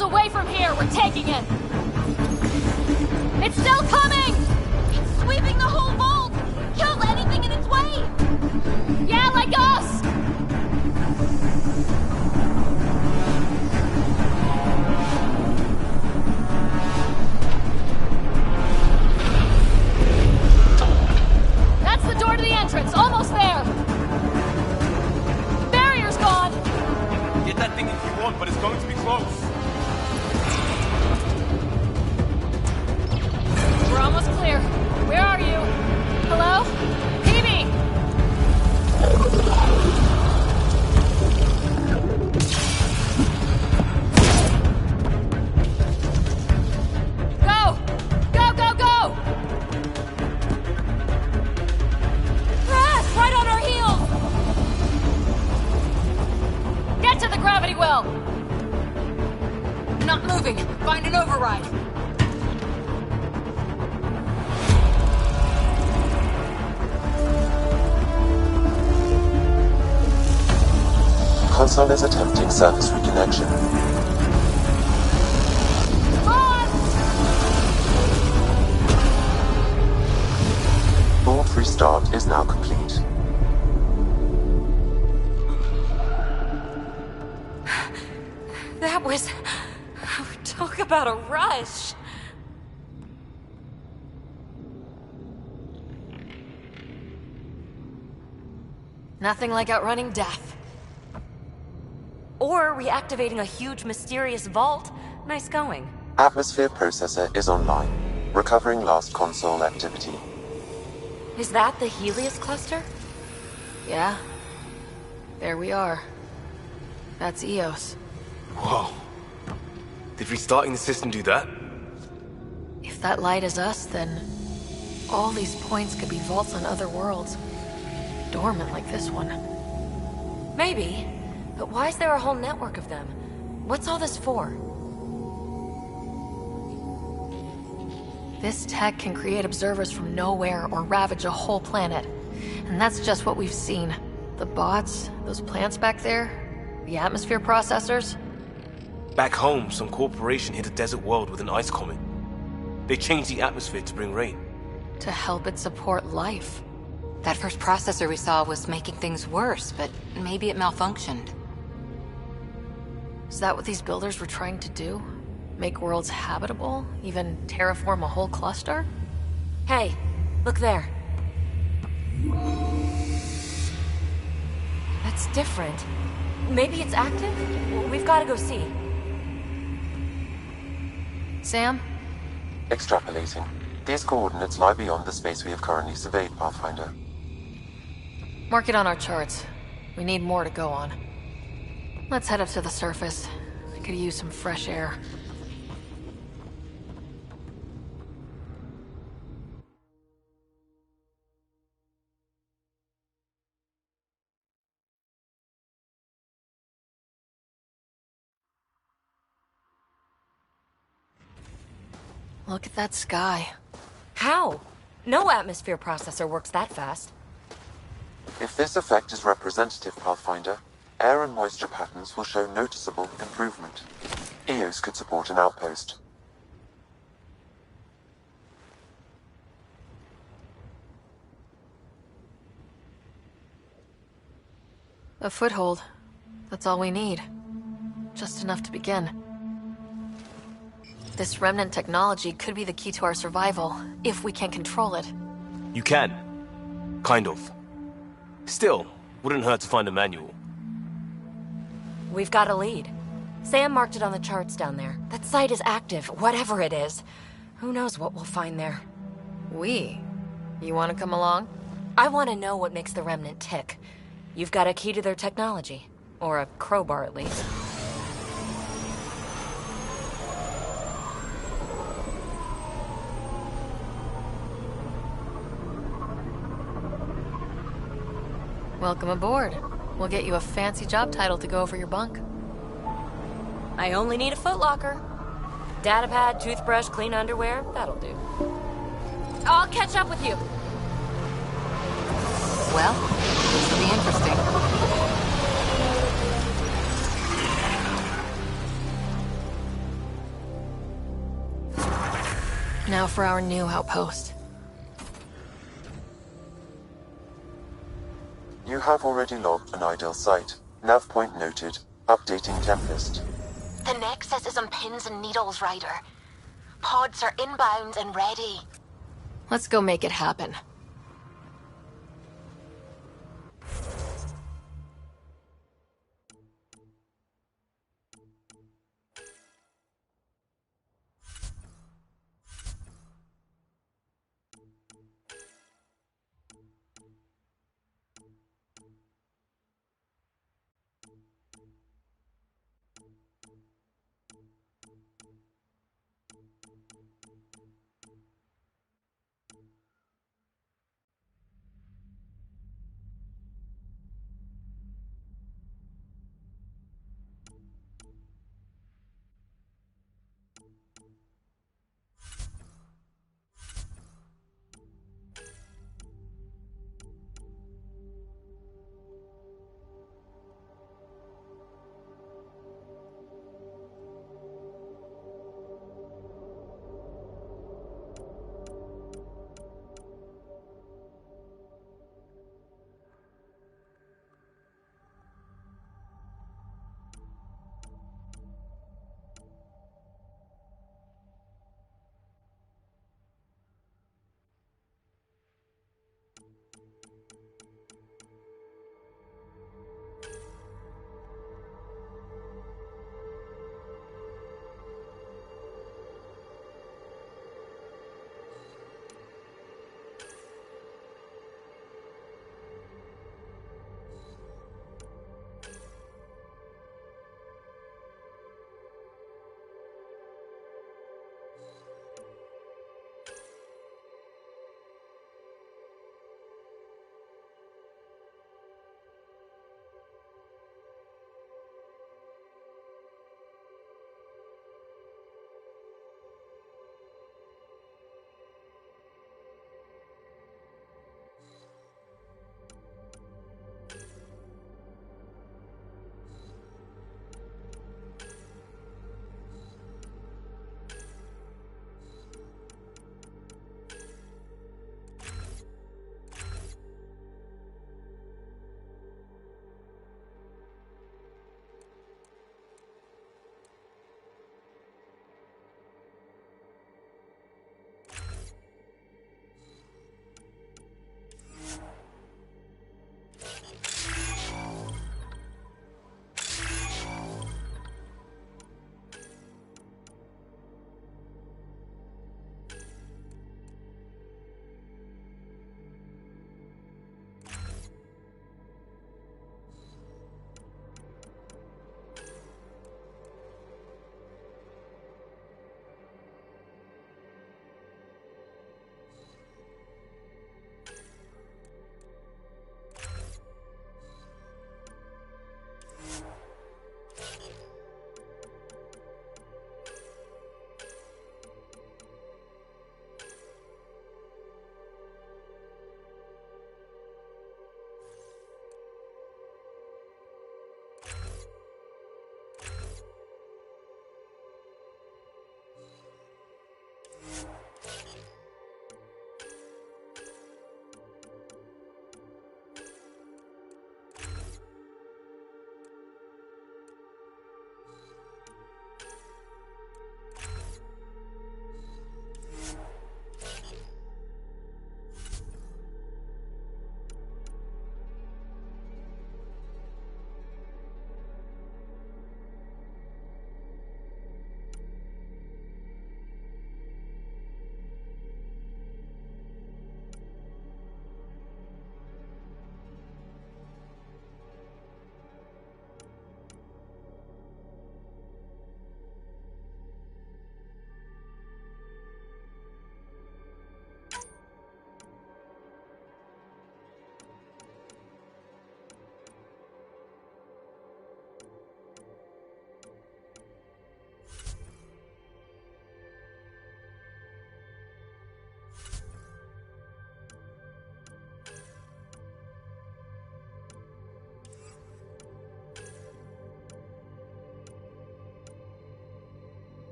Speaker 6: Away from here, we're taking it! It's still coming! It's sweeping the whole vault! Kills anything in its way! Yeah, like us! That's the door to the entrance, almost there! Barrier's gone!
Speaker 2: Get that thing if you want, but it's going to be close.
Speaker 6: We're almost clear. Where are you? Hello? PB! Go! Go, go, go! Crash! Right on our heels! Get to the gravity well! Not moving. Find an override.
Speaker 8: Console is attempting service reconnection. Vault restart is now complete.
Speaker 6: That was... Talk about a rush. Nothing like outrunning death. Or reactivating a huge, mysterious vault. Nice going.
Speaker 8: Atmosphere processor is online, recovering last console activity.
Speaker 6: Is that the Helios cluster?
Speaker 4: Yeah. There we are. That's Eos.
Speaker 2: Whoa. Did restarting the system do that?
Speaker 4: If that light is us, then all these points could be vaults on other worlds. Dormant like this one.
Speaker 6: Maybe. But why is there a whole network of them? What's all this for?
Speaker 4: This tech can create observers from nowhere or ravage a whole planet. And that's just what we've seen. The bots, those plants back there, the atmosphere processors.
Speaker 2: Back home, some corporation hit a desert world with an ice comet. They changed the atmosphere to bring rain.
Speaker 4: To help it support life.
Speaker 5: That first processor we saw was making things worse, but maybe it malfunctioned.
Speaker 4: Is that what these builders were trying to do? Make worlds habitable? Even terraform a whole cluster?
Speaker 6: Hey, look there. That's different. Maybe it's active? We've got to go see.
Speaker 4: Sam?
Speaker 8: Extrapolating. These coordinates lie beyond the space we have currently surveyed, Pathfinder.
Speaker 4: Mark it on our charts. We need more to go on. Let's head up to the surface. I could use some fresh air. Look at that sky.
Speaker 6: How? No atmosphere processor works that fast.
Speaker 8: If this effect is representative, Pathfinder, air and moisture patterns will show noticeable improvement. Eos could support an outpost.
Speaker 4: A foothold. That's all we need. Just enough to begin. This remnant technology could be the key to our survival, if we can control it.
Speaker 2: You can. Kind of. Still, wouldn't hurt to find a manual.
Speaker 6: We've got a lead. Sam marked it on the charts down there. That site is active, whatever it is. Who knows what we'll find there.
Speaker 4: We? You want to come along?
Speaker 6: I want to know what makes the Remnant tick. You've got a key to their technology. Or a crowbar, at least.
Speaker 4: Welcome aboard. We'll get you a fancy job title to go over your bunk.
Speaker 6: I only need a footlocker. Datapad, toothbrush, clean underwear, that'll do. I'll catch up with you.
Speaker 5: Well, this will be interesting.
Speaker 4: Now for our new outpost.
Speaker 8: You have already logged an ideal site. Nav point noted. Updating Tempest.
Speaker 1: The Nexus is on pins and needles, Ryder. Pods are inbound and ready.
Speaker 4: Let's go make it happen.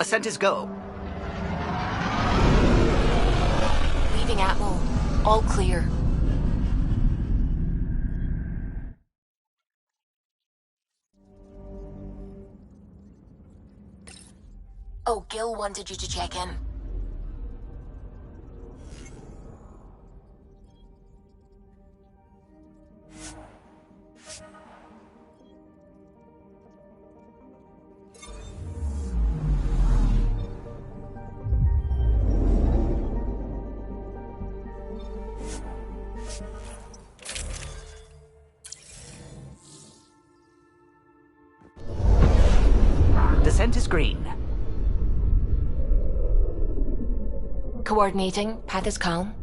Speaker 3: Ascent is go.
Speaker 4: Leaving Atmo. All clear.
Speaker 1: Oh, Gil wanted you to check in.
Speaker 3: Descent is green.
Speaker 4: Coordinating. Path is calm.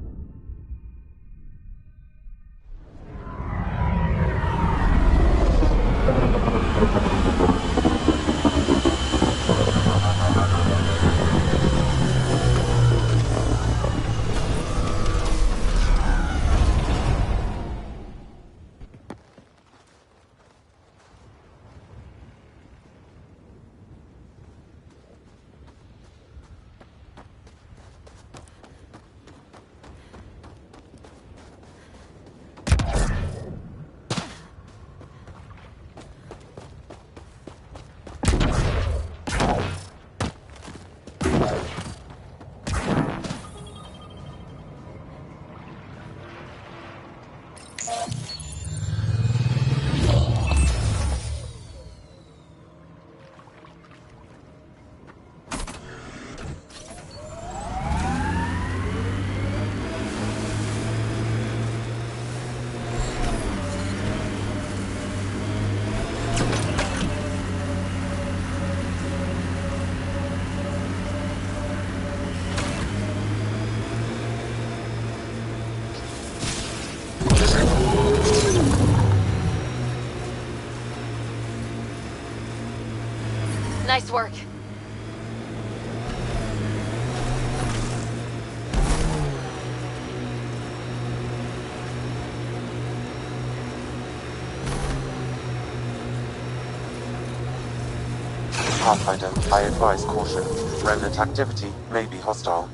Speaker 4: Nice work.
Speaker 8: Pathfinder, I advise caution. Remnant activity may be hostile.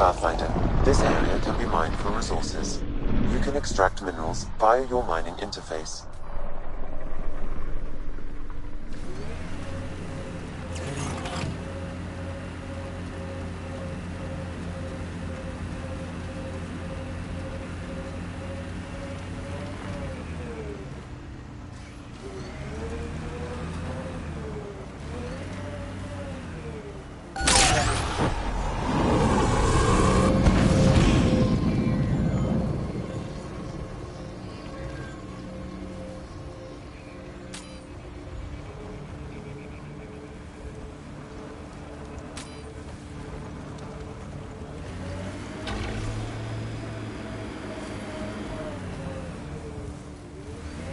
Speaker 8: Pathfinder, this area can be mined for resources. You can extract minerals via your mining interface.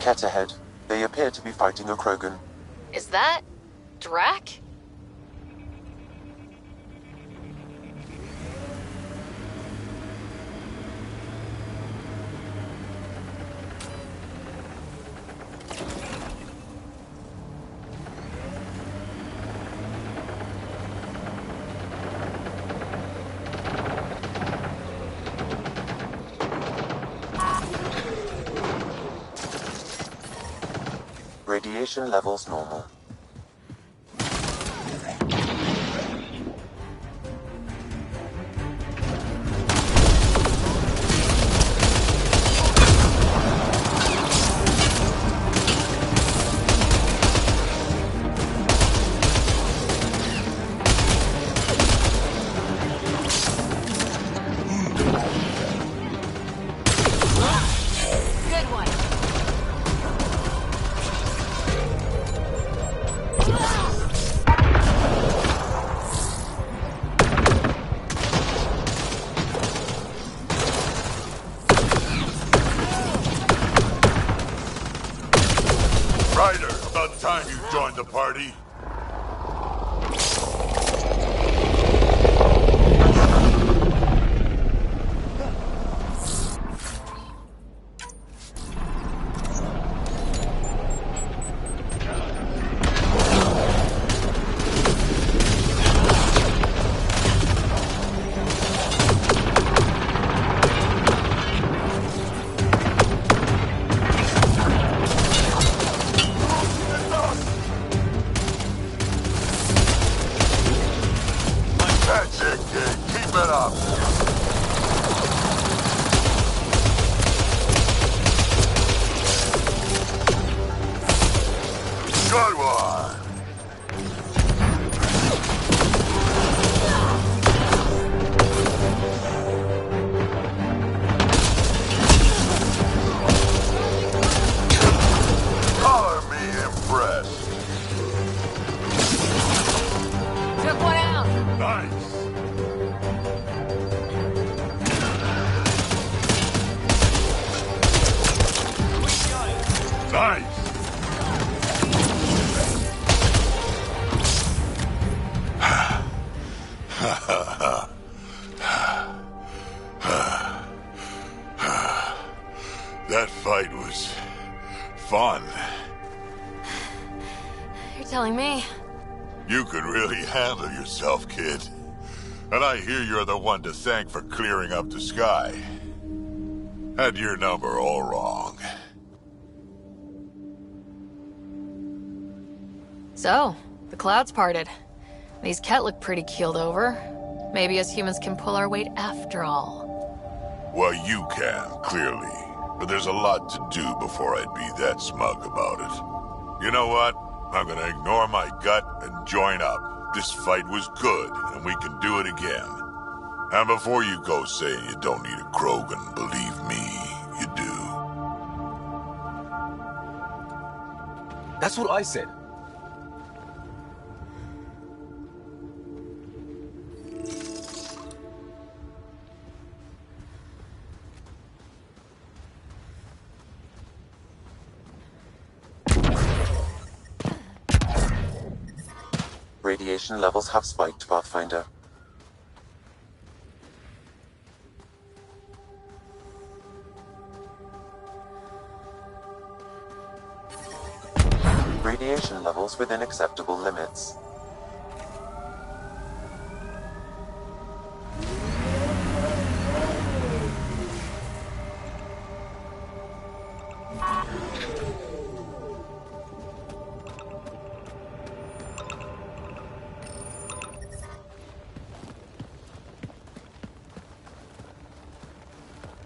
Speaker 8: Ket ahead. They appear to be fighting a Krogan.
Speaker 4: Is that Drac?
Speaker 8: Radiation levels normal.
Speaker 15: Time you joined the party. That fight was fun.
Speaker 4: You're telling me?
Speaker 15: You could really handle yourself, kid. And I hear you're the one to thank for clearing up the sky. Had your number all wrong.
Speaker 4: So, the clouds parted. These Ket look pretty keeled over. Maybe us humans can pull our weight after all.
Speaker 15: Well, you can, clearly. But there's a lot to do before I'd be that smug about it. You know what? I'm gonna ignore my gut and join up. This fight was good, and we can do it again. And before you go saying you don't need a Krogan, believe me, you do.
Speaker 16: That's what I said.
Speaker 8: Radiation levels have spiked, Pathfinder. Radiation levels within acceptable limits.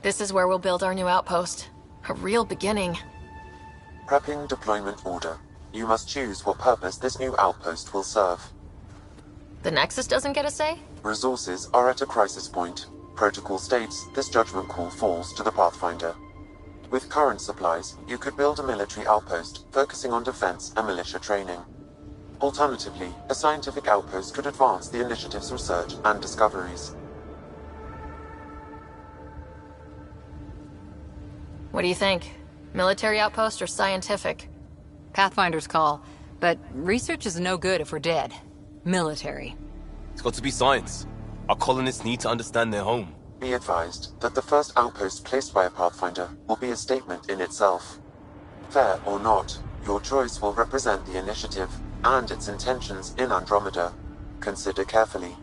Speaker 4: This is where we'll build our new outpost. A real beginning.
Speaker 8: Prepping deployment order. You must choose what purpose this new outpost will serve.
Speaker 4: The Nexus doesn't get a say?
Speaker 8: Resources are at a crisis point. Protocol states this judgment call falls to the Pathfinder. With current supplies, you could build a military outpost focusing on defense and militia training. Alternatively, a scientific outpost could advance the initiative's research and discoveries.
Speaker 4: What do you think? Military outpost or scientific?
Speaker 13: Pathfinder's call, but research is no good if we're dead. Military.
Speaker 2: It's got to be science. Our colonists need to understand their home.
Speaker 8: Be advised that the first outpost placed by a Pathfinder will be a statement in itself. Fair or not, your choice will represent the initiative and its intentions in Andromeda. Consider carefully.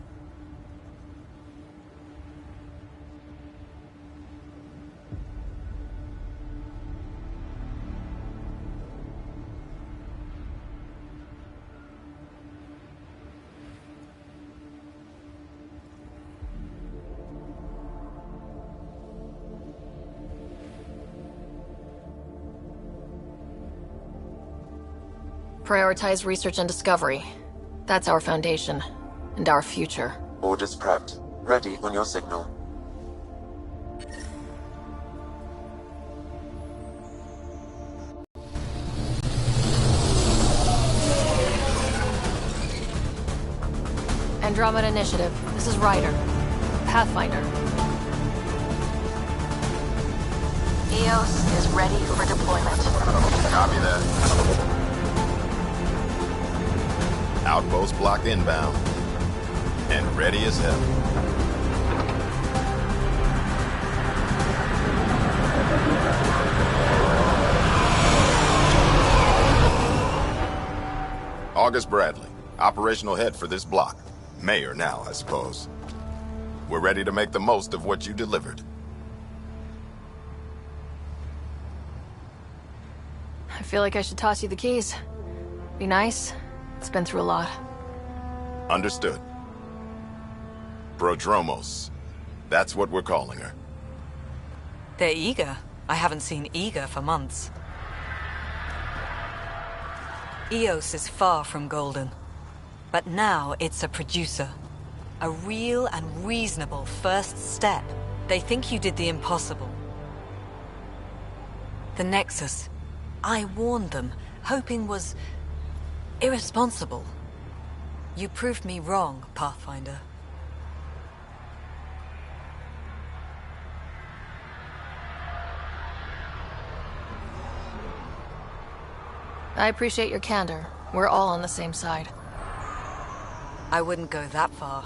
Speaker 4: Prioritize research and discovery. That's our foundation, and our future.
Speaker 8: Orders prepped. Ready on your signal.
Speaker 4: Andromeda Initiative. This is Ryder. Pathfinder.
Speaker 1: EOS is ready for deployment.
Speaker 17: Copy that. Outpost block inbound. And ready as hell. August Bradley, operational head for this block. Mayor now, I suppose. We're ready to make the most of what you delivered.
Speaker 4: I feel like I should toss you the keys. Be nice. It's been through a lot.
Speaker 17: Understood. Prodromos. That's what we're calling her.
Speaker 18: They're eager. I haven't seen eager for months. EOS is far from golden. But now it's a producer. A real and reasonable first step. They think you did the impossible. The Nexus. I warned them, hoping was irresponsible. You proved me wrong, Pathfinder.
Speaker 4: I appreciate your candor. We're all on the same side.
Speaker 18: I wouldn't go that far.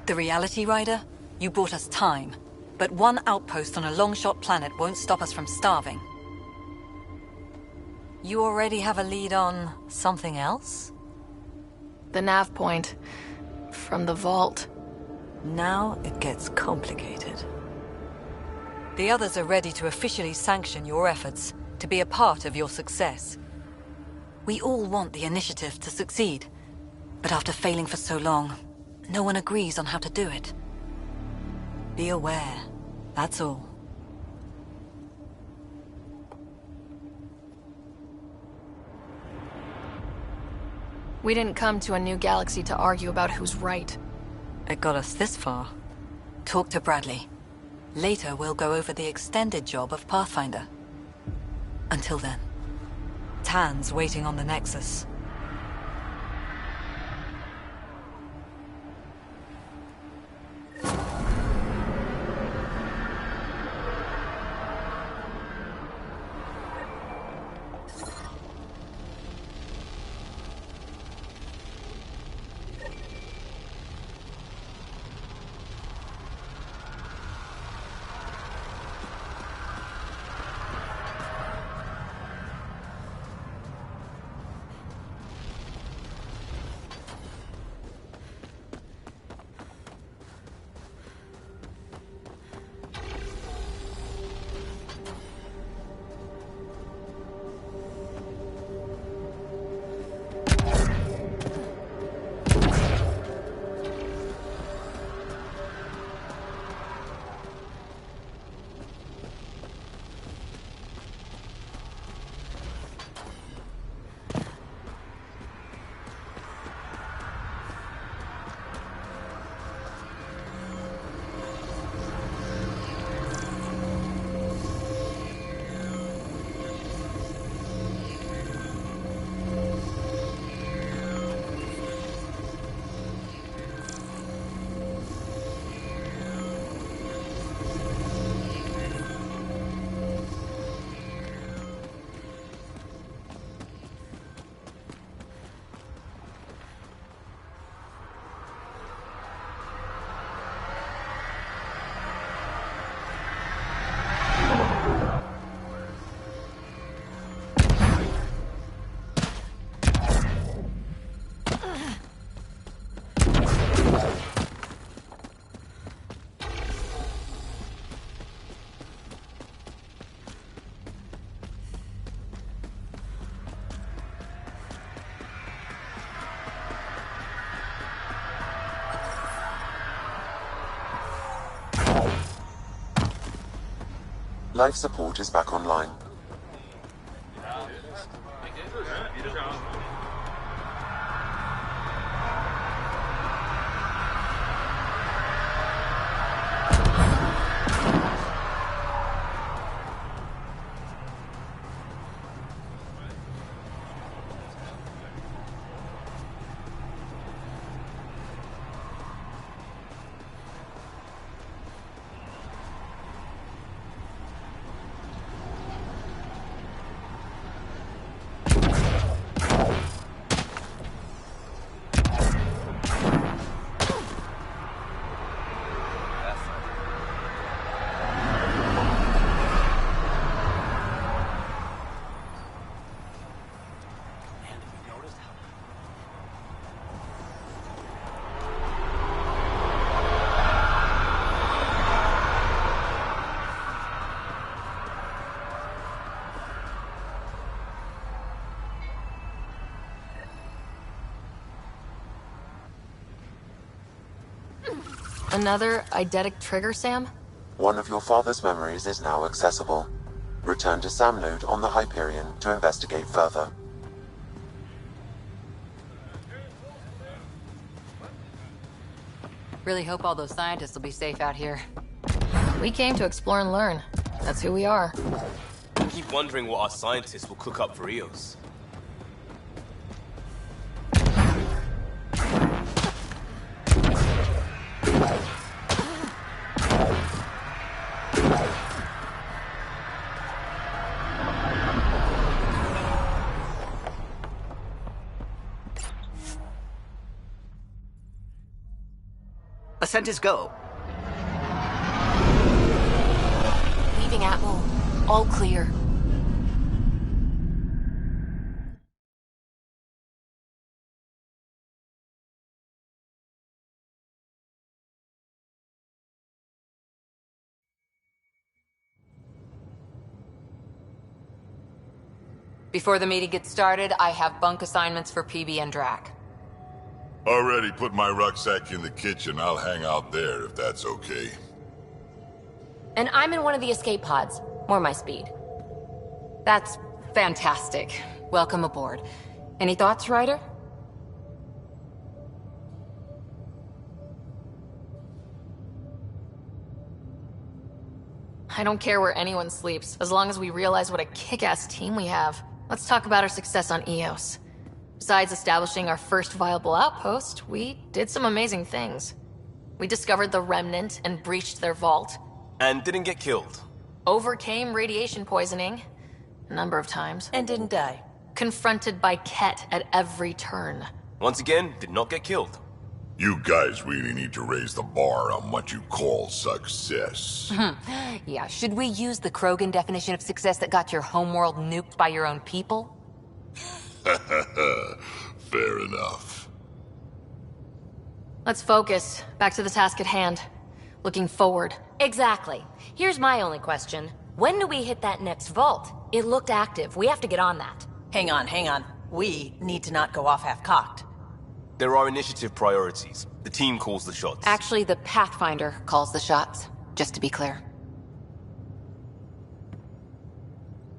Speaker 18: The reality, Ryder? You bought us time. But one outpost on a long-shot planet won't stop us from starving. You already have a lead on something else?
Speaker 4: The nav point. From the vault.
Speaker 18: Now it gets complicated. The others are ready to officially sanction your efforts, to be a part of your success. We all want the initiative to succeed. But after failing for so long, no one agrees on how to do it. Be aware, that's all.
Speaker 4: We didn't come to a new galaxy to argue about who's right.
Speaker 18: It got us this far. Talk to Bradley. Later we'll go over the extended job of Pathfinder. Until then, Tan's waiting on the Nexus.
Speaker 8: Life support is back online.
Speaker 4: Another eidetic trigger, Sam?
Speaker 8: One of your father's memories is now accessible. Return to Sam Node on the Hyperion to investigate further.
Speaker 13: Really hope all those scientists will be safe out here.
Speaker 4: We came to explore and learn. That's who we are.
Speaker 2: I keep wondering what our scientists will cook up for Eos.
Speaker 3: Ascent is go.
Speaker 1: Leaving Atmo. All clear.
Speaker 5: Before the meeting gets started, I have bunk assignments for PB and Drac.
Speaker 15: Already put my rucksack in the kitchen. I'll hang out there if that's okay.
Speaker 6: And I'm in one of the escape pods. More my speed.
Speaker 5: That's fantastic. Welcome aboard. Any thoughts, Ryder?
Speaker 4: I don't care where anyone sleeps, as long as we realize what a kick-ass team we have. Let's talk about our success on Eos. Besides establishing our first viable outpost, we did some amazing things. We discovered the Remnant and breached their vault.
Speaker 2: And didn't get killed.
Speaker 4: Overcame radiation poisoning a number of times.
Speaker 12: And didn't die.
Speaker 4: Confronted by Ket at every turn.
Speaker 2: Once again, did not get killed.
Speaker 15: You guys really need to raise the bar on what you call success.
Speaker 5: Yeah, should we use the Krogan definition of success that got your homeworld nuked by your own people?
Speaker 15: Fair enough.
Speaker 4: Let's focus. Back to the task at hand. Looking forward.
Speaker 6: Exactly. Here's my only question. When do we hit that next vault? It looked active. We have to get on that.
Speaker 12: Hang on. We need to not go off half-cocked.
Speaker 2: There are initiative priorities. The team calls the shots.
Speaker 5: Actually, the Pathfinder calls the shots, just to be clear.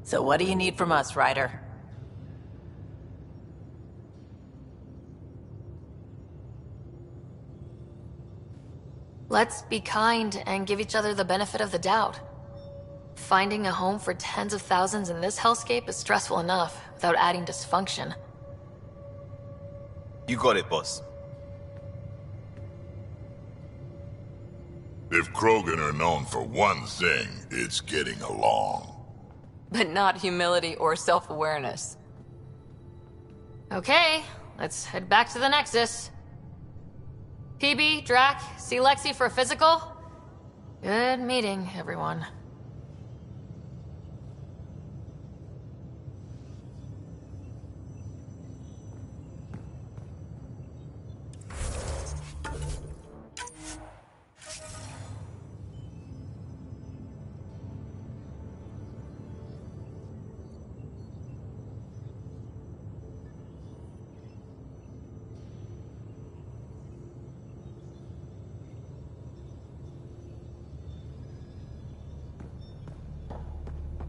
Speaker 12: So what do you need from us, Ryder?
Speaker 4: Let's be kind and give each other the benefit of the doubt. Finding a home for tens of thousands in this hellscape is stressful enough, without adding dysfunction.
Speaker 2: You got it, boss.
Speaker 15: If Krogan are known for one thing, it's getting along.
Speaker 5: But not humility or self-awareness.
Speaker 4: Okay, let's head back to the Nexus. PB, Drac, see Lexi for a physical? Good meeting, everyone.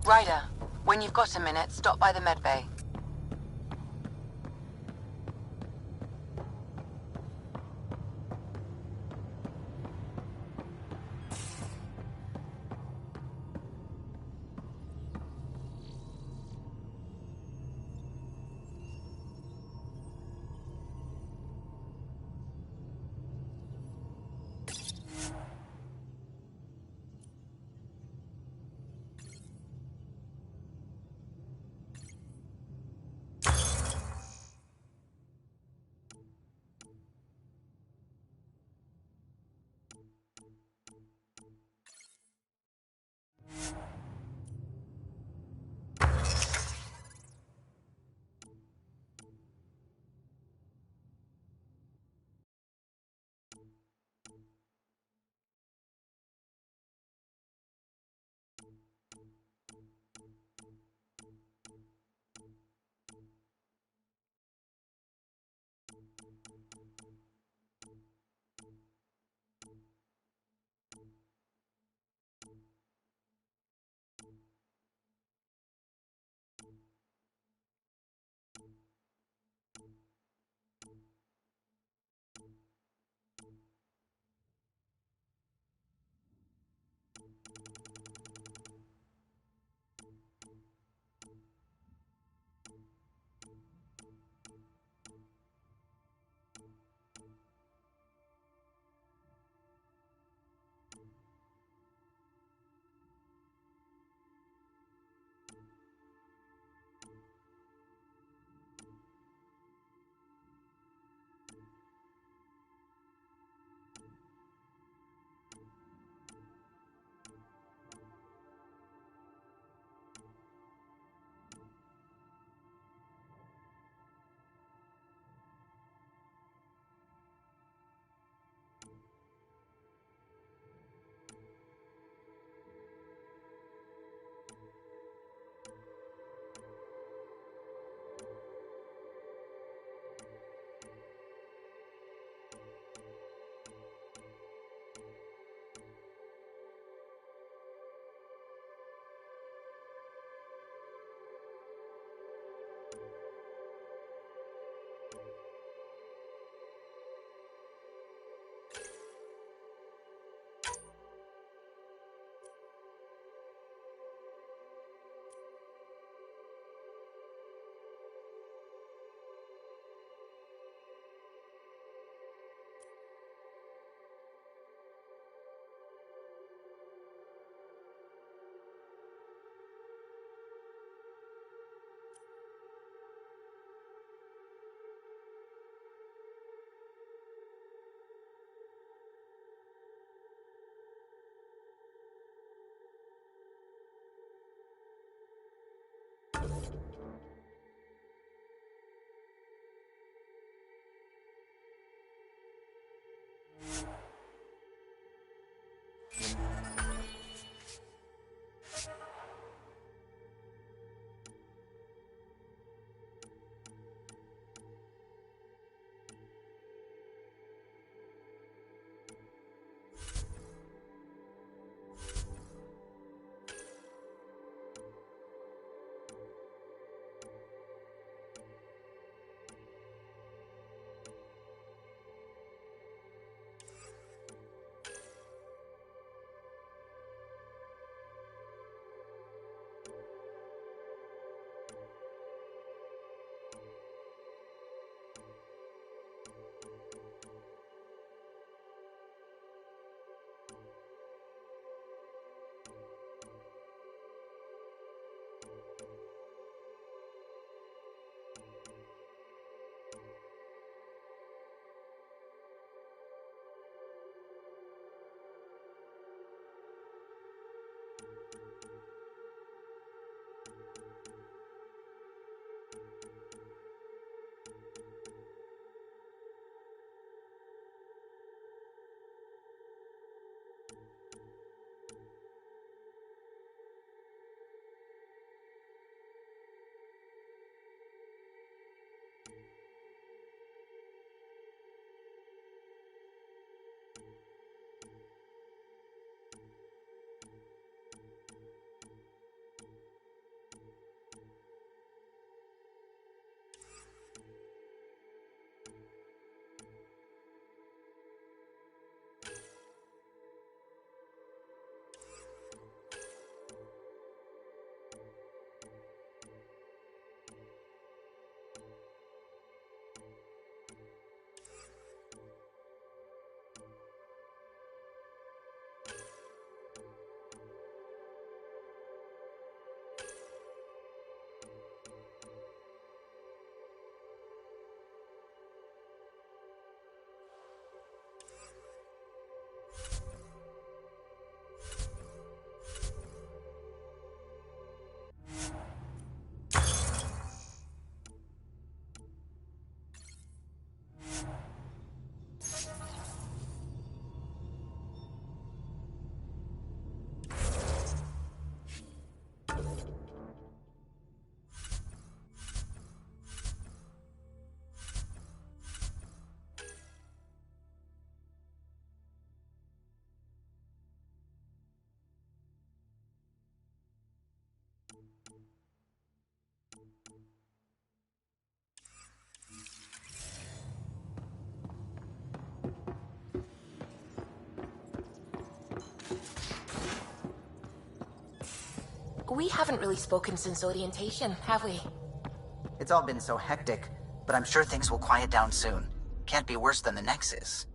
Speaker 12: Ryder, when you've got a minute, stop by the medbay.
Speaker 1: We haven't really spoken since orientation, have we?
Speaker 3: It's all been so hectic, but I'm sure things will quiet down soon. Can't be worse than the Nexus.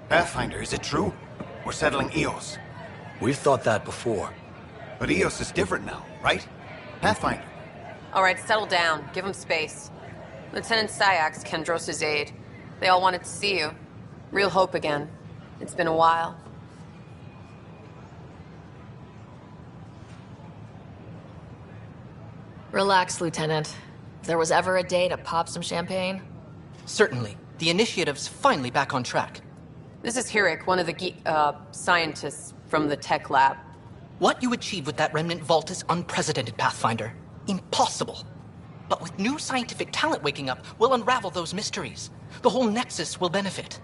Speaker 19: Pathfinder, is it true? We're settling Eos.
Speaker 20: We've thought that before.
Speaker 19: But Eos is different now, right? Pathfinder.
Speaker 21: All right, settle down. Give him space. Lieutenant Syax, Kendros' aide. They all wanted to see you. Real hope again. It's been a while.
Speaker 4: Relax, Lieutenant. If there was ever a day to pop some champagne...
Speaker 22: Certainly. The initiative's finally back on track.
Speaker 21: This is Hirik, one of the scientists from the tech lab.
Speaker 22: What you achieved with that remnant vault is unprecedented, Pathfinder. Impossible. But with new scientific talent waking up, we'll unravel those mysteries. The whole Nexus will benefit.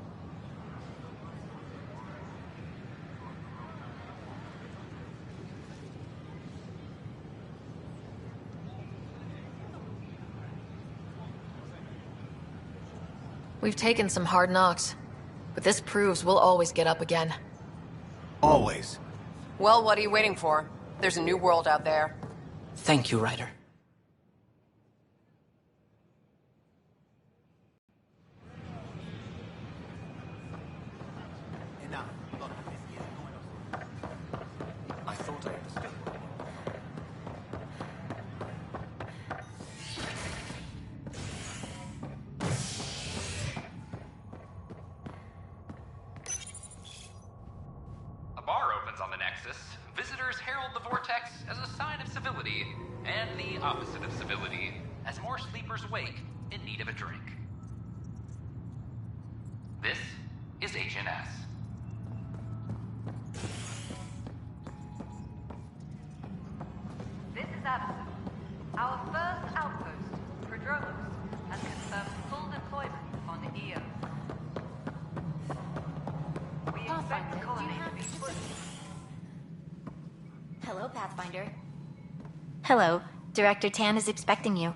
Speaker 4: We've taken some hard knocks, but this proves we'll always get up again.
Speaker 19: Always.
Speaker 21: Well, what are you waiting for? There's a new world out there.
Speaker 22: Thank you, Ryder.
Speaker 19: I thought I understood.
Speaker 23: A bar opens on the Nexus. Visitors herald the vortex as a sign of civility, and the opposite of civility, as more sleepers wake in need of a drink. This is Agent S.
Speaker 24: This is Addison. Our first outpost, Prodromos, has confirmed full deployment on the EO. We expect the colony to be fully...
Speaker 25: Hello, Pathfinder. Hello. Director Tan is expecting you.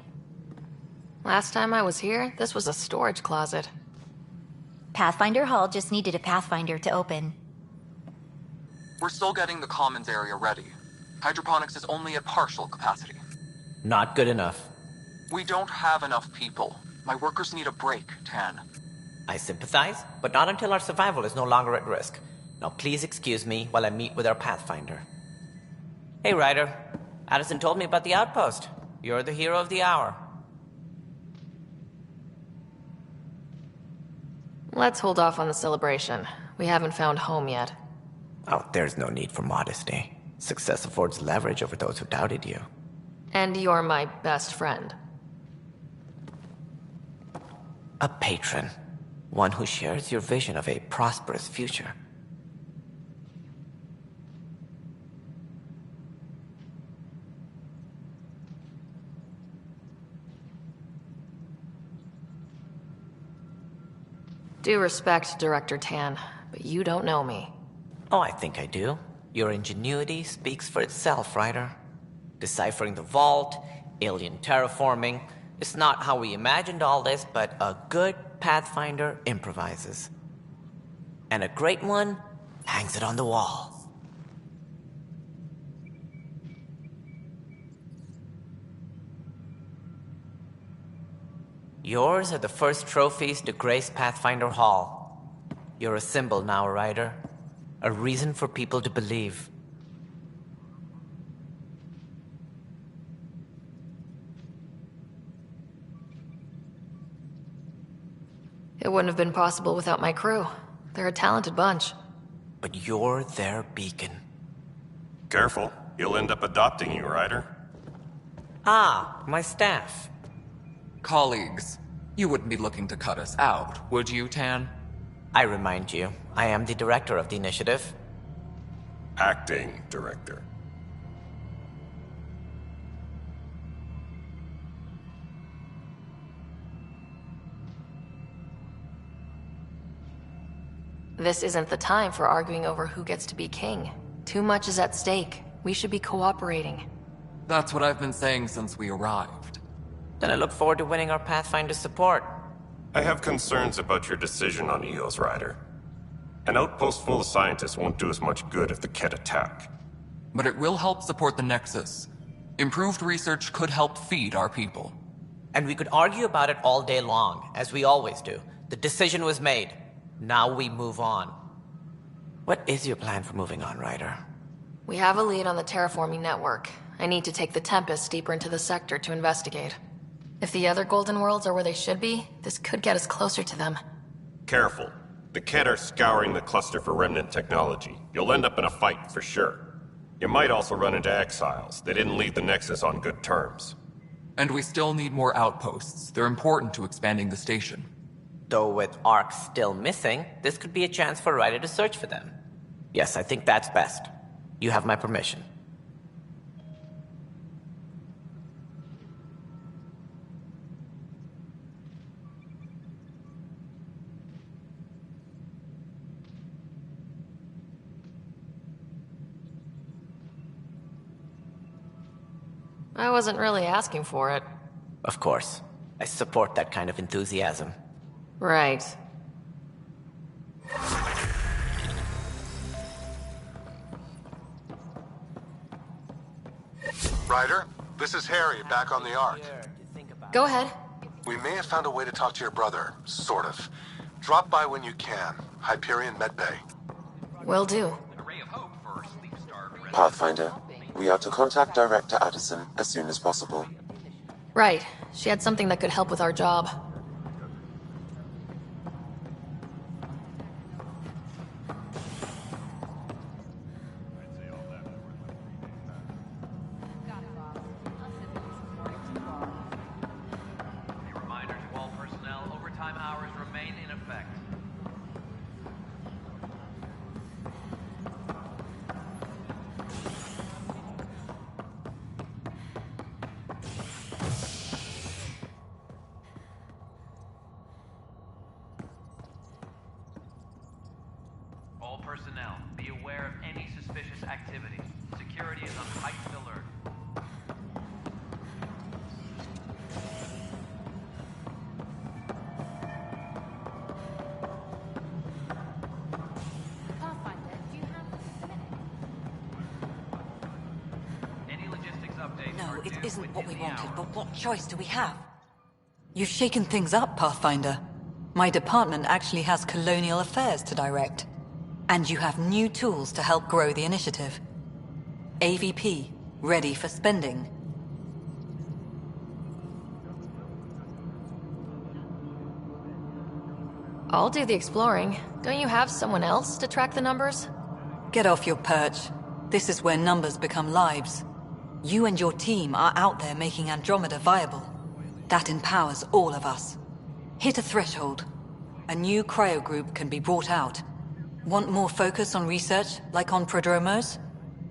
Speaker 4: Last time I was here, this was a storage closet.
Speaker 25: Pathfinder Hall just needed a Pathfinder to open.
Speaker 26: We're still getting the commons area ready. Hydroponics is only at partial capacity.
Speaker 27: Not good enough.
Speaker 26: We don't have enough people. My workers need a break, Tan.
Speaker 27: I sympathize, but not until our survival is no longer at risk. Now please excuse me while I meet with our Pathfinder. Hey, Ryder. Addison told me about the outpost. You're the hero of the hour.
Speaker 4: Let's hold off on the celebration. We haven't found home yet.
Speaker 27: Oh, there's no need for modesty. Success affords leverage over those who doubted you.
Speaker 4: And you're my best friend.
Speaker 27: A patron. One who shares your vision of a prosperous future.
Speaker 4: Due respect, Director Tan, but you don't know me.
Speaker 27: Oh, I think I do. Your ingenuity speaks for itself, Ryder. Deciphering the vault, alien terraforming. It's not how we imagined all this, but a good Pathfinder improvises. And a great one hangs it on the wall. Yours are the first trophies to grace Pathfinder Hall. You're a symbol now, Ryder. A reason for people to believe.
Speaker 4: It wouldn't have been possible without my crew. They're a talented bunch.
Speaker 27: But you're their beacon.
Speaker 7: Careful. He'll end up adopting you, Ryder.
Speaker 27: Ah, my staff.
Speaker 26: Colleagues, you wouldn't be looking to cut us out, would you, Tan?
Speaker 27: I remind you, I am the director of the initiative.
Speaker 7: Acting director.
Speaker 4: This isn't the time for arguing over who gets to be king. Too much is at stake. We should be cooperating.
Speaker 26: That's what I've been saying since we arrived.
Speaker 27: Then I look forward to winning our Pathfinder support.
Speaker 7: I have concerns about your decision on Eos, Ryder. An outpost full of scientists won't do us much good if the Ket attack.
Speaker 26: But it will help support the Nexus. Improved research could help feed our people.
Speaker 27: And we could argue about it all day long, as we always do. The decision was made. Now we move on. What is your plan for moving on, Ryder?
Speaker 4: We have a lead on the terraforming network. I need to take the Tempest deeper into the sector to investigate. If the other Golden Worlds are where they should be, this could get us closer to them.
Speaker 7: Careful. The Ket are scouring the cluster for remnant technology. You'll end up in a fight, for sure. You might also run into exiles. They didn't leave the Nexus on good terms.
Speaker 26: And we still need more outposts. They're important to expanding the station.
Speaker 27: Though with Ark still missing, this could be a chance for Ryder to search for them. Yes, I think that's best. You have my permission.
Speaker 4: I wasn't really asking for it.
Speaker 27: Of course. I support that kind of enthusiasm.
Speaker 4: Right.
Speaker 9: Ryder, this is Harry, back on the Ark.
Speaker 4: Go ahead.
Speaker 9: We may have found a way to talk to your brother, sort of. Drop by when you can. Hyperion Medbay.
Speaker 4: Will do.
Speaker 8: Pathfinder, we are to contact Director Addison as soon as possible.
Speaker 4: Right. She had something that could help with our job.
Speaker 23: Personnel, be aware of any suspicious activity. Security is on heightened alert. Any logistics updates?
Speaker 18: No, it isn't what we wanted, but what choice do we have? You've shaken things up, Pathfinder. My department actually has colonial affairs to direct. And you have new tools to help grow the initiative. AVP, ready for spending.
Speaker 4: I'll do the exploring. Don't you have someone else to track the numbers?
Speaker 18: Get off your perch. This is where numbers become lives. You and your team are out there making Andromeda viable. That empowers all of us. Hit a threshold. A new cryo group can be brought out. Want more focus on research, like on prodromos?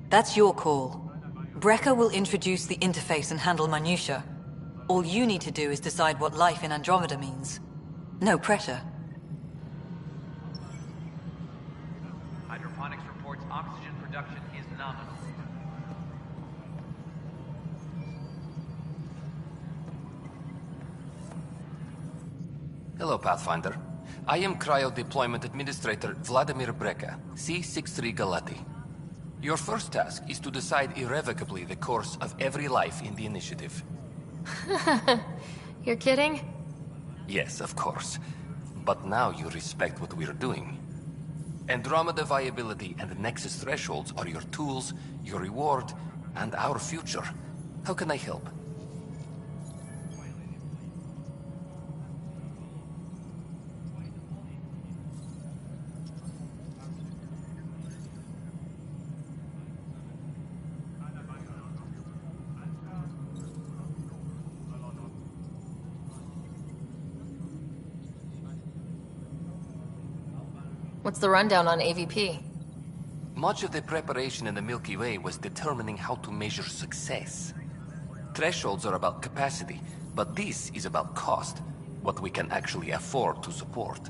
Speaker 18: That's your call. Brecker will introduce the interface and handle minutiae. All you need to do is decide what life in Andromeda means. No pressure.
Speaker 23: Hydroponics reports oxygen production is nominal.
Speaker 6: Hello, Pathfinder. I am Cryo Deployment Administrator Vladimir Breca, C-63 Galati. Your first task is to decide irrevocably the course of every life in the initiative.
Speaker 4: You're kidding?
Speaker 6: Yes, of course. But now you respect what we're doing. Andromeda viability and the Nexus thresholds are your tools, your reward, and our future. How can I help?
Speaker 4: What's the rundown on AVP?
Speaker 6: Much of the preparation in the Milky Way was determining how to measure success. Thresholds are about capacity, but this is about cost, what we can actually afford to support.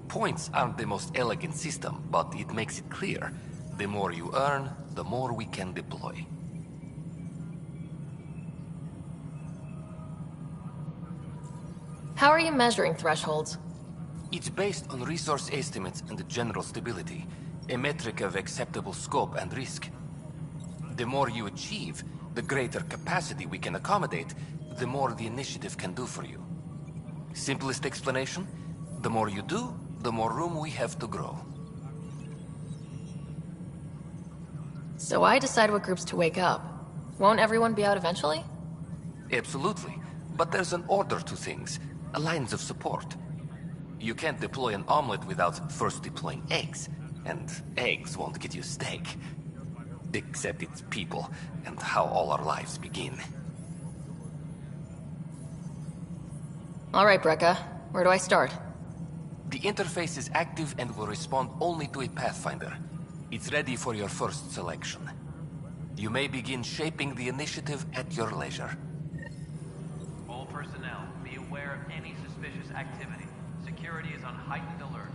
Speaker 6: Points aren't the most elegant system, but it makes it clear. The more you earn, the more we can deploy.
Speaker 4: How are you measuring thresholds?
Speaker 6: It's based on resource estimates and general stability, a metric of acceptable scope and risk. The more you achieve, the greater capacity we can accommodate, the more the initiative can do for you. Simplest explanation, the more you do, the more room we have to grow.
Speaker 4: So I decide what groups to wake up. Won't everyone be out eventually?
Speaker 6: Absolutely, but there's an order to things, lines of support. You can't deploy an omelet without first deploying eggs, and eggs won't get you steak. Except it's people, and how all our lives begin.
Speaker 4: All right, Breca. Where do I start?
Speaker 6: The interface is active and will respond only to a Pathfinder. It's ready for your first selection. You may begin shaping the initiative at your leisure.
Speaker 23: All personnel, be aware of any suspicious activity. Security is on heightened alert.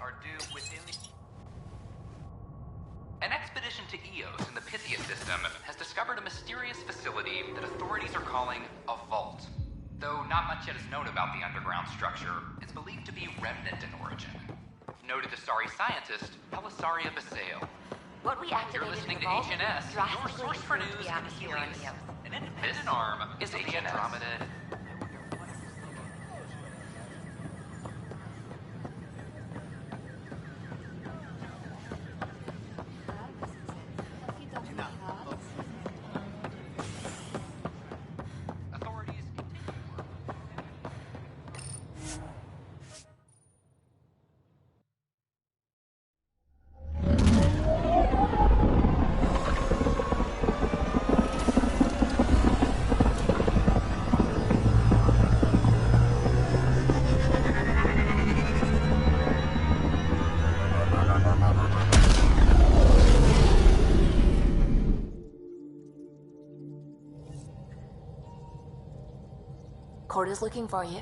Speaker 23: are due within the... An expedition to Eos in the Pythia system has discovered a mysterious facility that authorities are calling a vault. Though not much yet is known about the underground structure, it's believed to be remnant in origin. Noted Asari scientist, Pelisaria Basale.
Speaker 25: What we activated
Speaker 23: You're listening
Speaker 25: in the
Speaker 23: to
Speaker 25: vault
Speaker 23: HNS, your
Speaker 25: drastically
Speaker 23: source for
Speaker 25: improved
Speaker 23: news
Speaker 25: the
Speaker 23: and
Speaker 25: atmosphere on
Speaker 23: Helios.
Speaker 25: Eos.
Speaker 23: An independent arm is the Andromeda.
Speaker 1: Corda's looking for you.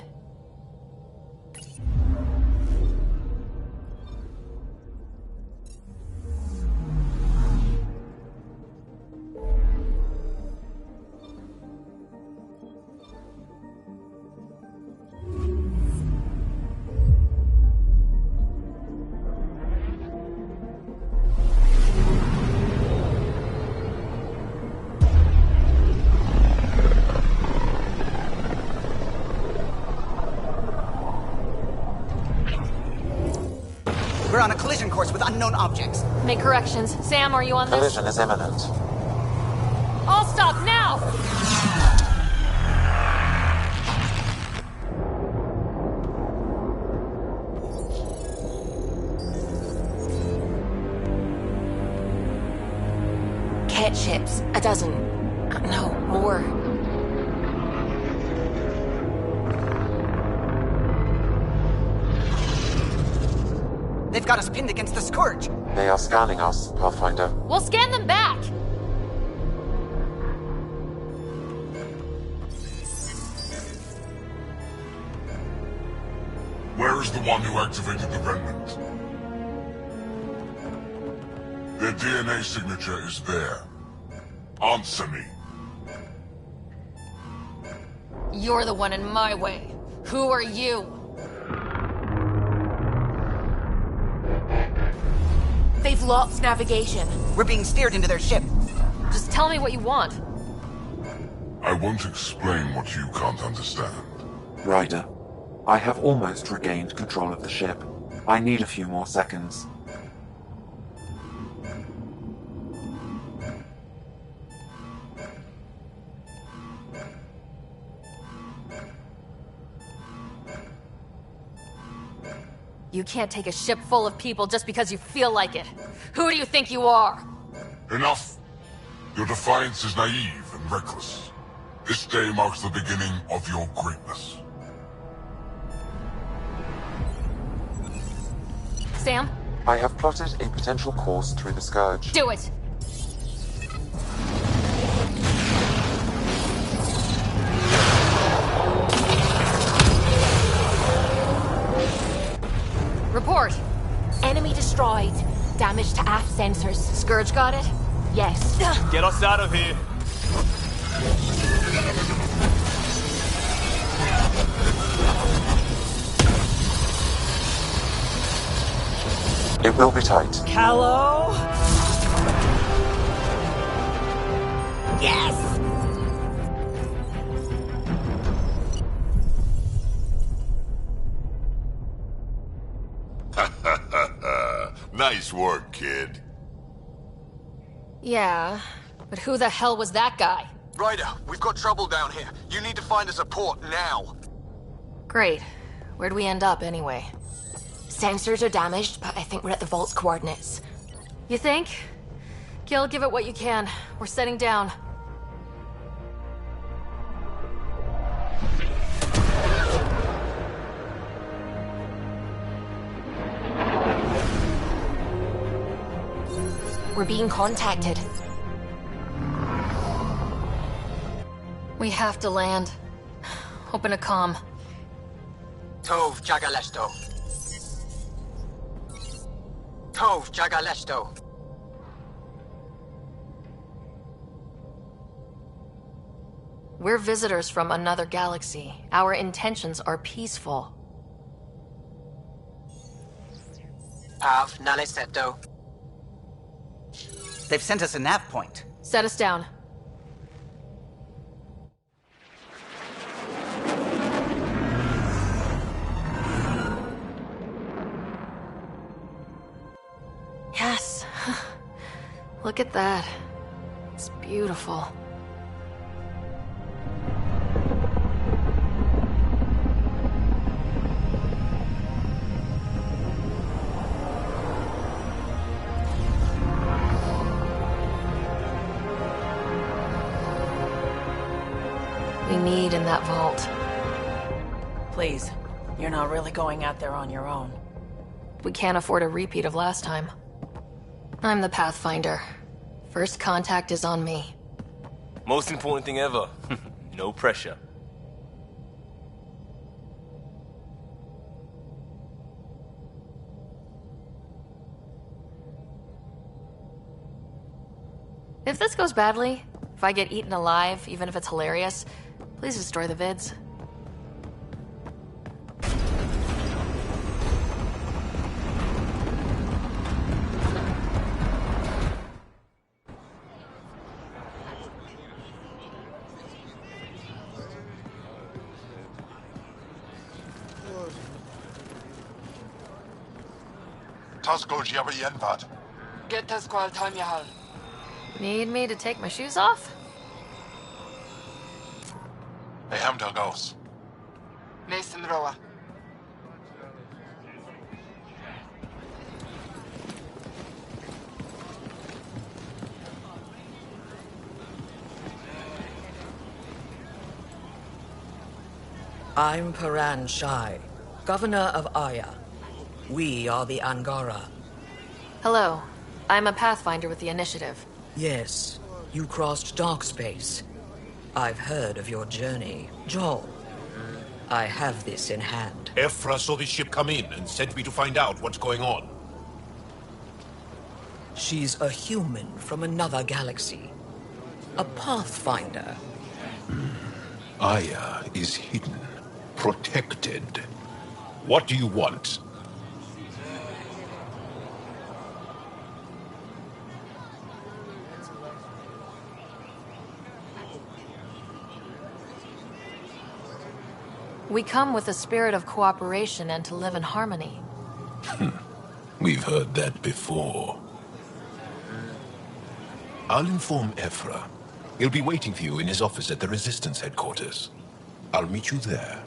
Speaker 3: We're on a collision course with unknown objects.
Speaker 4: Make corrections. Sam, are you on this?
Speaker 8: Collision is imminent.
Speaker 4: All stop now!
Speaker 1: Cat ships. A dozen. No, more.
Speaker 3: They've got us pinned against the Scourge.
Speaker 8: They are scanning us, Pathfinder.
Speaker 4: We'll scan them back!
Speaker 15: Where is the one who activated the remnant? Their DNA signature is there. Answer me.
Speaker 4: You're the one in my way. Who are you?
Speaker 1: They've lost navigation.
Speaker 3: We're being steered into their ship.
Speaker 4: Just tell me what you want.
Speaker 15: I won't explain what you can't understand.
Speaker 8: Ryder, I have almost regained control of the ship. I need a few more seconds.
Speaker 4: You can't take a ship full of people just because you feel like it. Who do you think you are?
Speaker 15: Enough! Your defiance is naive and reckless. This day marks the beginning of your greatness.
Speaker 4: Sam?
Speaker 8: I have plotted a potential course through the Scourge.
Speaker 4: Do it! Report!
Speaker 1: Enemy destroyed. Damage to aft sensors.
Speaker 4: Scourge got it?
Speaker 1: Yes.
Speaker 2: Get us out of here!
Speaker 8: It will be tight.
Speaker 3: Callow? Yes!
Speaker 15: Nice work, kid.
Speaker 4: Yeah, but who the hell was that guy?
Speaker 9: Ryder, we've got trouble down here. You need to find us a port now.
Speaker 4: Great. Where'd we end up, anyway?
Speaker 1: Sensors are damaged, but I think we're at the vault's coordinates.
Speaker 4: You think? Gil, give it what you can. We're setting down.
Speaker 1: We're being contacted.
Speaker 4: We have to land. Open a comm.
Speaker 19: Tov Jagalesto.
Speaker 2: Tov Jagaleshto.
Speaker 4: We're visitors from another galaxy. Our intentions are peaceful.
Speaker 2: Pav Naleseto.
Speaker 3: They've sent us a nav point.
Speaker 4: Set us down. Yes. Look at that. It's beautiful. We need in that vault.
Speaker 12: Please, you're not really going out there on your own.
Speaker 4: We can't afford a repeat of last time. I'm the Pathfinder. First contact is on me.
Speaker 10: Most important thing ever. No pressure.
Speaker 4: If this goes badly, if I get eaten alive, even if it's hilarious, please destroy the vids.
Speaker 15: Tasko Jabba Yenvat.
Speaker 24: Get Tasqual time Yahal.
Speaker 4: Need me to take my shoes off?
Speaker 15: Eham Dalgos.
Speaker 24: Mason Roa.
Speaker 11: I'm Paran Shai, Governor of Aya. We are the Angara.
Speaker 4: Hello. I'm a Pathfinder with the Initiative.
Speaker 11: Yes, you crossed dark space. I've heard of your journey, Joel. I have this in hand.
Speaker 13: Ephra saw the ship come in and sent me to find out what's going on.
Speaker 11: She's a human from another galaxy. A Pathfinder.
Speaker 13: Aya is hidden, protected. What do you want?
Speaker 4: We come with a spirit of cooperation and to live in harmony.
Speaker 13: We've heard that before. I'll inform Ephra. He'll be waiting for you in his office at the Resistance headquarters. I'll meet you there.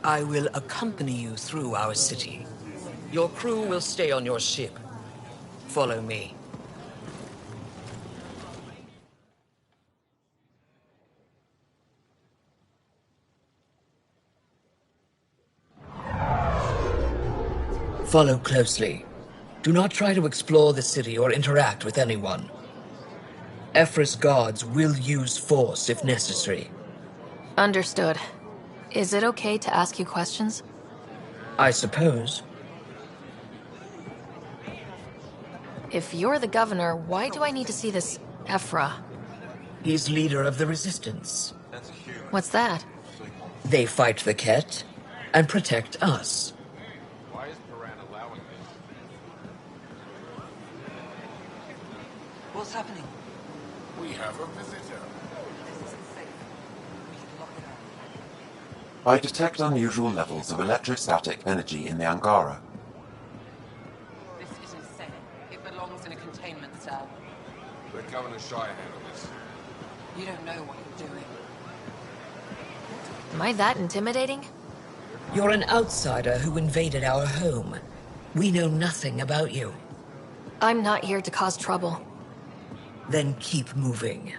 Speaker 11: I will accompany you through our city. Your crew will stay on your ship. Follow me. Follow closely. Do not try to explore the city or interact with anyone. Ephra's guards will use force if necessary.
Speaker 4: Understood. Is it okay to ask you questions?
Speaker 11: I suppose.
Speaker 4: If you're the governor, why do I need to see this Ephra?
Speaker 11: He's leader of the Resistance.
Speaker 4: What's that?
Speaker 11: They fight the Ket and protect us.
Speaker 13: Why is Paran allowing this?
Speaker 11: What's happening?
Speaker 13: We have a visitor.
Speaker 8: I detect unusual levels of electrostatic energy in the Angara.
Speaker 21: This isn't safe. It belongs in a containment cell.
Speaker 13: Let Governor Shire handle this.
Speaker 21: You don't know what you're doing.
Speaker 4: Am I that intimidating?
Speaker 11: You're an outsider who invaded our home. We know nothing about you.
Speaker 4: I'm not here to cause trouble.
Speaker 11: Then keep moving.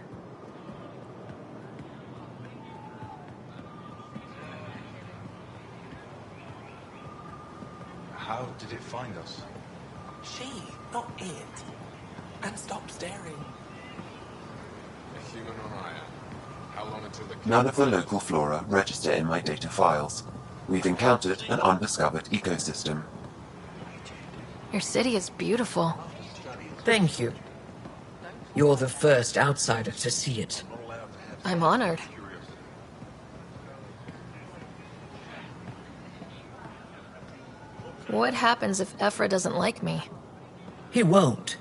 Speaker 19: How did it find us?
Speaker 14: She, not it. And stop staring.
Speaker 13: A human on Aya. How long until the...
Speaker 8: None of the local flora register in my data files. We've encountered an undiscovered ecosystem.
Speaker 4: Your city is beautiful.
Speaker 11: Thank you. You're the first outsider to see it.
Speaker 4: I'm honored. What happens if Ephra doesn't like me?
Speaker 11: He won't.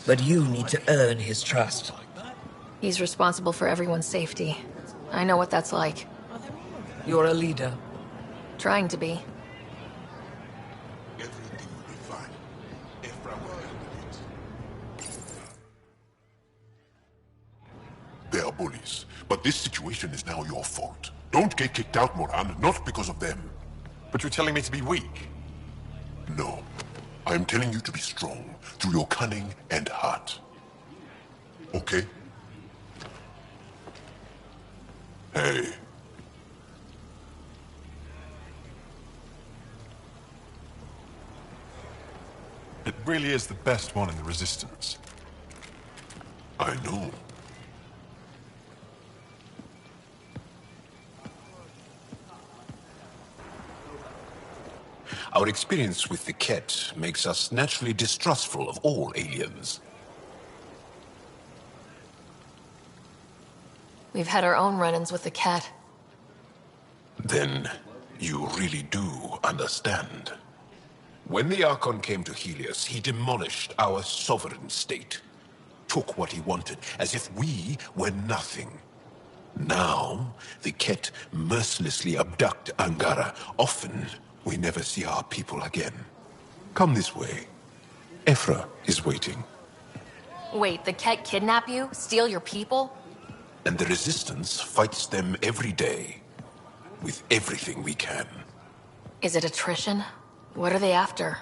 Speaker 11: But you need to earn his trust.
Speaker 4: He's responsible for everyone's safety. I know what that's like.
Speaker 11: You're a leader.
Speaker 4: Trying to be.
Speaker 15: Everything will be fine. Ephra will handle it. They are bullies, but this situation is now your fault. Don't get kicked out, Moran, not because of them.
Speaker 9: But you're telling me to be weak.
Speaker 15: No. I am telling you to be strong, through your cunning and heart. Okay? Hey.
Speaker 9: It really is the best one in the Resistance.
Speaker 15: I know.
Speaker 13: Our experience with the Ket makes us naturally distrustful of all aliens.
Speaker 4: We've had our own run-ins with the cat.
Speaker 13: Then you really do understand. When the Archon came to Helios, he demolished our sovereign state. Took what he wanted, as if we were nothing. Now, the Ket mercilessly abduct Angara. Often, we never see our people again. Come this way. Ephra is waiting.
Speaker 4: Wait, the cat kidnap you? Steal your people?
Speaker 13: And the Resistance fights them every day. With everything we can.
Speaker 4: Is it attrition? What are they after?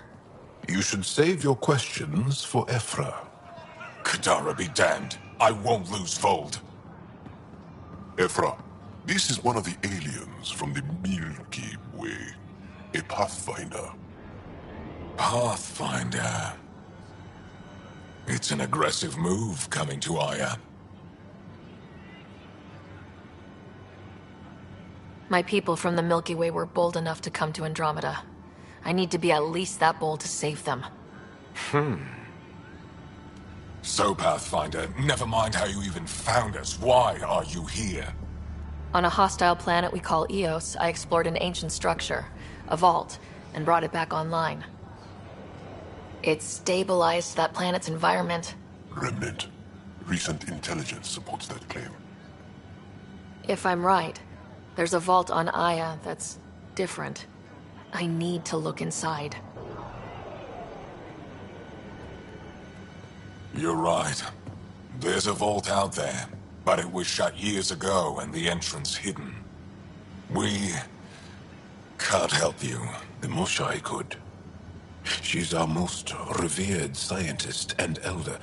Speaker 13: You should save your questions for Ephra.
Speaker 15: Kadara be damned. I won't lose Vold. Ephra, this is one of the aliens from the Milky Way. A Pathfinder.
Speaker 5: Pathfinder. It's an aggressive move coming to Aya.
Speaker 4: My people from the Milky Way were bold enough to come to Andromeda. I need to be at least that bold to save them.
Speaker 5: So, Pathfinder, never mind how you even found us. Why are you here?
Speaker 4: On a hostile planet we call Eos, I explored an ancient structure, a vault, and brought it back online. It stabilized that planet's environment.
Speaker 15: Remnant. Recent intelligence supports that claim.
Speaker 4: If I'm right, there's a vault on Aya that's different. I need to look inside.
Speaker 5: You're right. There's a vault out there, but it was shut years ago and the entrance hidden. We can't help you.
Speaker 13: The Moshai could. She's our most revered scientist and elder.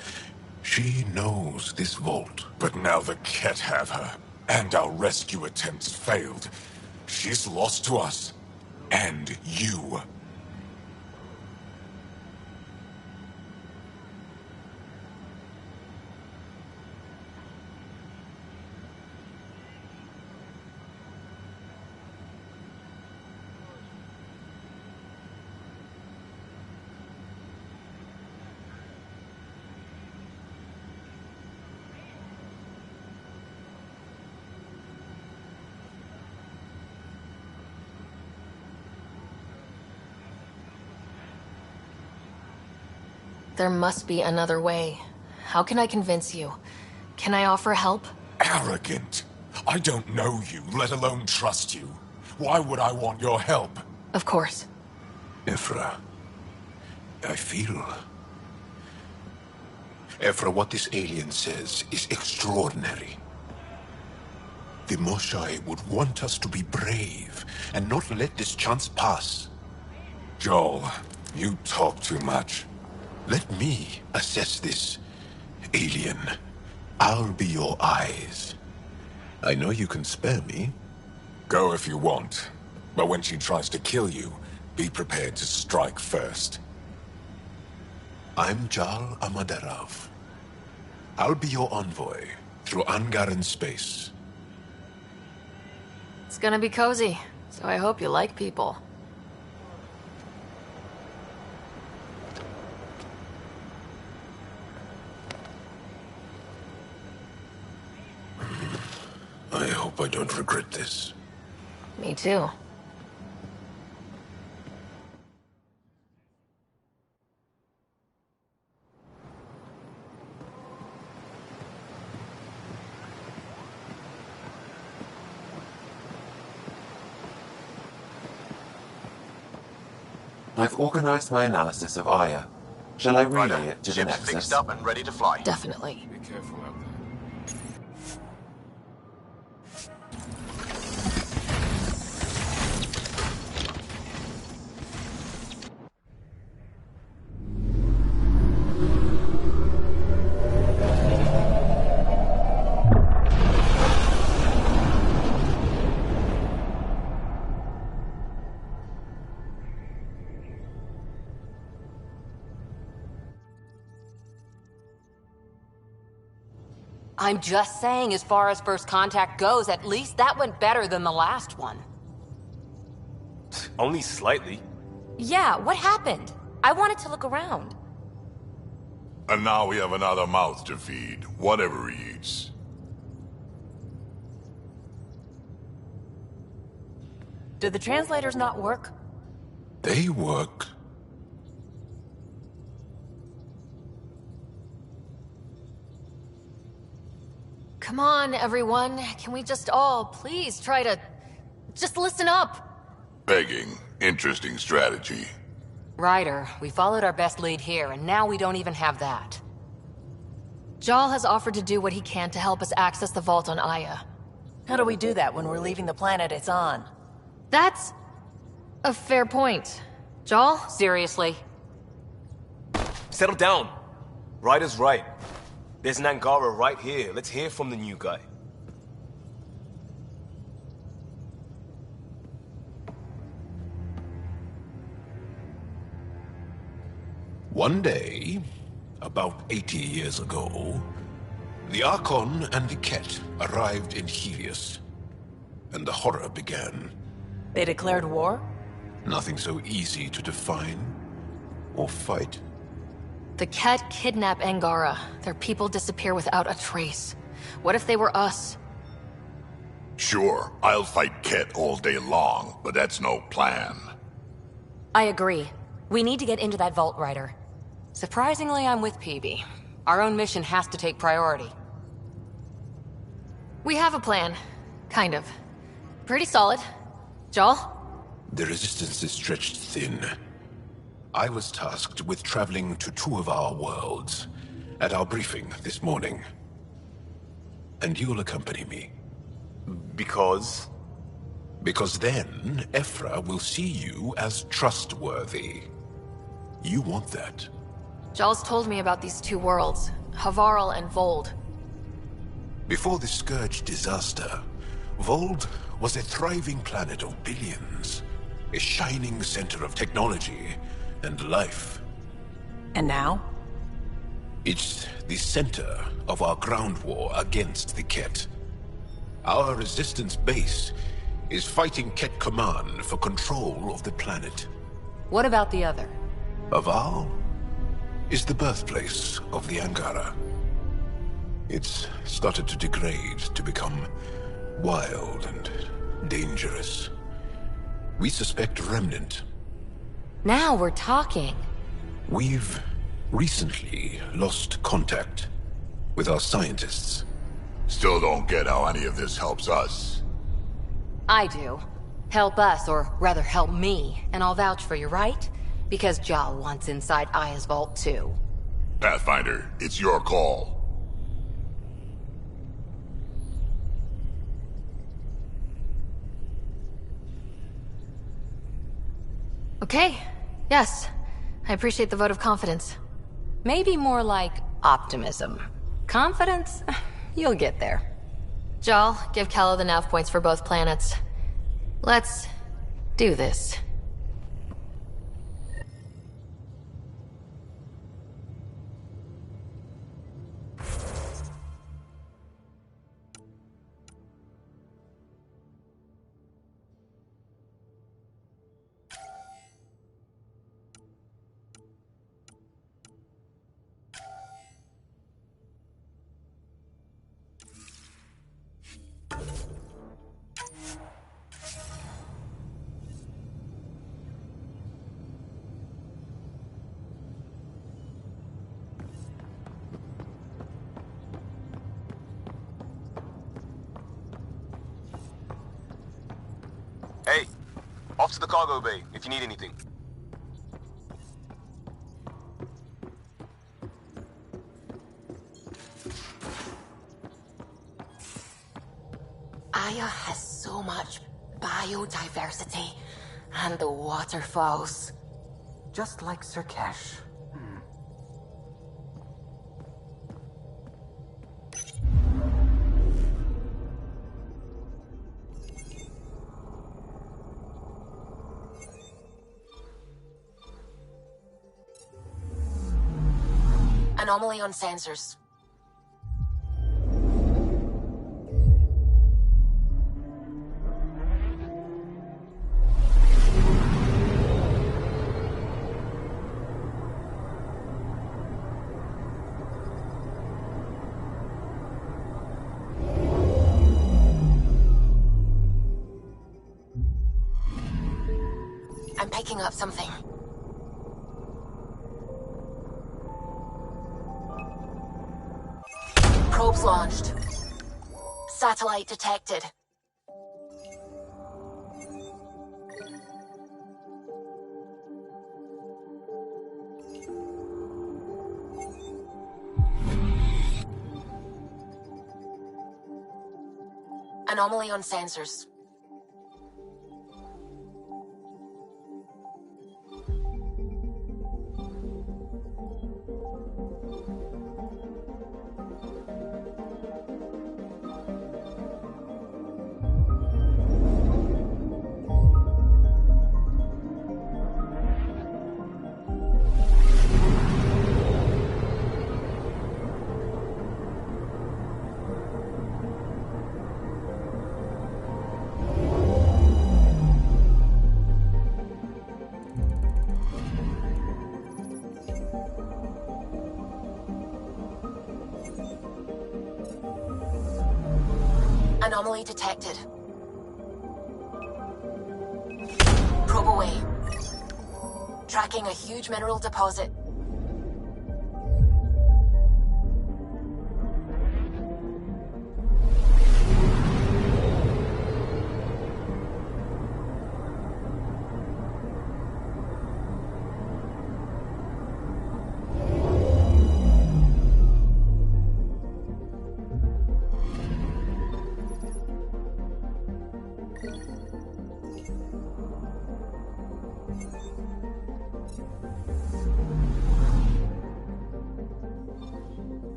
Speaker 13: She knows this vault.
Speaker 5: But now the Ket have her, and our rescue attempts failed. She's lost to us. And you.
Speaker 4: There must be another way. How can I convince you? Can I offer help?
Speaker 5: Arrogant. I don't know you, let alone trust you. Why would I want your help?
Speaker 4: Of course.
Speaker 13: Ephra, I feel... Ephra, what this alien says is extraordinary. The Moshai would want us to be brave and not let this chance pass.
Speaker 5: Joel, you talk too much.
Speaker 13: Let me assess this, alien. I'll be your eyes. I know you can spare me.
Speaker 5: Go if you want. But when she tries to kill you, be prepared to strike first.
Speaker 13: I'm Jal Amaderav. I'll be your envoy through Angaran space.
Speaker 4: It's gonna be cozy, so I hope you like people.
Speaker 13: I hope I don't regret this.
Speaker 4: Me too.
Speaker 8: I've organized my analysis of Aya. Shall I relay it to the Nexus?
Speaker 19: Fixed up and ready to fly.
Speaker 4: Definitely.
Speaker 10: Be careful out there.
Speaker 21: I'm just saying, as far as first contact goes, at least that went better than the last one.
Speaker 10: Only slightly.
Speaker 21: Yeah, what happened? I wanted to look around.
Speaker 15: And now we have another mouth to feed, whatever he eats.
Speaker 21: Did the translators not work?
Speaker 13: They work.
Speaker 4: Come on, everyone. Can we just all please try to just listen up?
Speaker 15: Begging. Interesting strategy.
Speaker 21: Ryder, we followed our best lead here, and now we don't even have that.
Speaker 4: Jal has offered to do what he can to help us access the vault on Aya.
Speaker 14: How do we do that when we're leaving the planet it's on?
Speaker 4: That's a fair point. Jal?
Speaker 21: Seriously?
Speaker 10: Settle down. Ryder's right. There's an Angara right here. Let's hear from the new guy.
Speaker 13: One day, about 80 years ago, the Archon and the Ket arrived in Helios, and the horror began.
Speaker 14: They declared war?
Speaker 13: Nothing so easy to define or fight.
Speaker 4: The Ket kidnap Angara. Their people disappear without a trace. What if they were us?
Speaker 15: Sure, I'll fight Ket all day long, but that's no plan.
Speaker 21: I agree. We need to get into that vault, Ryder. Surprisingly, I'm with PB. Our own mission has to take priority.
Speaker 4: We have a plan. Kind of. Pretty solid. Jal?
Speaker 13: The resistance is stretched thin. I was tasked with traveling to two of our worlds at our briefing this morning. And you'll accompany me.
Speaker 10: Because?
Speaker 13: Because then, Ephra will see you as trustworthy. You want that.
Speaker 4: Jal's told me about these two worlds, Havarl and Vold.
Speaker 13: Before the Scourge disaster, Vold was a thriving planet of billions. A shining center of technology and life.
Speaker 14: And now?
Speaker 13: It's the center of our ground war against the Ket. Our resistance base is fighting Ket Command for control of the planet.
Speaker 21: What about the other?
Speaker 13: Havarl is the birthplace of the Angara. It's started to degrade, to become wild and dangerous. We suspect Remnant.
Speaker 21: Now we're talking.
Speaker 13: We've recently lost contact with our scientists.
Speaker 15: Still don't get how any of this helps us.
Speaker 21: I do. Help us, or rather help me, and I'll vouch for you, right? Because Jal wants inside Aya's vault too.
Speaker 15: Pathfinder, it's your call.
Speaker 4: Okay. Yes. I appreciate the vote of confidence.
Speaker 21: Maybe more like optimism. Confidence? You'll get there.
Speaker 4: Jal, give Callow the nav points for both planets. Let's do this.
Speaker 10: Off to the cargo bay, if you need anything.
Speaker 1: Aya has so much biodiversity, and the waterfalls.
Speaker 3: Just like Sirkesh.
Speaker 1: Anomaly on sensors. I'm picking up something. Probes launched. Satellite detected. Anomaly on sensors. Anomaly detected. Probe away. Tracking a huge mineral deposit.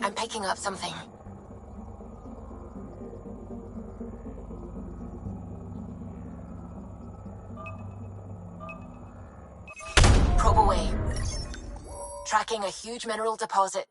Speaker 1: I'm picking up something. Probe away. Tracking a huge mineral deposit.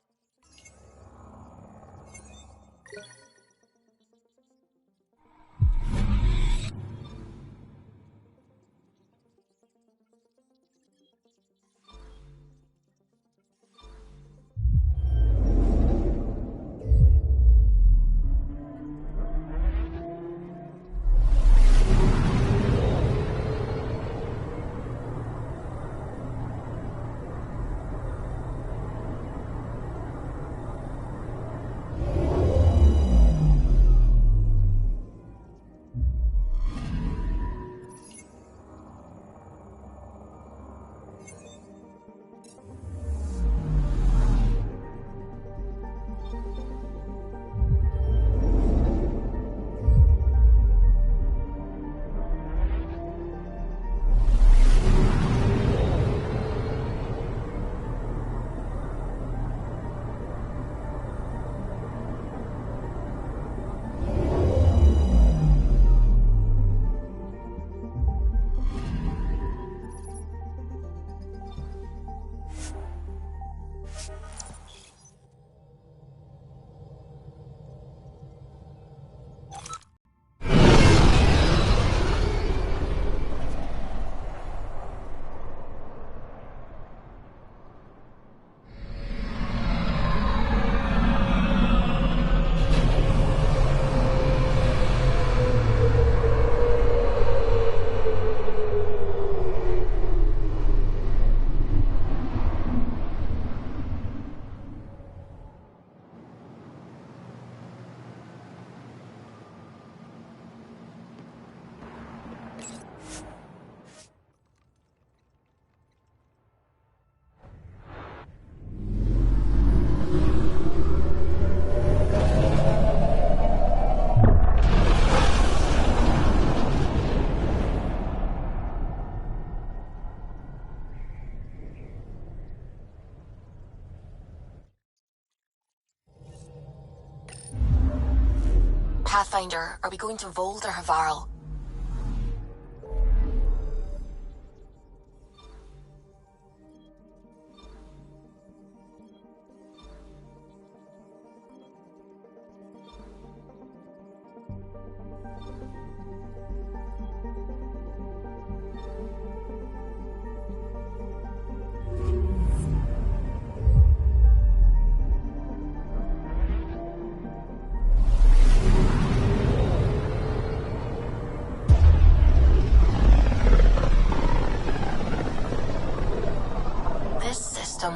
Speaker 1: Pathfinder, are we going to Vold or Havarl?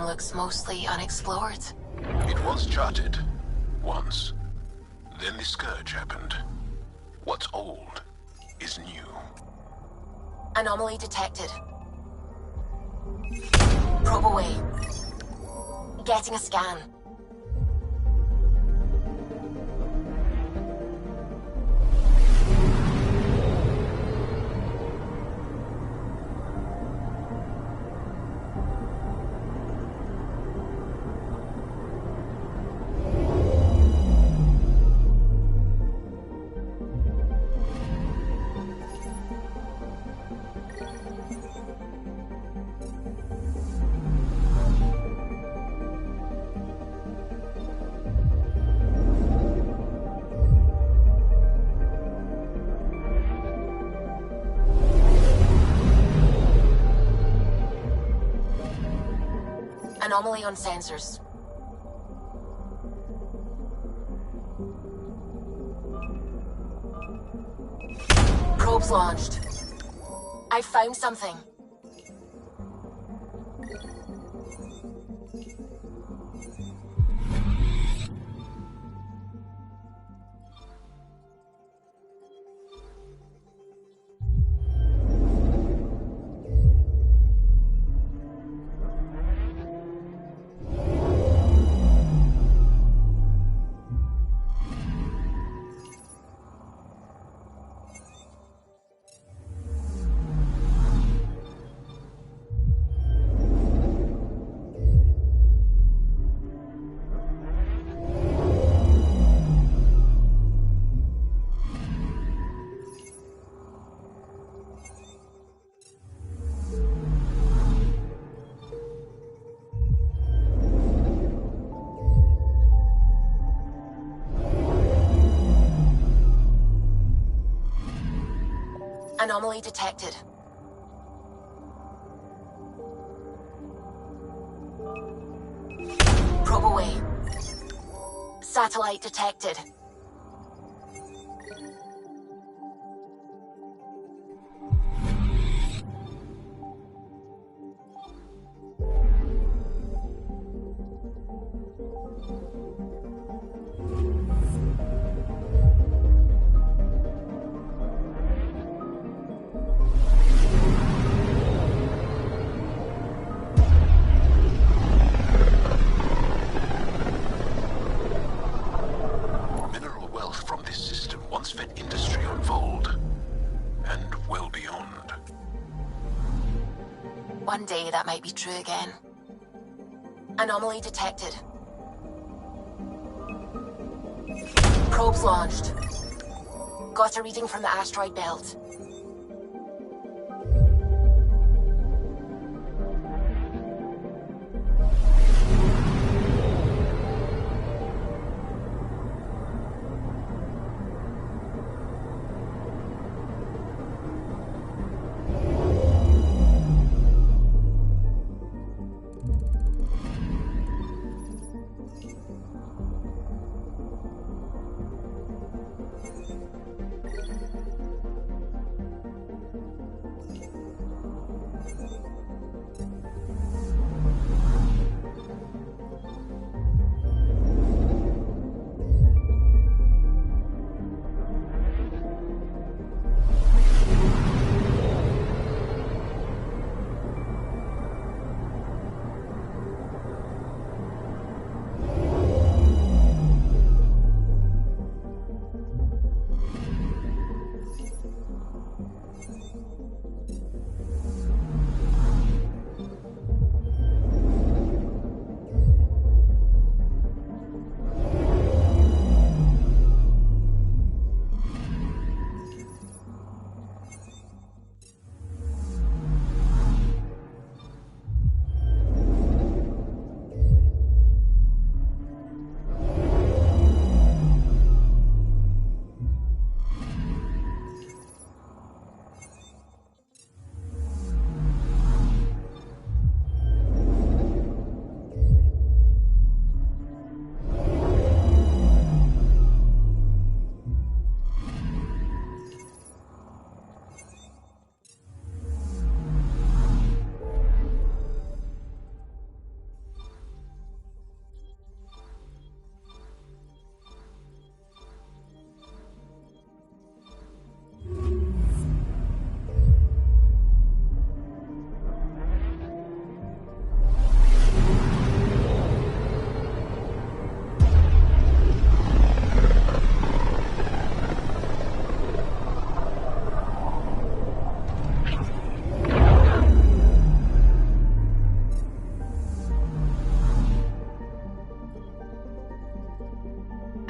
Speaker 1: Looks mostly unexplored.
Speaker 13: It was charted. Once. Then the Scourge happened. What's old is new.
Speaker 1: Anomaly detected. Probe away. Getting a scan. Anomaly on sensors. Probes launched. I found something. Anomaly detected. Probe away. Satellite detected. One day that might be true again. Anomaly detected. Probes launched. Got a reading from the asteroid belt.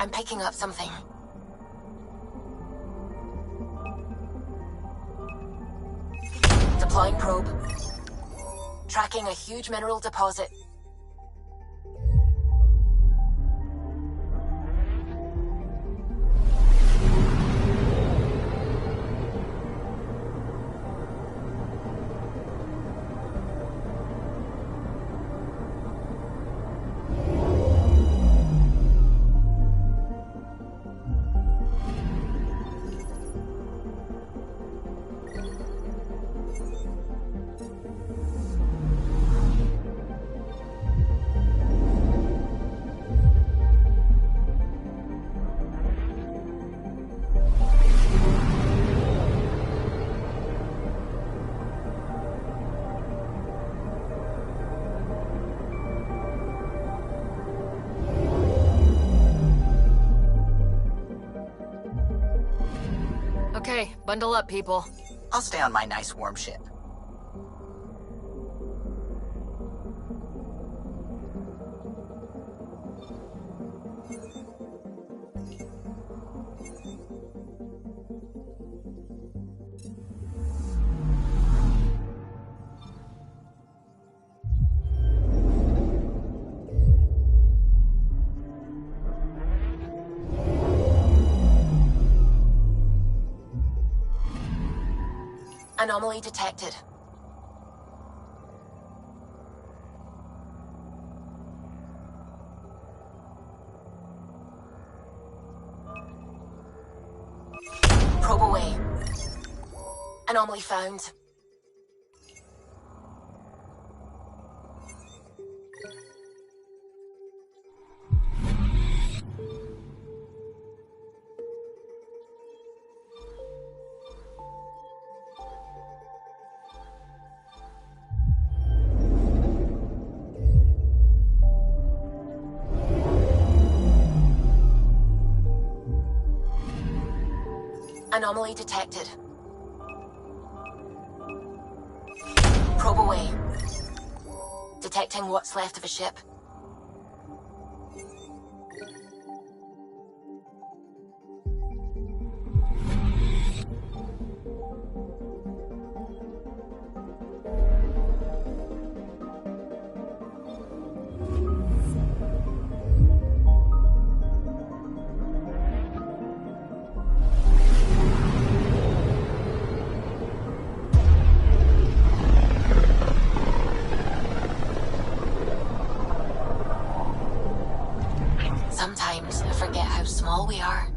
Speaker 1: I'm picking up something. Deploying probe. Tracking a huge mineral deposit.
Speaker 4: Okay, bundle up, people.
Speaker 3: I'll stay on my nice warm ship.
Speaker 1: Anomaly detected. Probe away. Anomaly found. Anomaly detected. Probe away. Detecting what's left of a ship. Sometimes I forget how small we are.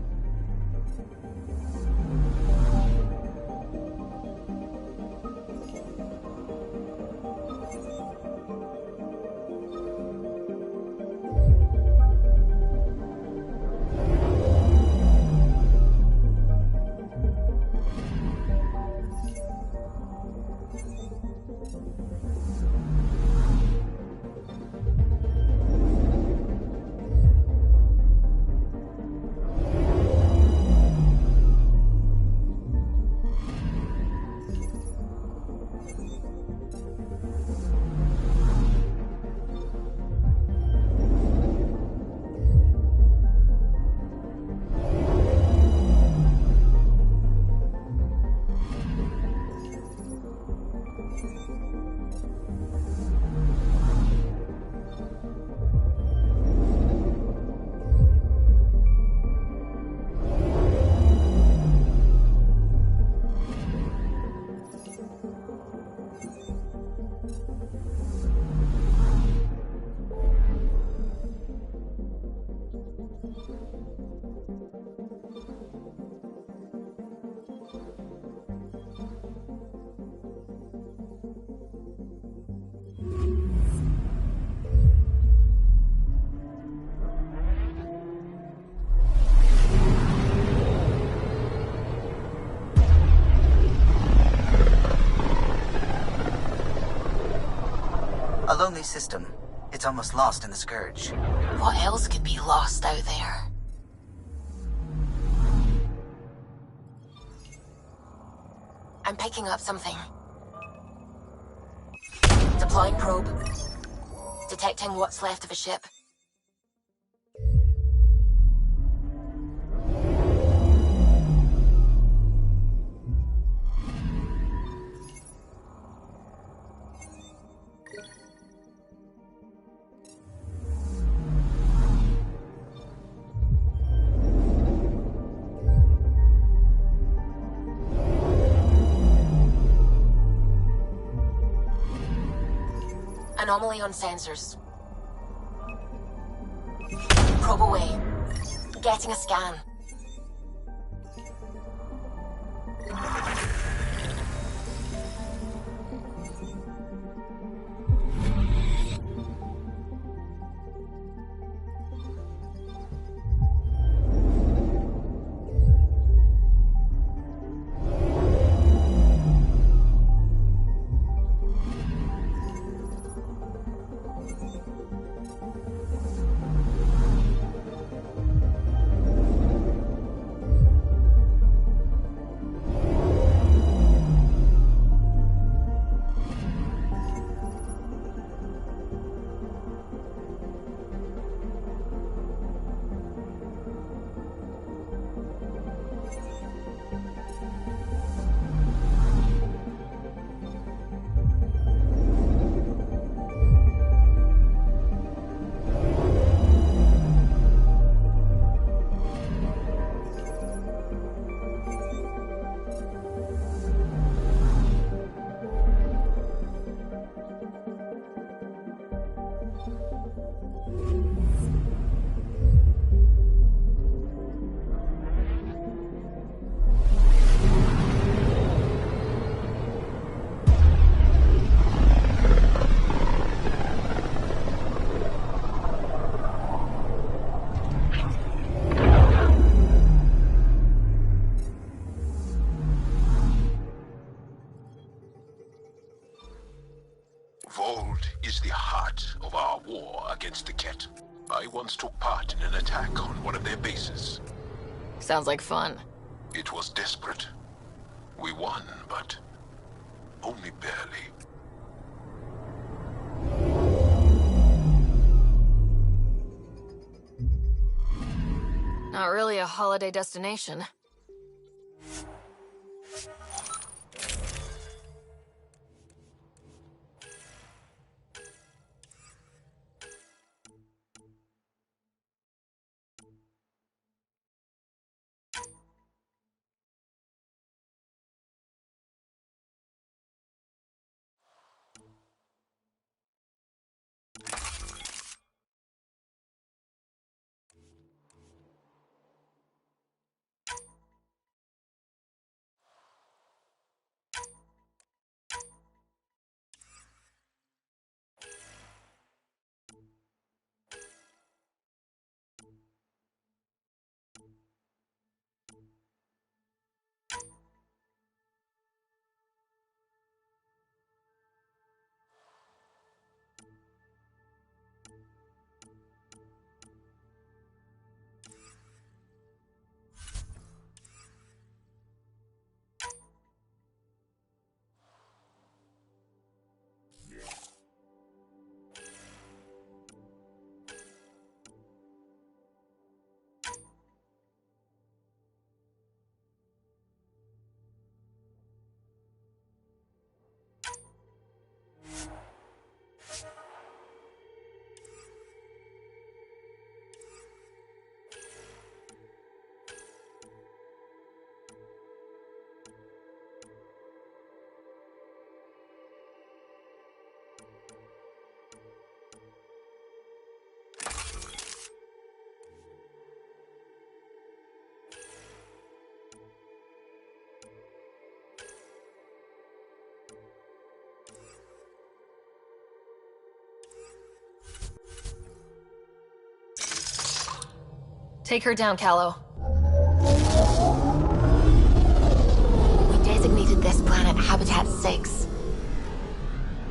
Speaker 3: A lonely system. It's almost lost in the Scourge.
Speaker 1: What else could be lost out there? I'm picking up something. Deploying probe. Detecting what's left of a ship. Anomaly on sensors. Probe away. Getting a scan.
Speaker 13: Vold is the heart of our war against the Ket. I once took part in an attack on one of their bases.
Speaker 4: Sounds like fun.
Speaker 13: It was desperate. We won, but only barely.
Speaker 4: Not really a holiday destination. Take her down, Callow.
Speaker 1: We designated this planet Habitat 6.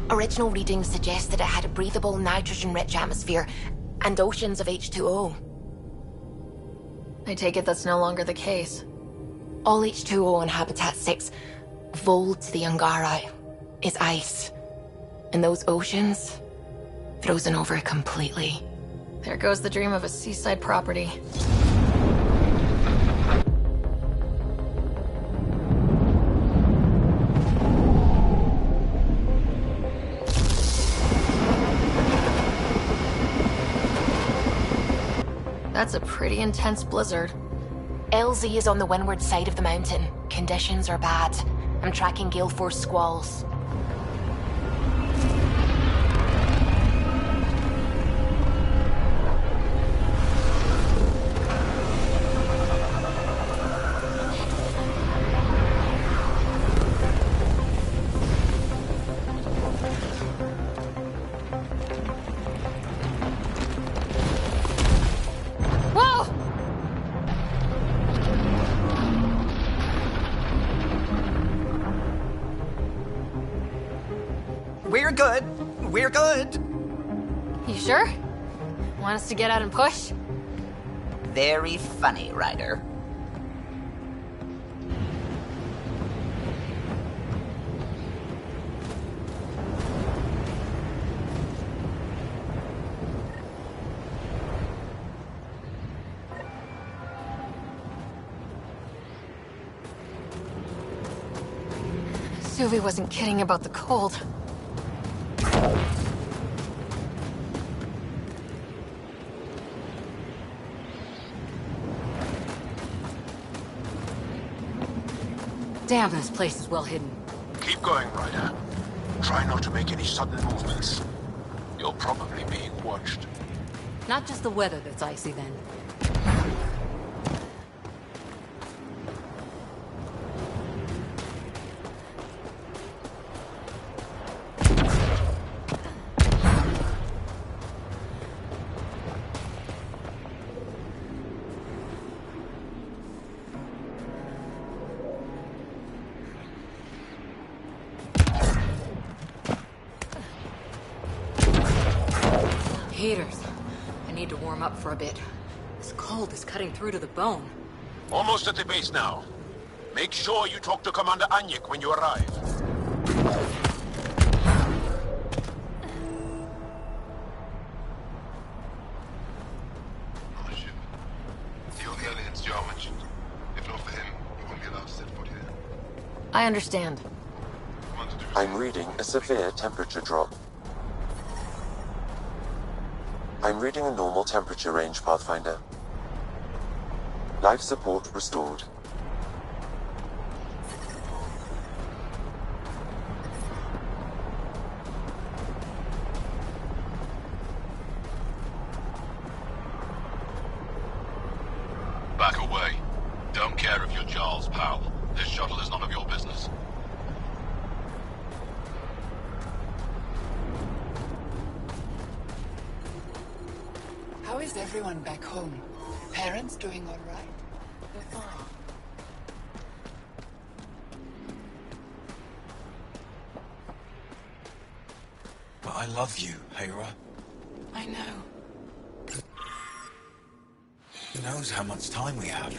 Speaker 1: Original readings suggest that it had a breathable, nitrogen-rich atmosphere and oceans of H2O.
Speaker 4: I take it that's no longer the case.
Speaker 1: All H2O on Habitat 6, Vold to the Angara, is ice. And those oceans, frozen over completely.
Speaker 4: There goes the dream of a seaside property. That's a pretty intense blizzard.
Speaker 1: LZ is on the windward side of the mountain. Conditions are bad. I'm tracking gale force squalls.
Speaker 3: good. We're good.
Speaker 4: You sure? Want us to get out and push?
Speaker 3: Very funny, Ryder.
Speaker 4: Suvi wasn't kidding about the cold.
Speaker 18: Damn, this place is well hidden.
Speaker 15: Keep going, Ryder. Try not to make any sudden movements. You're probably being watched.
Speaker 18: Not just the weather that's icy then. Heaters. I need to warm up for a bit. This cold is cutting through to the bone.
Speaker 15: Almost at the base now. Make sure you talk to Commander Anyik when you arrive.
Speaker 4: I understand.
Speaker 8: I'm reading a severe temperature drop. I'm reading a normal temperature range, Pathfinder. Life support restored.
Speaker 7: Back away. Don't care if you're Giles, pal. This shuttle is none of your business.
Speaker 14: How is everyone back home? Parents doing all right?
Speaker 5: But I love you, Hera.
Speaker 14: I know.
Speaker 5: Who knows how much time we have?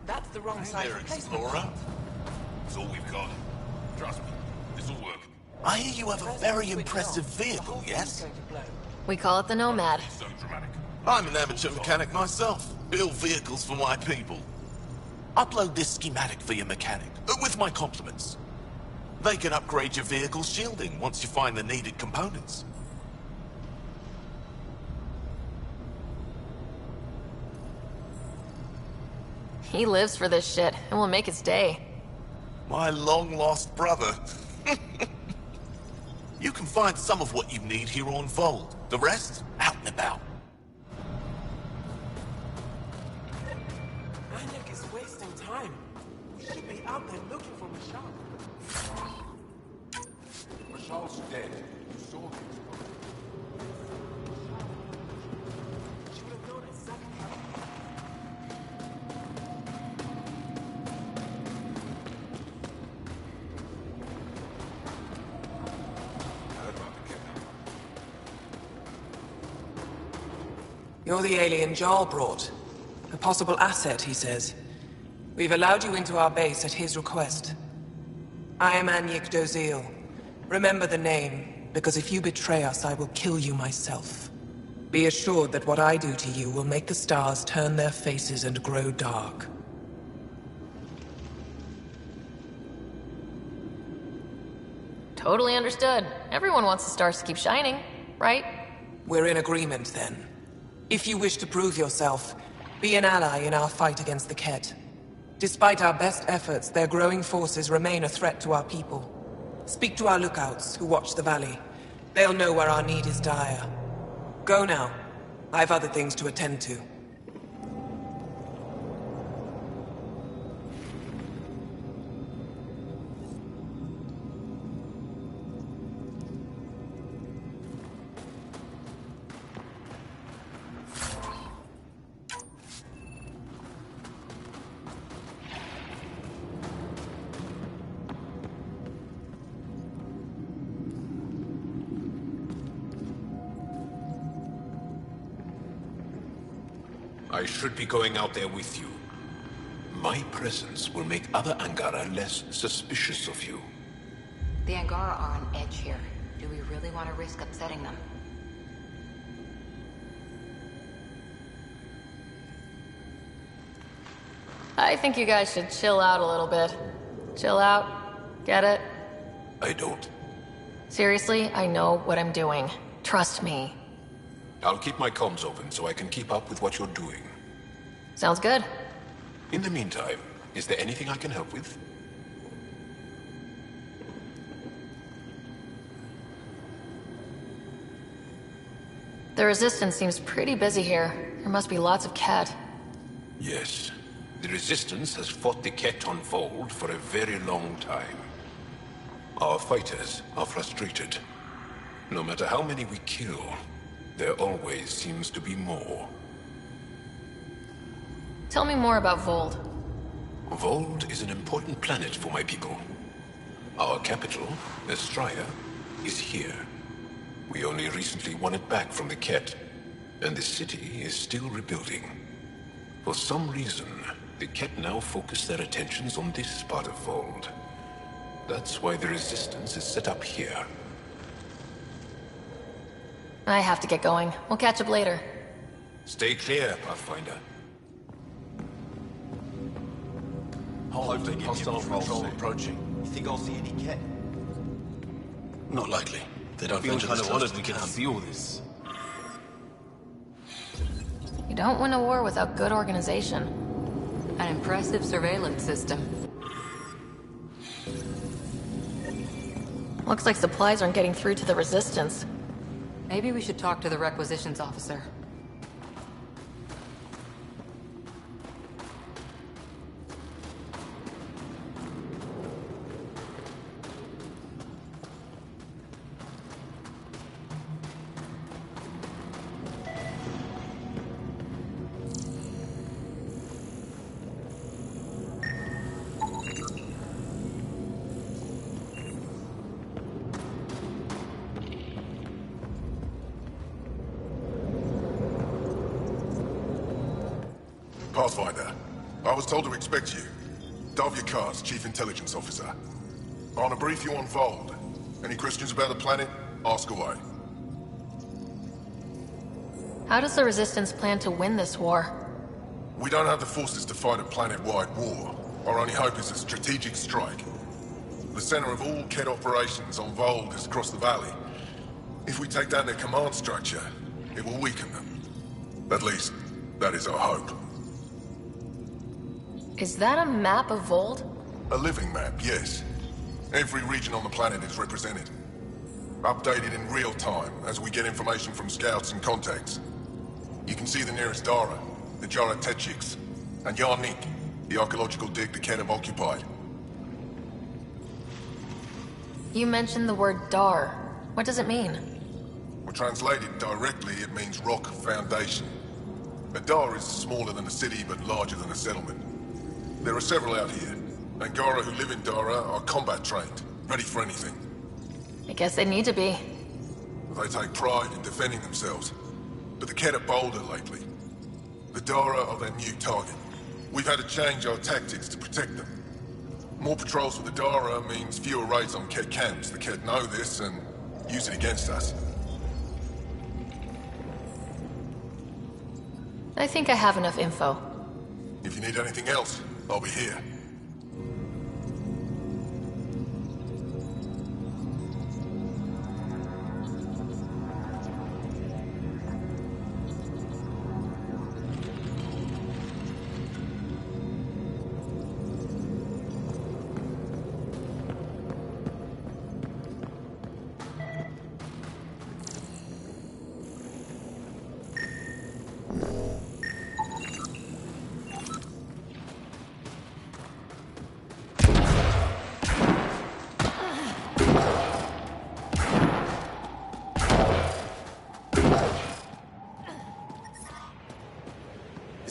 Speaker 14: That's the wrong side
Speaker 7: There,
Speaker 14: of the
Speaker 7: Explorer. It's all we've got. Trust me, this will work.
Speaker 16: I hear you have a very impressive vehicle, yes?
Speaker 4: We call it the Nomad.
Speaker 7: So dramatic.
Speaker 16: I'm an amateur mechanic myself. Build vehicles for my people. Upload this schematic for your mechanic, with my compliments. They can upgrade your vehicle's shielding once you find the needed components.
Speaker 4: He lives for this shit, and will make his day.
Speaker 16: My long-lost brother. You can find some of what you need here on Vold. The rest, out and about.
Speaker 14: Anyik is wasting time. We should be out there looking for Michal.
Speaker 13: Michal's dead. You saw him.
Speaker 14: She would have known exactly how. You're the alien Jarl brought. A possible asset, he says. We've allowed you into our base at his request. I am Anyik Dozil. Remember the name, because if you betray us, I will kill you myself. Be assured that what I do to you will make the stars turn their faces and grow dark.
Speaker 4: Totally understood. Everyone wants the stars to keep shining, right?
Speaker 14: We're in agreement, then. If you wish to prove yourself, be an ally in our fight against the Ket. Despite our best efforts, their growing forces remain a threat to our people. Speak to our lookouts, who watch the valley. They'll know where our need is dire. Go now. I've other things to attend to.
Speaker 13: I should be going out there with you. My presence will make other Angara less suspicious of you.
Speaker 1: The Angara are on edge here. Do we really want to risk upsetting them?
Speaker 4: I think you guys should chill out a little bit. Chill out. Get it?
Speaker 13: I don't.
Speaker 4: Seriously, I know what I'm doing. Trust me.
Speaker 13: I'll keep my comms open so I can keep up with what you're doing.
Speaker 4: Sounds good.
Speaker 13: In the meantime, is there anything I can help with?
Speaker 4: The Resistance seems pretty busy here. There must be lots of Ket.
Speaker 13: Yes. The Resistance has fought the Ket on Vold for a very long time. Our fighters are frustrated. No matter how many we kill, there always seems to be more.
Speaker 4: Tell me more about Vold.
Speaker 13: Vold is an important planet for my people. Our capital, Estraya, is here. We only recently won it back from the Ket, and the city is still rebuilding. For some reason, the Ket now focus their attentions on this part of Vold. That's why the Resistance is set up here.
Speaker 4: I have to get going. We'll catch up later.
Speaker 13: Stay clear, Pathfinder.
Speaker 16: Hostile patrol approaching. You think I'll see any Ket? Not likely. They don't venture this close to the camp.
Speaker 10: See all this.
Speaker 4: You don't win a war without good organization.
Speaker 18: An impressive surveillance system.
Speaker 4: Looks like supplies aren't getting through to the Resistance.
Speaker 18: Maybe we should talk to the requisitions officer.
Speaker 6: Pathfinder, I was told to expect you. Dove your cards, Chief Intelligence Officer. I want to brief you on Vold. Any questions about the planet? Ask away.
Speaker 4: How does the Resistance plan to win this war?
Speaker 6: We don't have the forces to fight a planet-wide war. Our only hope is a strategic strike. The center of all Ket operations on Vold is across the valley. If we take down their command structure, it will weaken them. At least, that is our hope.
Speaker 4: Is that a map of Vold?
Speaker 6: A living map, yes. Every region on the planet is represented. Updated in real time as we get information from scouts and contacts. You can see the nearest Dara, the Jara Techiks, and Yarnik, the archaeological dig the Ket have occupied.
Speaker 4: You mentioned the word Dar. What does it mean?
Speaker 6: Well, translated directly, it means rock foundation. A Dar is smaller than a city, but larger than a settlement. There are several out here. Angara who live in Dara are combat trained, ready for anything.
Speaker 4: I guess they need to be.
Speaker 6: They take pride in defending themselves. But the Ket are bolder lately. The Dara are their new target. We've had to change our tactics to protect them. More patrols for the Dara means fewer raids on Ket camps. The Ket know this and use it against us.
Speaker 4: I think I have enough info.
Speaker 6: If you need anything else, I'll be here.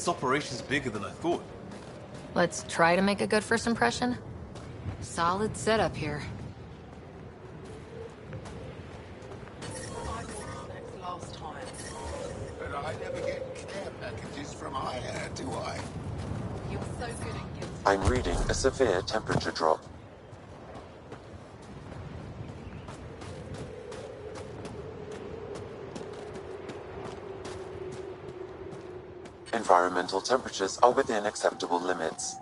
Speaker 10: This operation's bigger than I thought.
Speaker 4: Let's try to make a good first impression.
Speaker 18: Solid setup here.
Speaker 15: Last time. But I never get care packages from IS.
Speaker 13: do I?
Speaker 24: You're so good at guilt.
Speaker 8: I'm reading a severe temperature drop. Environmental temperatures are within acceptable limits.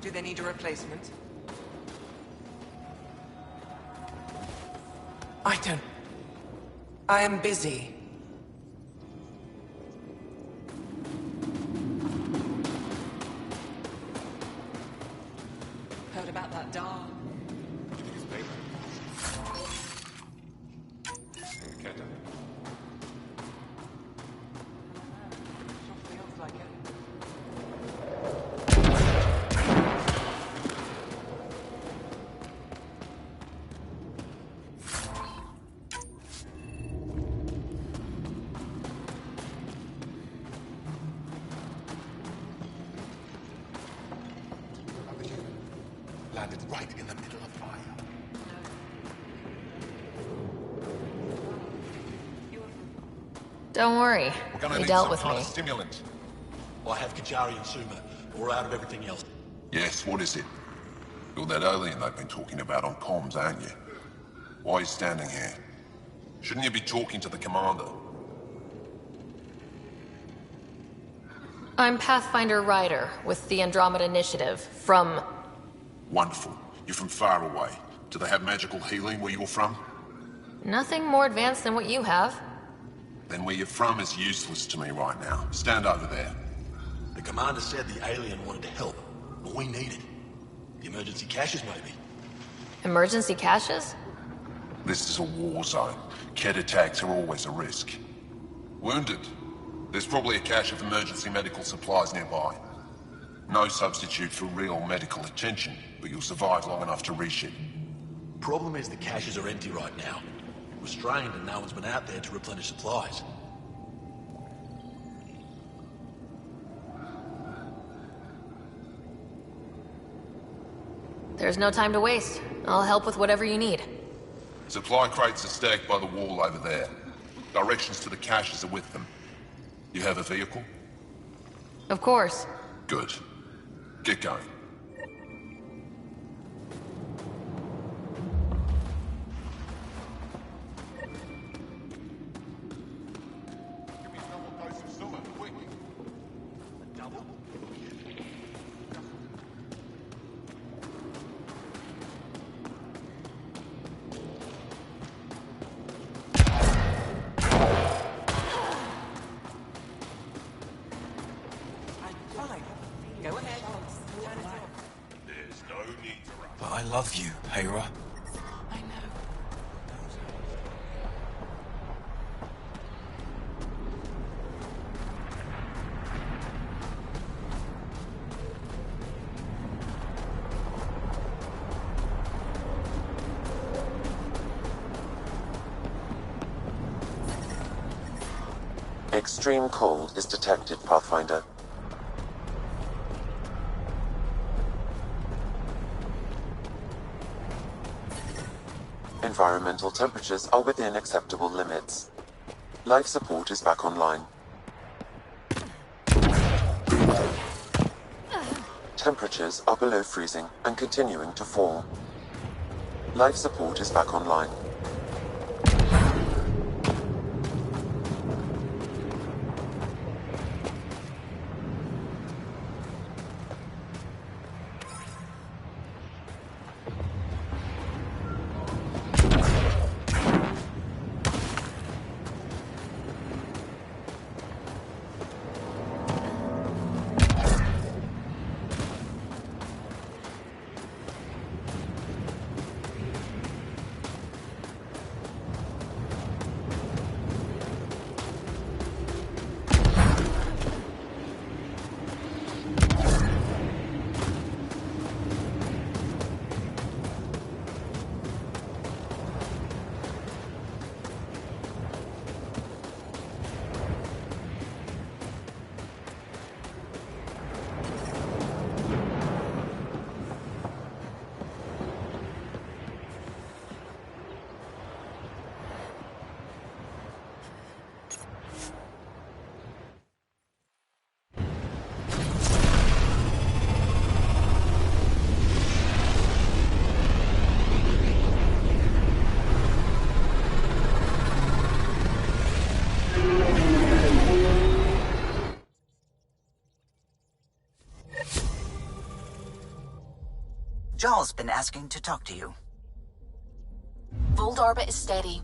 Speaker 14: Do they need a replacement? I don't... I am busy. Heard about that dog?
Speaker 13: Landed right in the middle of fire.
Speaker 4: Don't worry.
Speaker 13: We're gonna
Speaker 4: They
Speaker 13: need
Speaker 4: dealt
Speaker 13: some
Speaker 4: with
Speaker 13: kind
Speaker 4: me.
Speaker 13: of stimulant.
Speaker 16: I have Kajari and Suma. We're out of everything else.
Speaker 15: Yes, what is it? You're that alien they've been talking about on comms, aren't you? Why are you standing here? Shouldn't you be talking to the commander?
Speaker 4: I'm Pathfinder Ryder with the Andromeda Initiative from...
Speaker 15: Wonderful. You're from far away. Do they have magical healing where you're from?
Speaker 4: Nothing more advanced than what you have.
Speaker 13: Then where you're from is useless to me right now. Stand over there.
Speaker 16: The commander said the alien wanted to help, but we need it. The emergency caches, maybe.
Speaker 4: Emergency caches?
Speaker 13: This is a war zone. Kett attacks are always a risk. Wounded? There's probably a cache of emergency medical supplies nearby. No substitute for real medical attention, but you'll survive long enough to reship.
Speaker 16: Problem is the caches are empty right now. We're strained and no one's been out there to replenish supplies.
Speaker 4: There's no time to waste. I'll help with whatever you need.
Speaker 13: Supply crates are stacked by the wall over there. Directions to the caches are with them. You have a vehicle?
Speaker 4: Of course.
Speaker 13: Good. Get going.
Speaker 16: But I love you, Hera.
Speaker 8: Extreme cold is detected, Pathfinder. Environmental temperatures are within acceptable limits. Life support is back online. Temperatures are below freezing and continuing to fall. Life support is back online.
Speaker 3: Jarl's been asking to talk to you.
Speaker 1: Vold orbit is steady.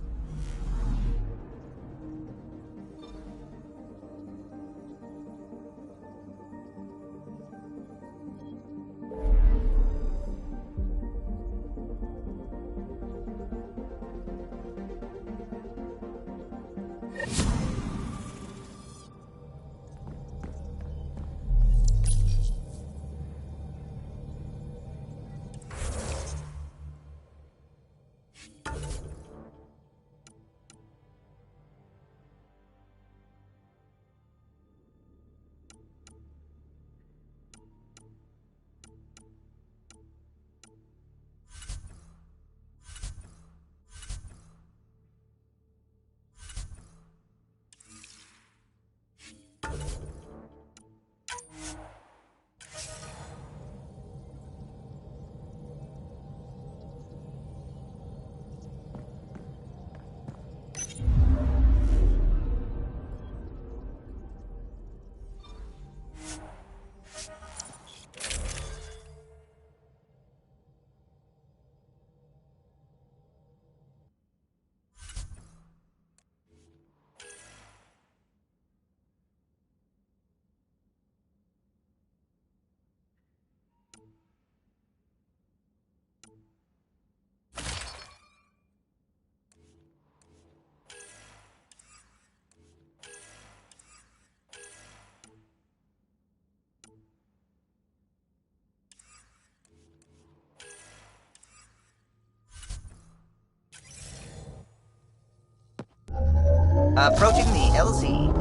Speaker 3: Approaching the LZ.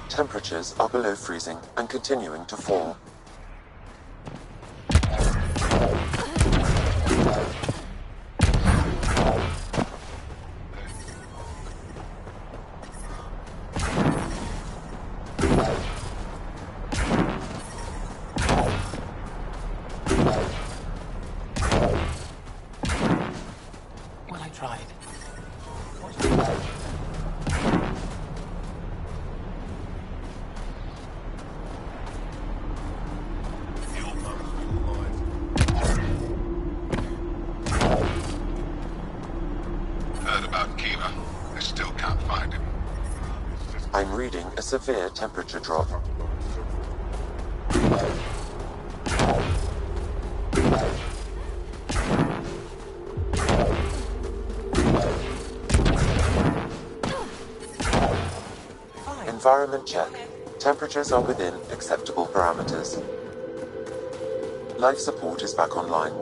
Speaker 8: Temperatures are below freezing and continuing to fall.
Speaker 14: Well, I tried.
Speaker 7: Heard about Kima. I still can't find him.
Speaker 8: I'm reading a severe temperature drop. Environment check. Temperatures are within acceptable parameters. Life support is back online.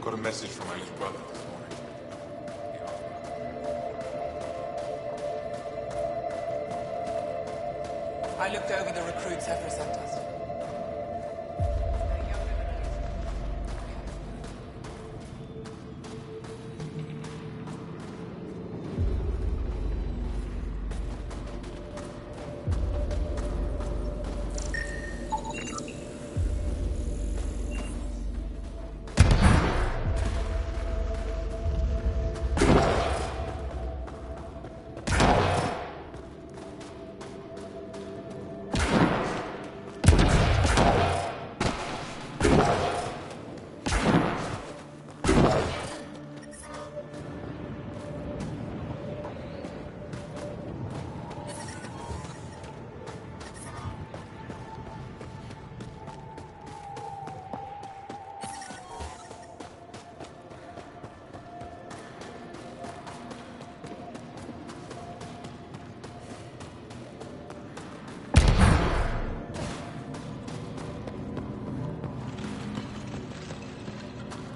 Speaker 6: Got a message from my little brother this morning.
Speaker 14: I looked over the recruits Heifer sent us.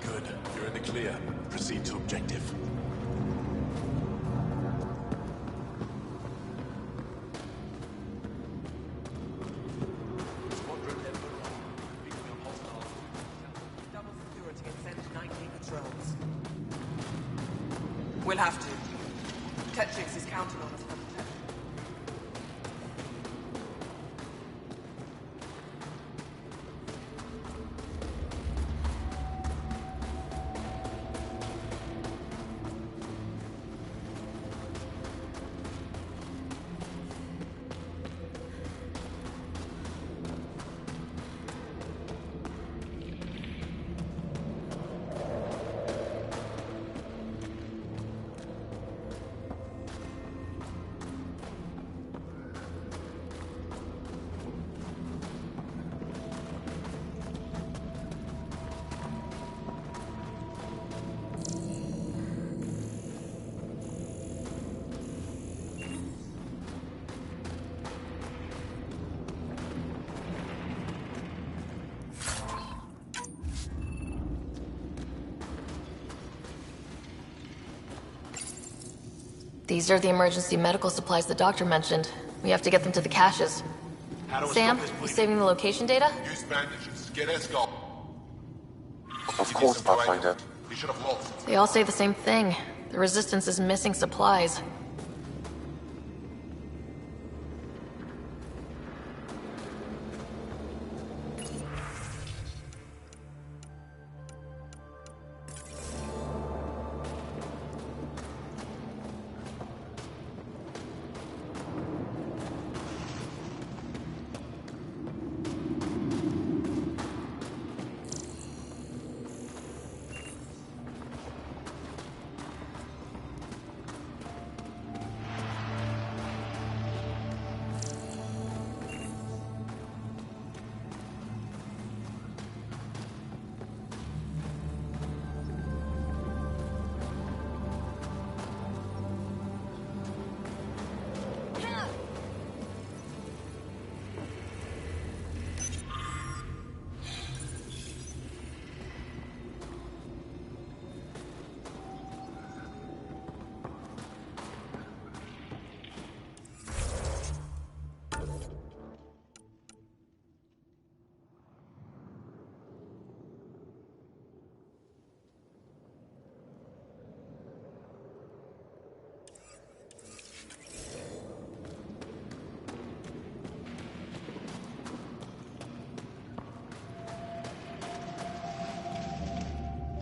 Speaker 16: Good. You're in the clear. Proceed to objective.
Speaker 14: Double security and send 19 patrols. We'll have to. Tetchix is counting on us for protection.
Speaker 4: These are the emergency medical supplies the doctor mentioned. We have to get them to the caches. Sam, you saving the location data?
Speaker 6: Use bandages. Get Escort.
Speaker 8: Of course, Pathfinder.
Speaker 6: He should have lost.
Speaker 4: They all say the same thing. The Resistance is missing supplies.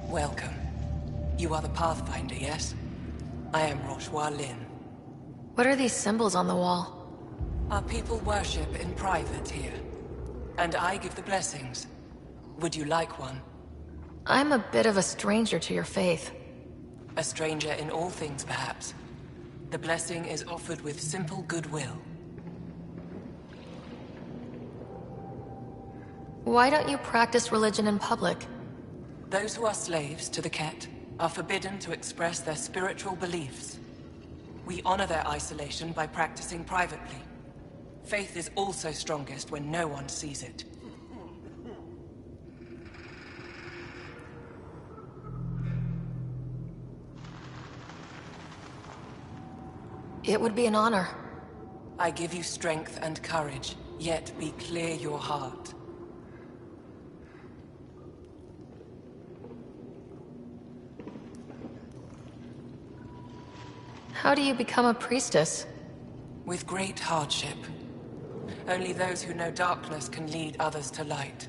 Speaker 14: Welcome. You are the Pathfinder, yes? I am Rochua Lin.
Speaker 4: What are these symbols on the wall?
Speaker 14: Our people worship in private here. And I give the blessings. Would you like one?
Speaker 4: I'm a bit of a stranger to your faith.
Speaker 14: A stranger in all things, perhaps. The blessing is offered with simple goodwill.
Speaker 4: Why don't you practice religion in public?
Speaker 14: Those who are slaves to the Ket are forbidden to express their spiritual beliefs. We honor their isolation by practicing privately. Faith is also strongest when no one sees it.
Speaker 4: It would be an honor.
Speaker 14: I give you strength and courage, yet be clear your heart.
Speaker 4: How do you become a priestess?
Speaker 14: With great hardship. Only those who know darkness can lead others to light.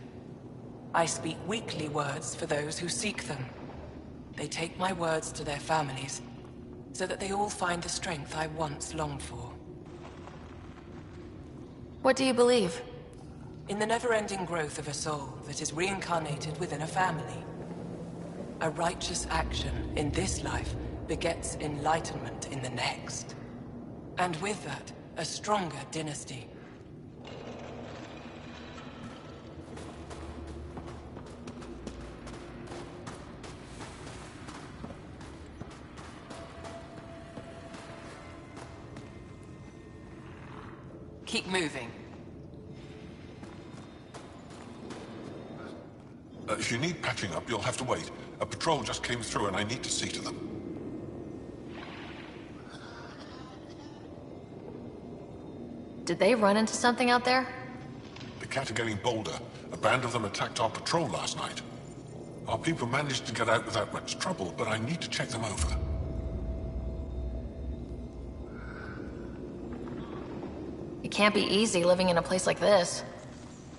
Speaker 14: I speak weekly words for those who seek them. They take my words to their families, so that they all find the strength I once longed for.
Speaker 4: What do you believe?
Speaker 14: In the never-ending growth of a soul that is reincarnated within a family. A righteous action in this life begets enlightenment in the next. And with that, a stronger dynasty.
Speaker 21: Keep moving.
Speaker 6: If you need patching up, you'll have to wait. A patrol just came through and I need to see to them.
Speaker 4: Did they run into something out there?
Speaker 6: The Cat are getting bolder. A band of them attacked our patrol last night. Our people managed to get out without much trouble, but I need to check them over.
Speaker 4: It can't be easy living in a place like this.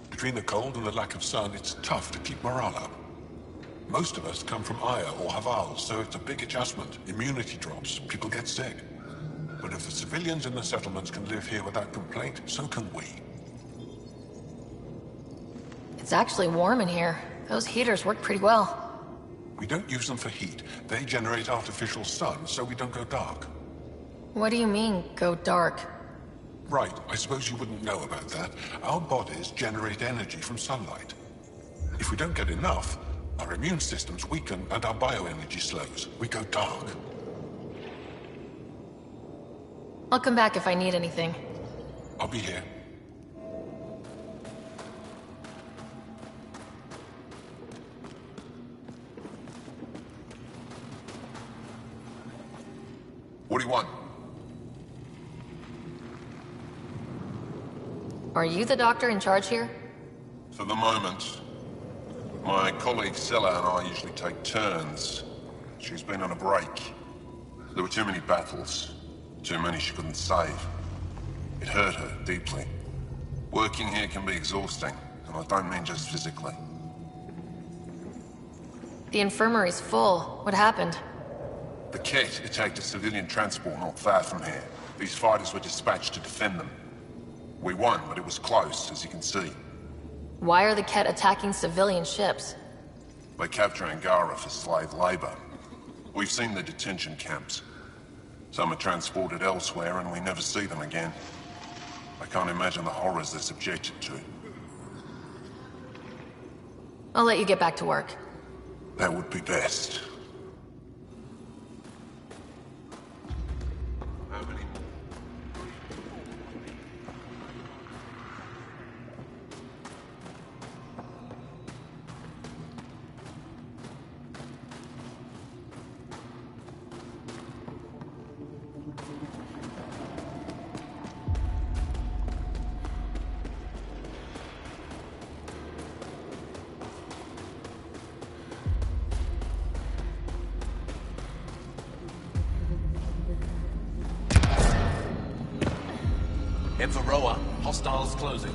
Speaker 6: Between the cold and the lack of sun, it's tough to keep morale up. Most of us come from Aya or Haval, so it's a big adjustment. Immunity drops, people get sick. But if the civilians in the settlements can live here without complaint, so can we.
Speaker 4: It's actually warm in here. Those heaters work pretty well.
Speaker 6: We don't use them for heat. They generate artificial sun, so we don't go dark.
Speaker 4: What do you mean, go dark?
Speaker 6: Right, I suppose you wouldn't know about that. Our bodies generate energy from sunlight. If we don't get enough, our immune systems weaken and our bioenergy slows. We go dark.
Speaker 4: I'll come back if I need anything.
Speaker 6: I'll be here. What do you want?
Speaker 4: Are you the doctor in charge here?
Speaker 6: For the moment. My colleague Sella and I usually take turns. She's been on a break. There were too many battles. Too many she couldn't save. It hurt her deeply. Working here can be exhausting, and I don't mean just physically.
Speaker 4: The infirmary's full. What happened?
Speaker 6: The Ket attacked a civilian transport not far from here. These fighters were dispatched to defend them. We won, but it was close, as you can see.
Speaker 4: Why are the Ket attacking civilian ships?
Speaker 6: They capture Angara for slave labor. We've seen the detention camps. Some are transported elsewhere, and we never see them again. I can't imagine the horrors they're subjected to.
Speaker 4: I'll let you get back to work.
Speaker 6: That would be best.
Speaker 16: Varroa, hostiles closing.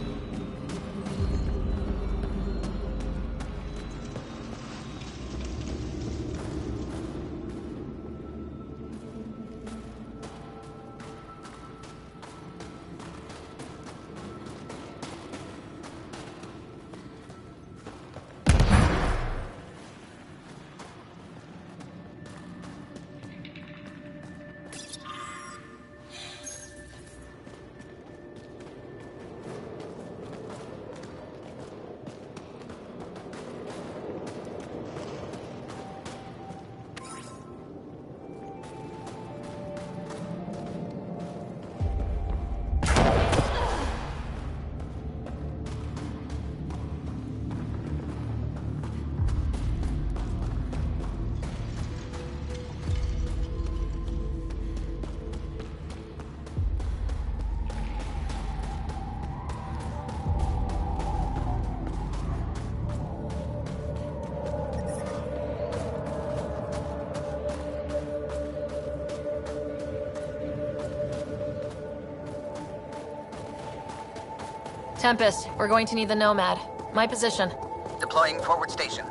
Speaker 4: Tempest, we're going to need the Nomad. My position.
Speaker 3: Deploying forward station.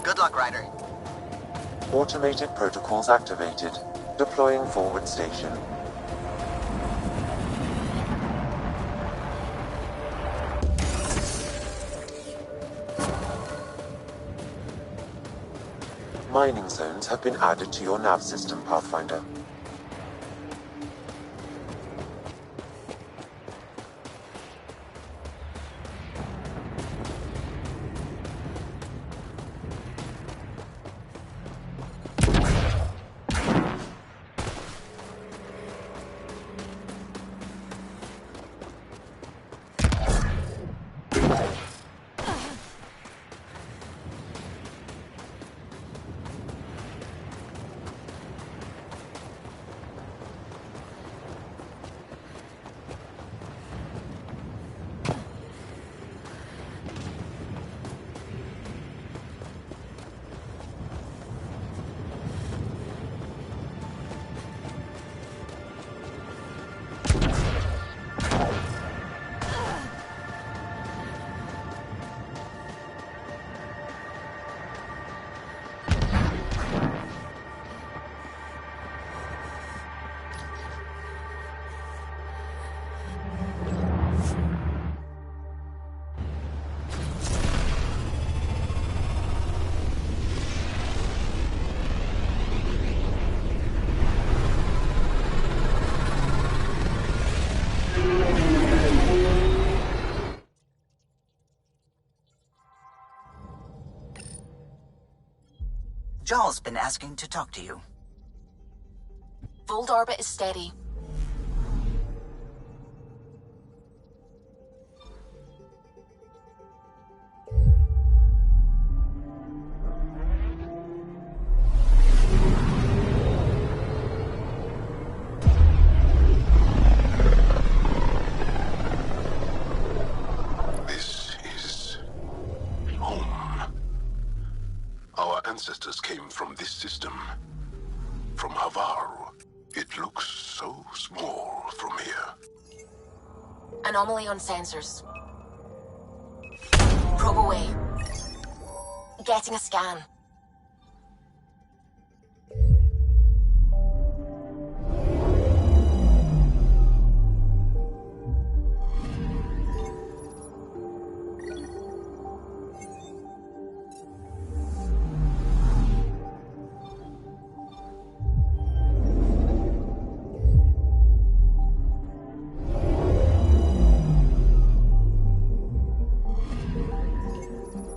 Speaker 3: Good luck, Ryder.
Speaker 8: Automated protocols activated. Deploying forward station. Mining zones have been added to your nav system, Pathfinder.
Speaker 3: Jarl's been asking to talk to you.
Speaker 1: Fold orbit is steady.
Speaker 13: ancestors came from this system. From Havar. It looks so small from here.
Speaker 1: Anomaly on sensors. Probe away. Getting a scan.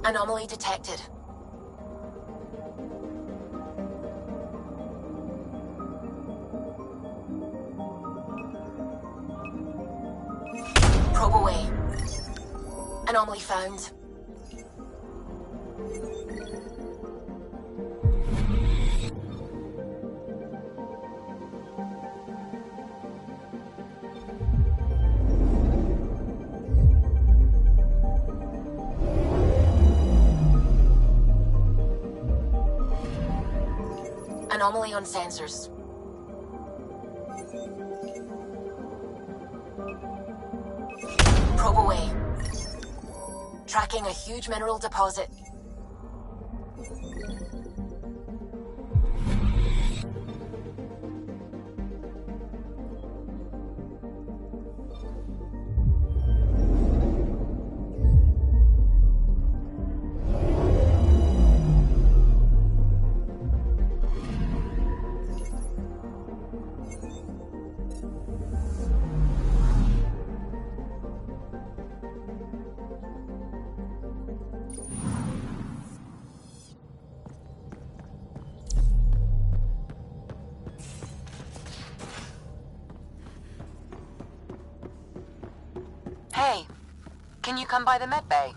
Speaker 1: Anomaly detected. Probe away. Anomaly found. Anomaly on sensors. Probe away. Tracking a huge mineral deposit.
Speaker 17: Hey, can you come by the med bay?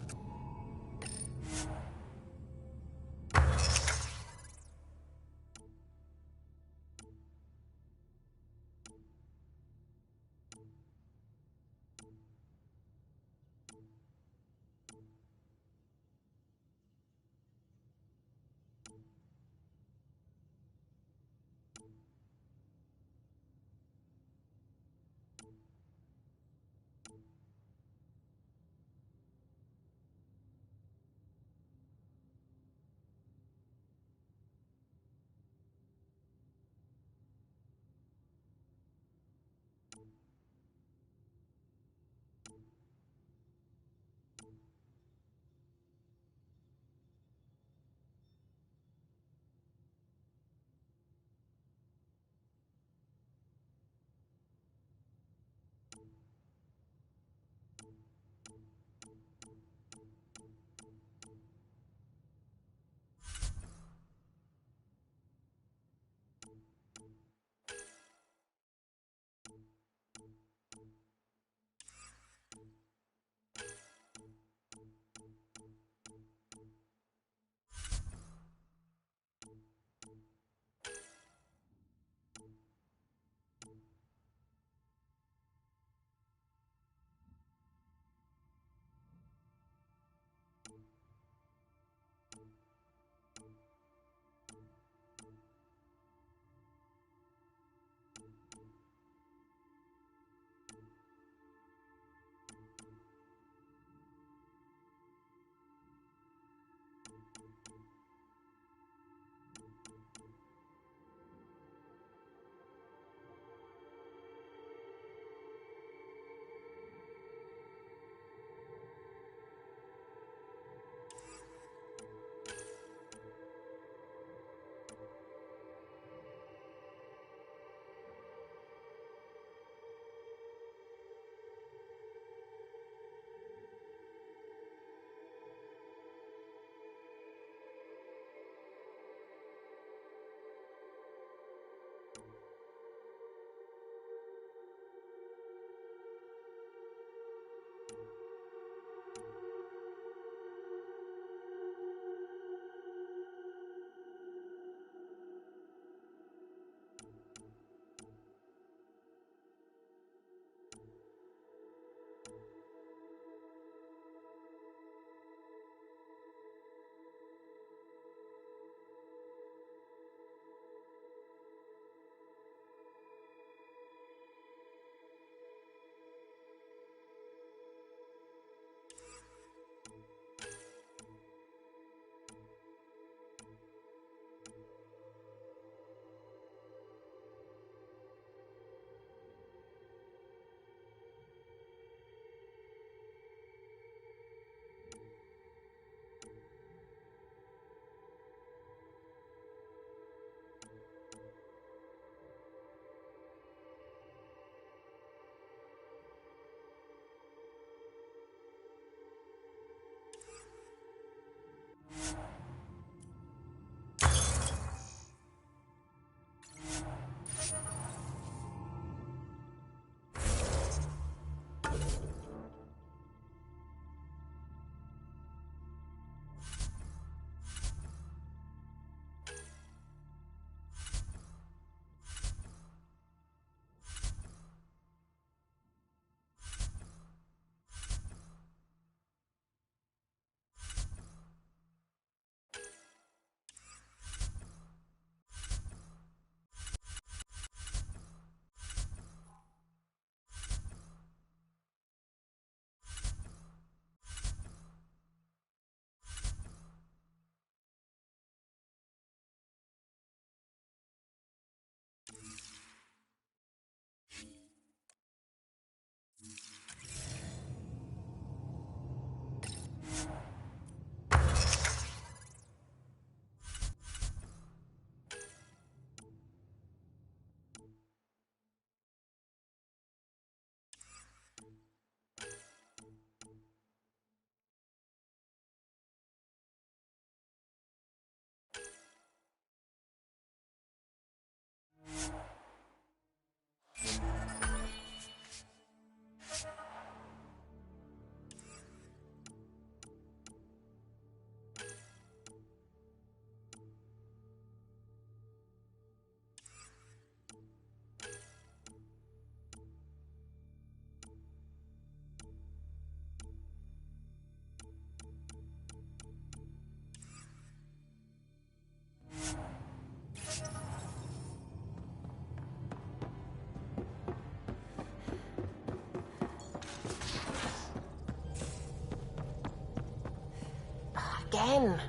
Speaker 1: Again.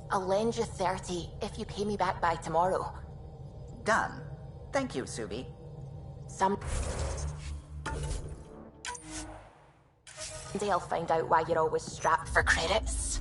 Speaker 1: I'll lend you 30 if you pay me back by tomorrow.
Speaker 3: Done. Thank you, Subi.
Speaker 1: Someday I'll find out why you're always strapped for credits.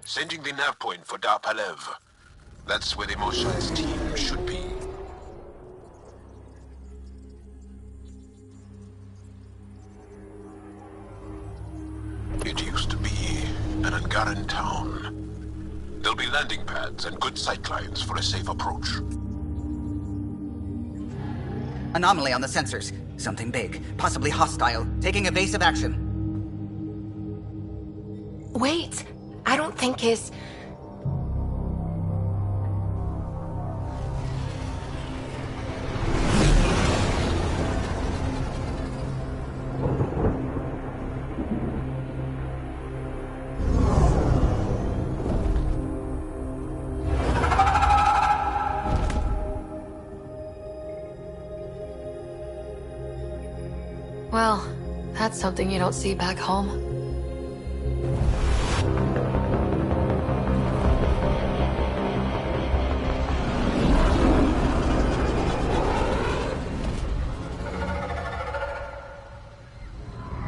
Speaker 13: Sending the nav point for Dar Palev. That's where the Mosha's team should be. It used to be an Angaran town. There'll be landing pads and good sightlines for a safe approach.
Speaker 3: Anomaly on the sensors. Something big, possibly hostile, taking evasive action.
Speaker 1: Wait, I don't think his...
Speaker 4: Well, that's something you don't see back home.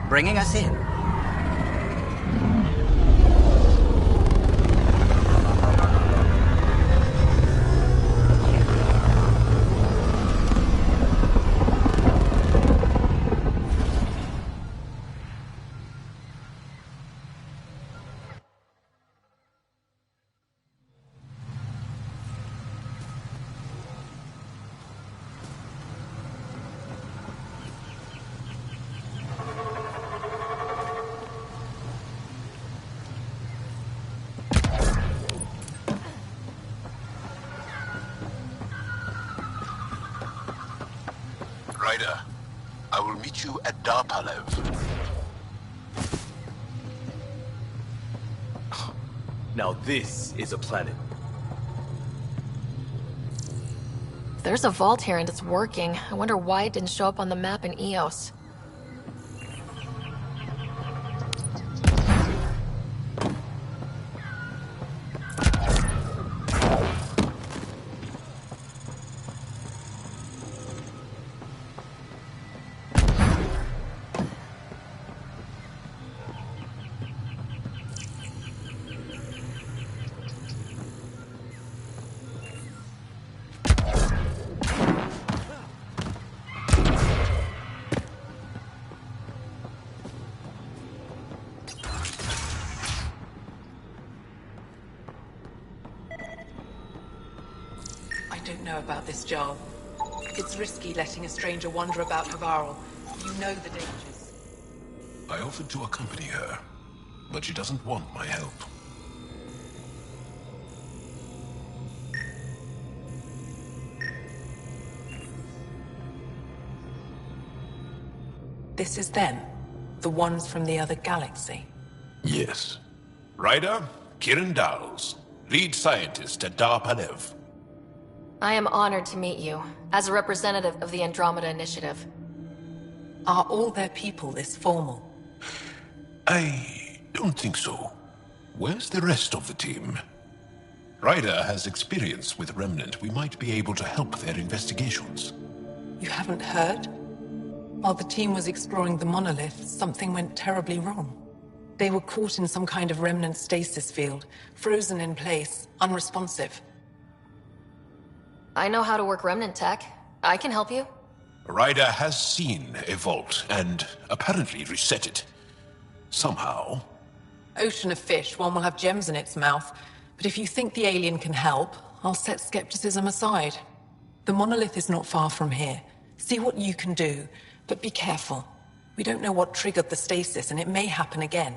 Speaker 3: Bringing us in.
Speaker 13: Ryder, I will meet you at Dar Palev.
Speaker 10: Now this is a planet.
Speaker 4: There's a vault here and it's working. I wonder why it didn't show up on the map in EOS.
Speaker 14: I don't know about this, Jarl. It's risky letting a stranger wander about Havarl. You know the dangers.
Speaker 13: I offered to accompany her, but she doesn't want my help.
Speaker 14: This is them? The ones from the other galaxy?
Speaker 13: Yes. Ryder, Kirin Dals, lead scientist at Dar Palev.
Speaker 4: I am honored to meet you, as a representative of the Andromeda Initiative.
Speaker 14: Are all their people this formal?
Speaker 13: I don't think so. Where's the rest of the team? Ryder has experience with Remnant. We might be able to help their investigations.
Speaker 14: You haven't heard? While the team was exploring the monolith, something went terribly wrong. They were caught in some kind of Remnant stasis field, frozen in place, unresponsive.
Speaker 4: I know how to work Remnant tech. I can help you.
Speaker 13: Ryder has seen a vault and apparently reset it. Somehow.
Speaker 14: Ocean of fish, one will have gems in its mouth. But if you think the alien can help, I'll set skepticism aside. The monolith is not far from here. See what you can do, but be careful. We don't know what triggered the stasis, and it may happen again.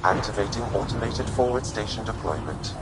Speaker 8: Activating automated forward station deployment.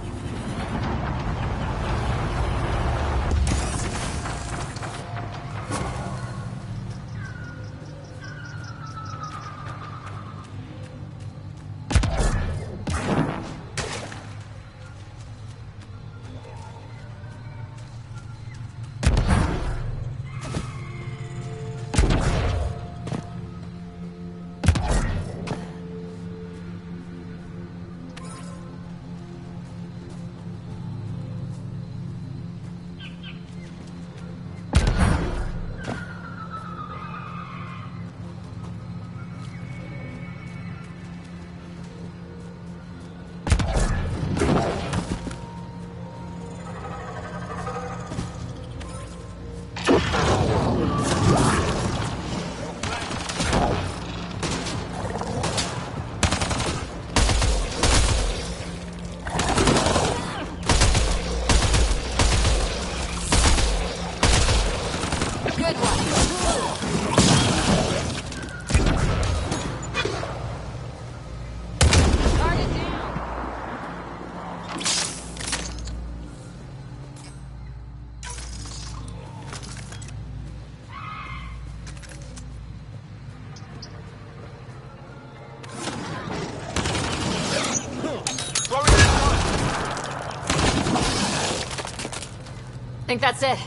Speaker 4: Think that's it.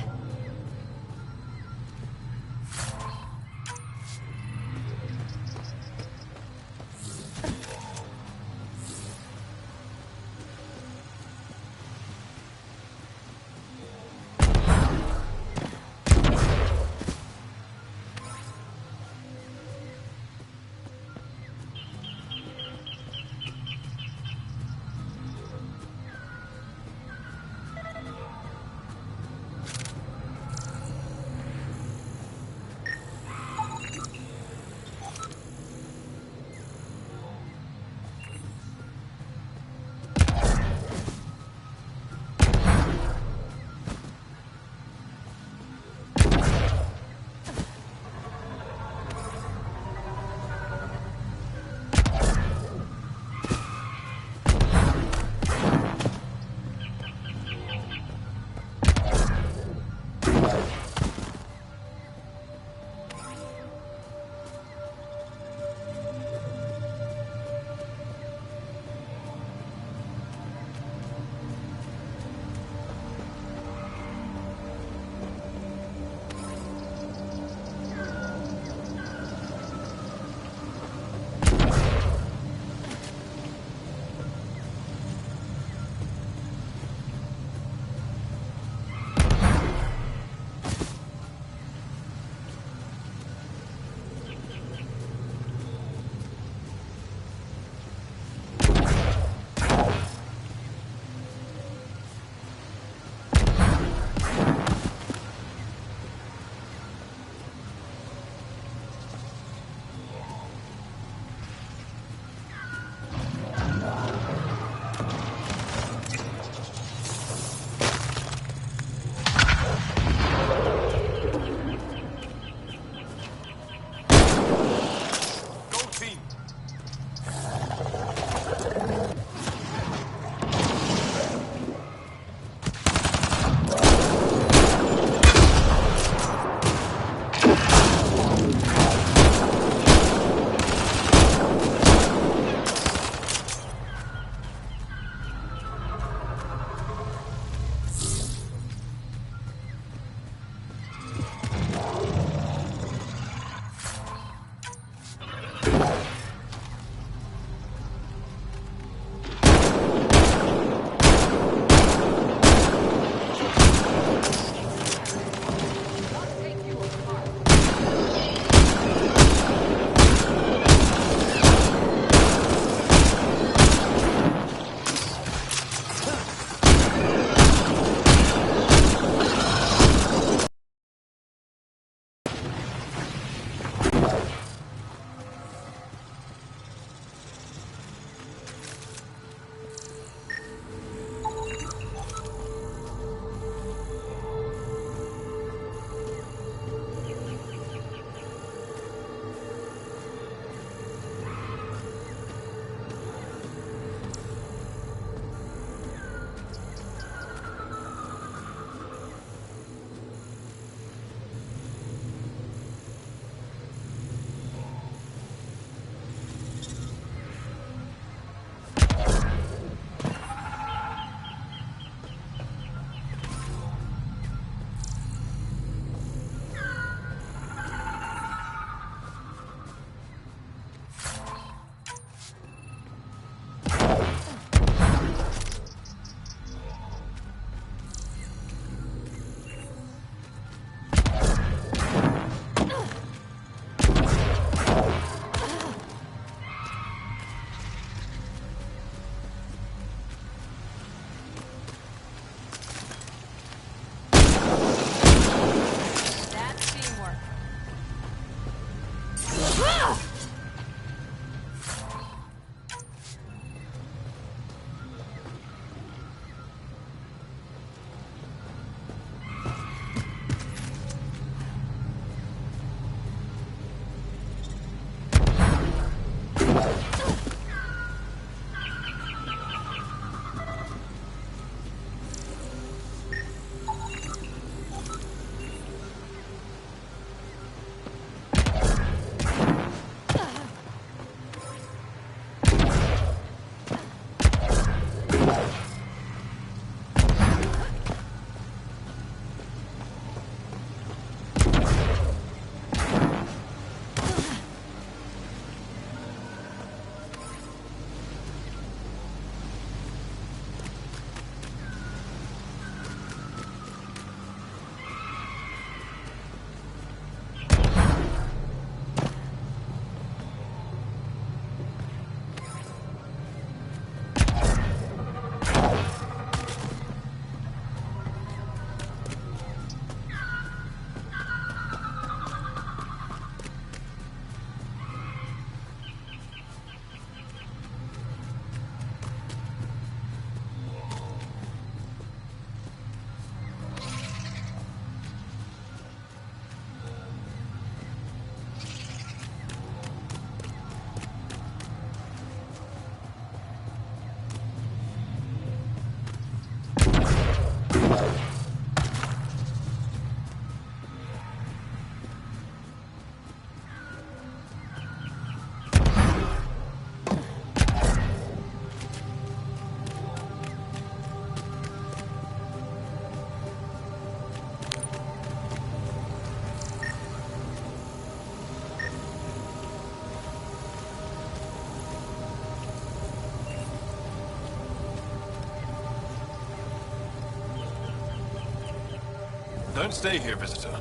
Speaker 2: Don't stay here, visitor.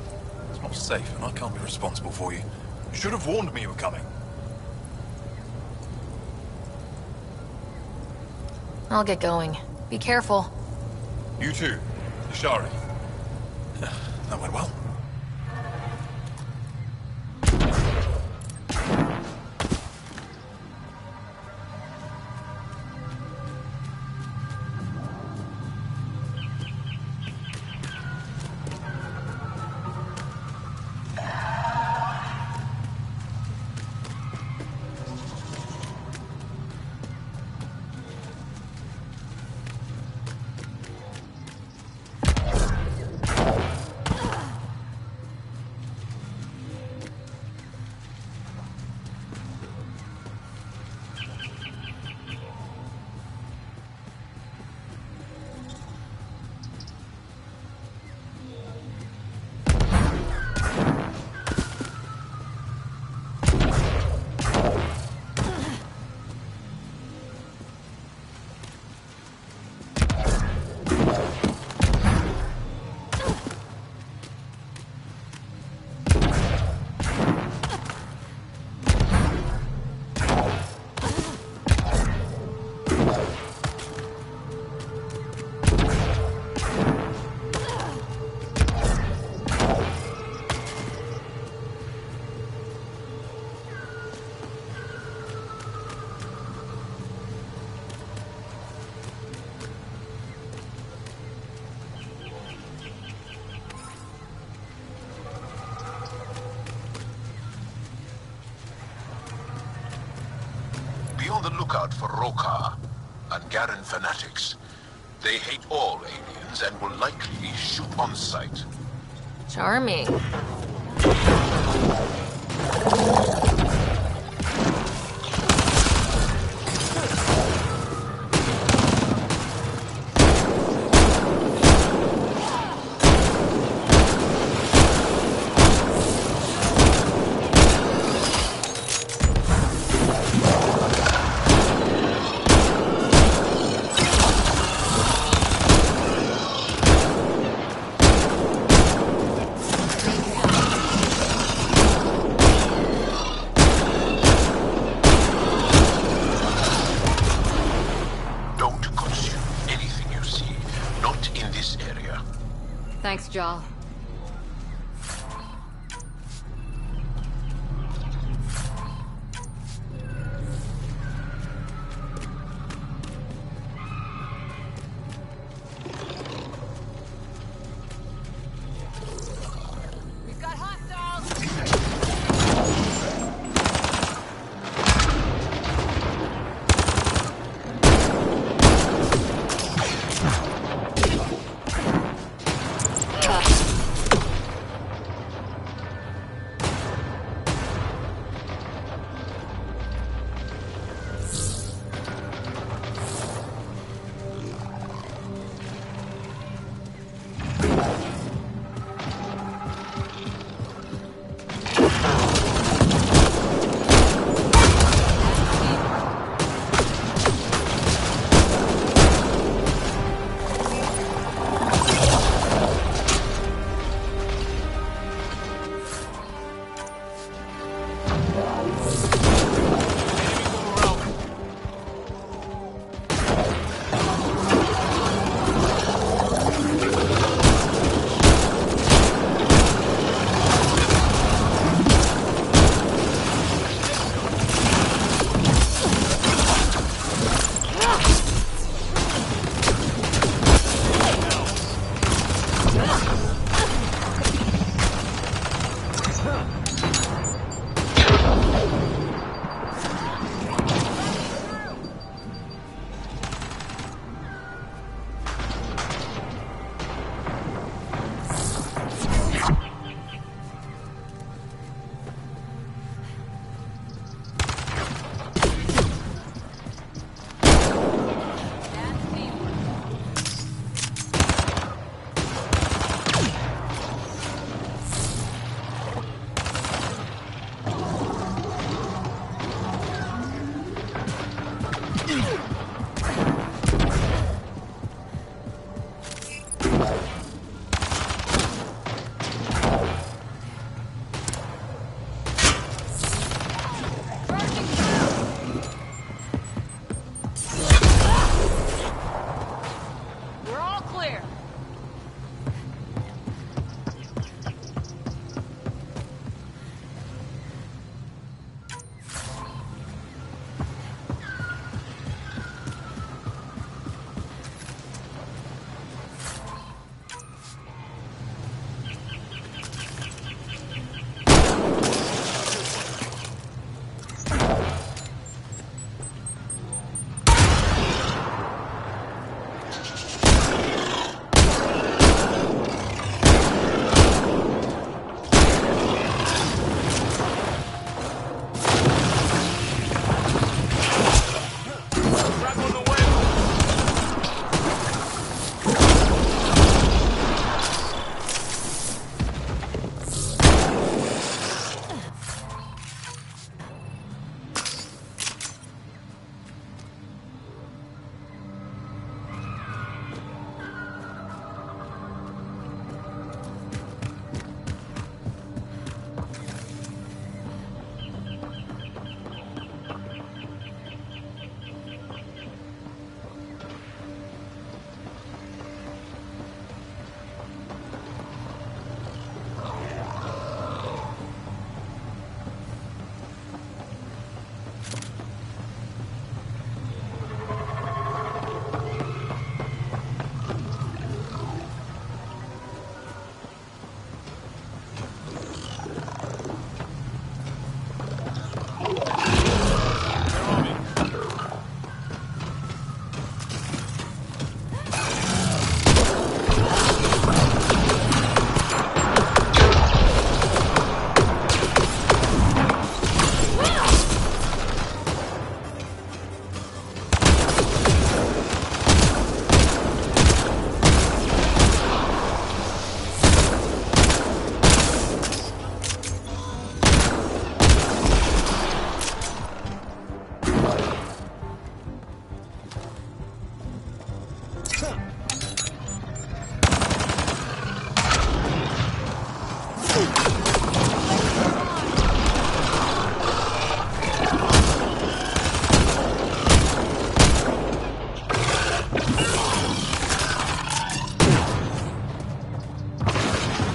Speaker 2: It's not safe, and I can't be responsible for you. You should have warned me you were coming.
Speaker 4: I'll get going. Be careful.
Speaker 2: You too, Ishari. That went well.
Speaker 13: Be on the lookout for Roka and Garen fanatics. They hate all aliens and will likely shoot on sight.
Speaker 4: Charming. Thanks, Jal.
Speaker 24: We've got hostiles!
Speaker 4: Cut. I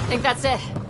Speaker 4: think that's it.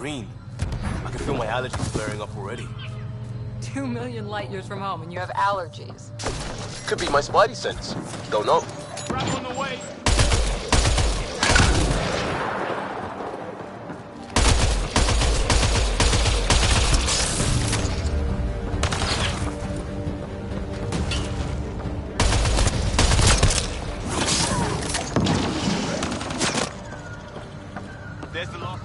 Speaker 10: green. I can feel my allergies flaring up already.
Speaker 4: 2 million light years from home and you have allergies.
Speaker 10: Could be my spidey sense. Don't know.
Speaker 2: Grab on the way.
Speaker 10: There's the last.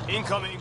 Speaker 10: Incoming.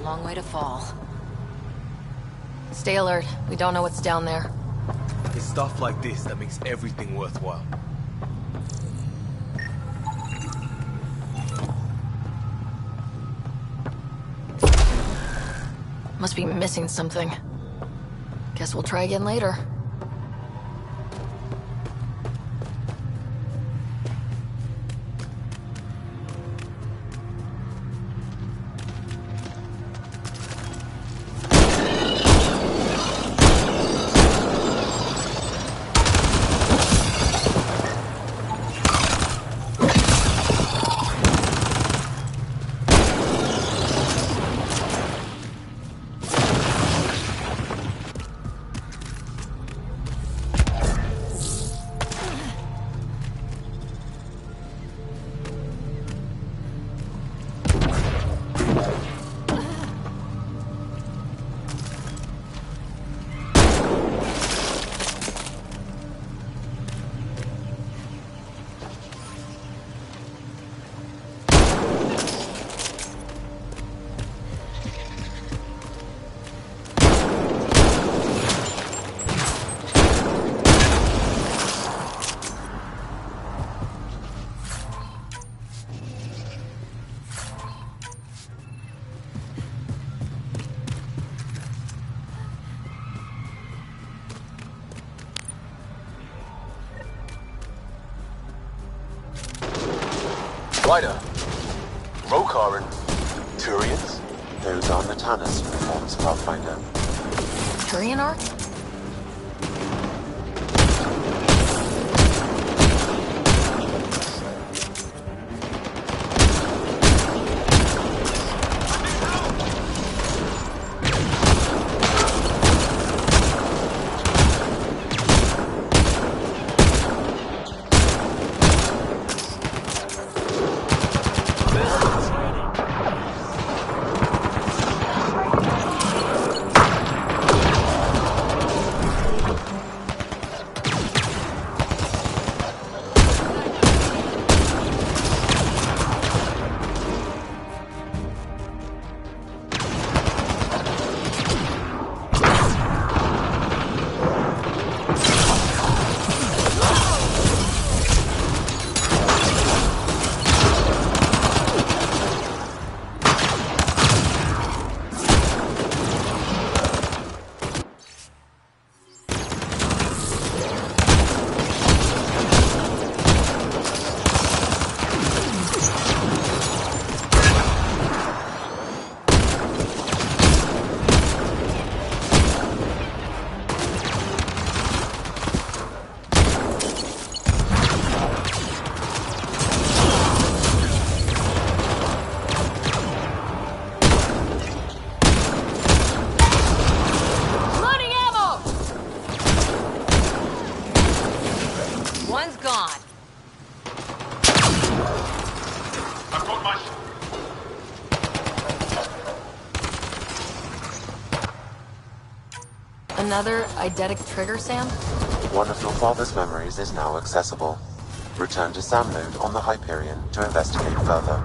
Speaker 4: Long way to fall. Stay alert. We don't know what's down there.
Speaker 10: It's stuff like this that makes everything worthwhile.
Speaker 4: Must be missing something. Guess we'll try again later.
Speaker 10: Ryder, Rokar and Turians?
Speaker 8: Those are Natana's uniforms, Pathfinder.
Speaker 4: Turian art? Another eidetic trigger, Sam?
Speaker 8: One of your father's memories is now accessible. Return to Sam Node on the Hyperion to investigate further.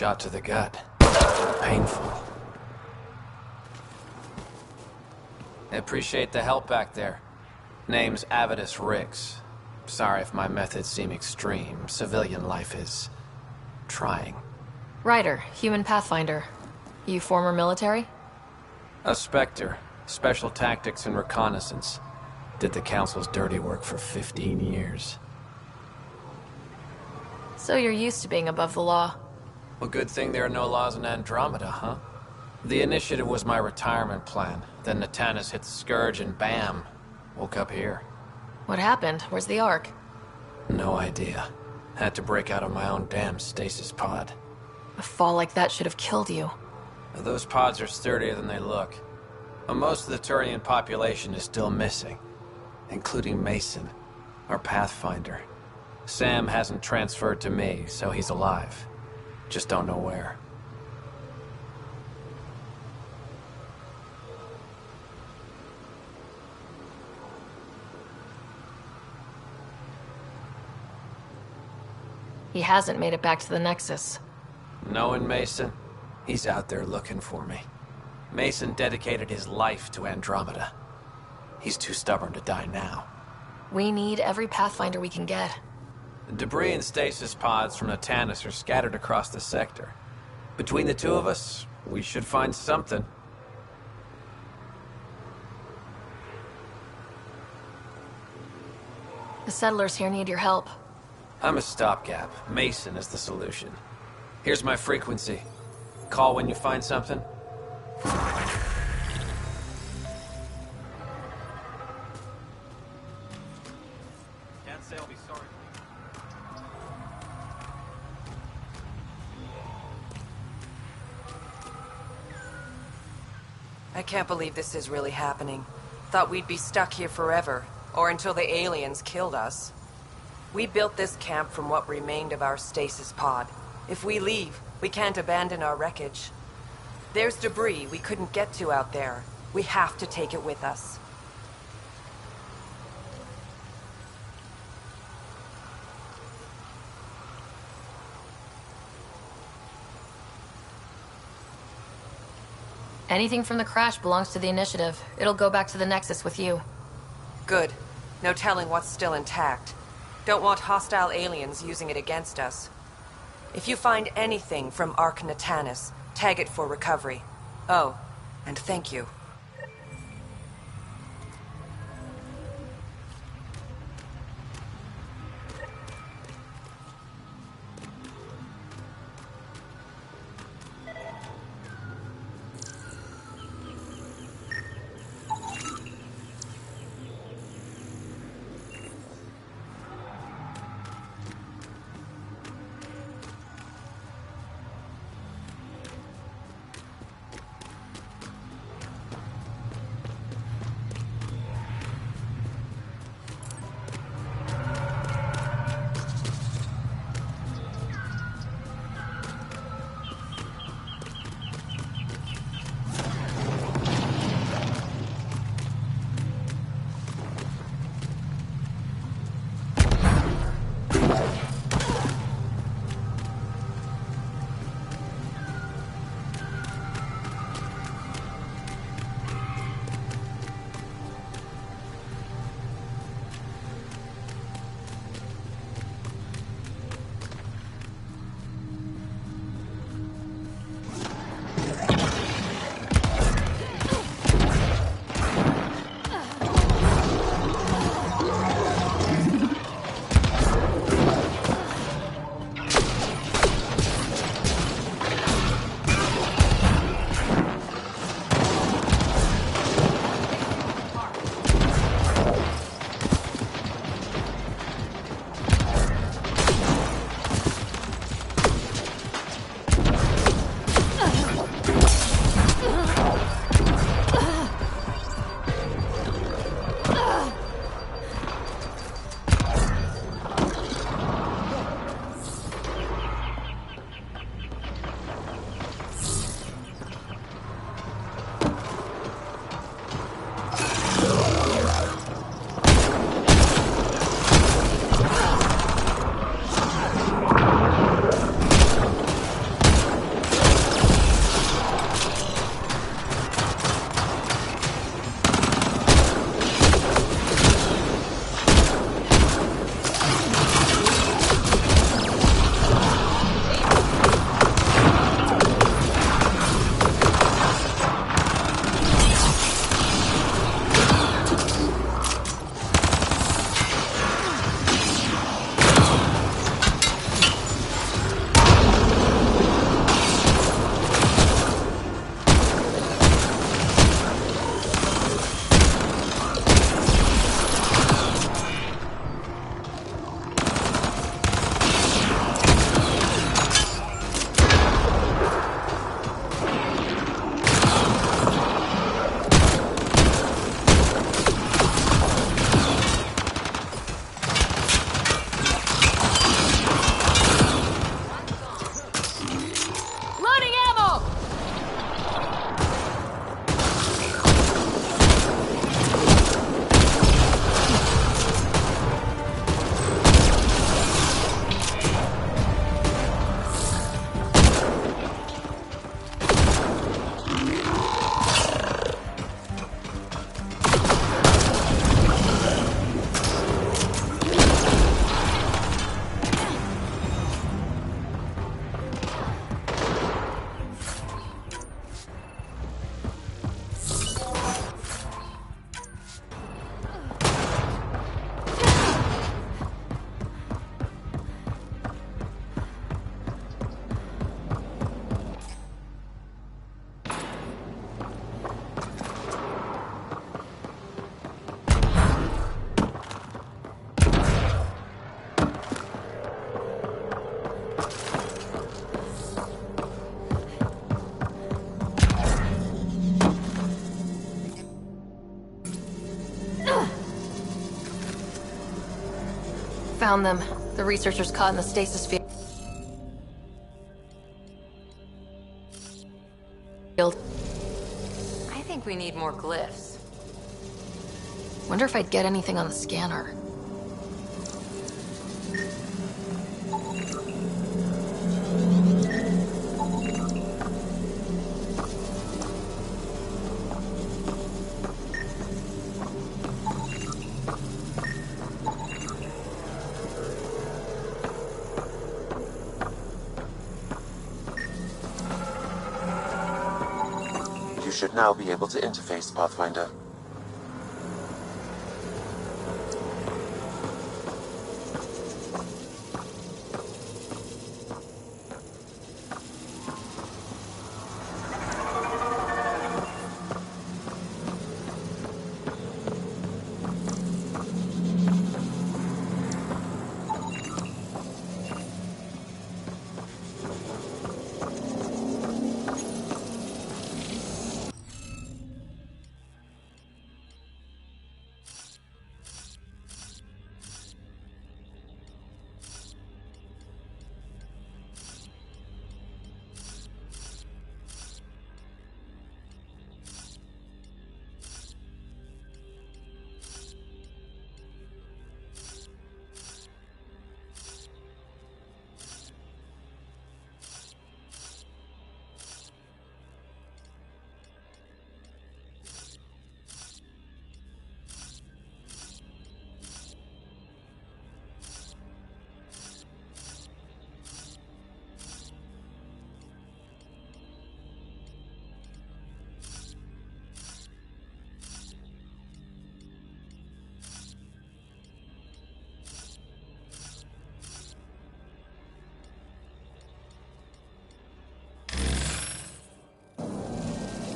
Speaker 12: Shot to the gut. Painful. I appreciate the help back there. Name's Avidus Rix. Sorry if my methods seem extreme. Civilian life is trying.
Speaker 4: Ryder, human pathfinder. You former military?
Speaker 12: A Spectre. Special tactics and reconnaissance. Did the Council's dirty work for 15 years.
Speaker 4: So you're used to being above the law.
Speaker 12: Well, good thing there are no laws in Andromeda, huh? The initiative was my retirement plan. Then Natanis hit the Scourge and bam! Woke up here.
Speaker 4: What happened? Where's the Ark?
Speaker 12: No idea. Had to break out of my own damn stasis pod.
Speaker 4: A fall like that should have killed you.
Speaker 12: Those pods are sturdier than they look. Most of the Turian population is still missing, including Mason, our Pathfinder. Sam hasn't transferred to me, so he's alive. Just don't know where.
Speaker 4: He hasn't made it back to the Nexus.
Speaker 12: Knowing Mason, he's out there looking for me. Mason dedicated his life to Andromeda. He's too stubborn to die now.
Speaker 4: We need every Pathfinder we can get.
Speaker 12: The debris and stasis pods from the Tannis are scattered across the sector. Between the two of us, we should find something.
Speaker 4: The settlers here need your help.
Speaker 12: I'm a stopgap. Mason is the solution. Here's my frequency. Call when you find something. Can't say I'll be sorry.
Speaker 14: I can't believe this is really happening. Thought we'd be stuck here forever, or until the aliens killed us. We built this camp from what remained of our stasis pod. If we leave, we can't abandon our wreckage. There's debris we couldn't get to out there. We have to take it with us.
Speaker 4: Anything from the crash belongs to the Initiative. It'll go back to the Nexus with you.
Speaker 14: Good. No telling what's still intact. Don't want hostile aliens using it against us. If you find anything from Ark Natanis, tag it for recovery. Oh, and thank you.
Speaker 4: Found them. The researchers caught in the stasis field.
Speaker 21: I think we need more glyphs.
Speaker 4: Wonder if I'd get anything on the scanner.
Speaker 8: You should now be able to interface, Pathfinder.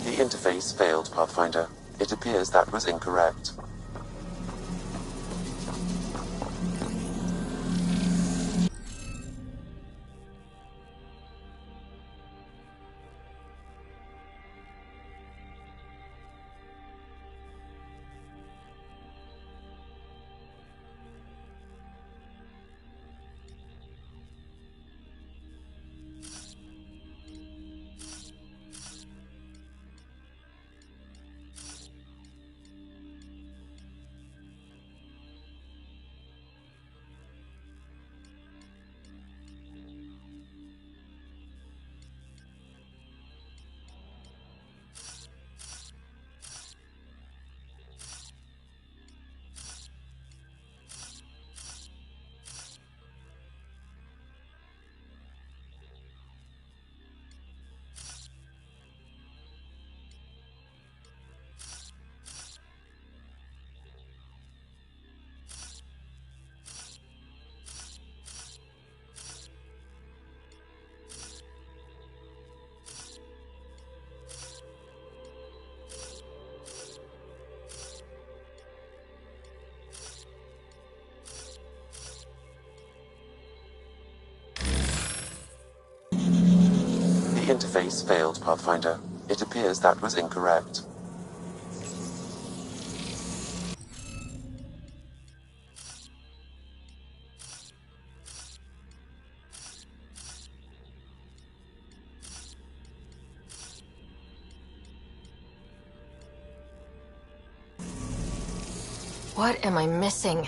Speaker 8: The interface failed, Pathfinder. It appears that was incorrect. The interface failed, Pathfinder. It appears that was incorrect.
Speaker 4: What am I missing?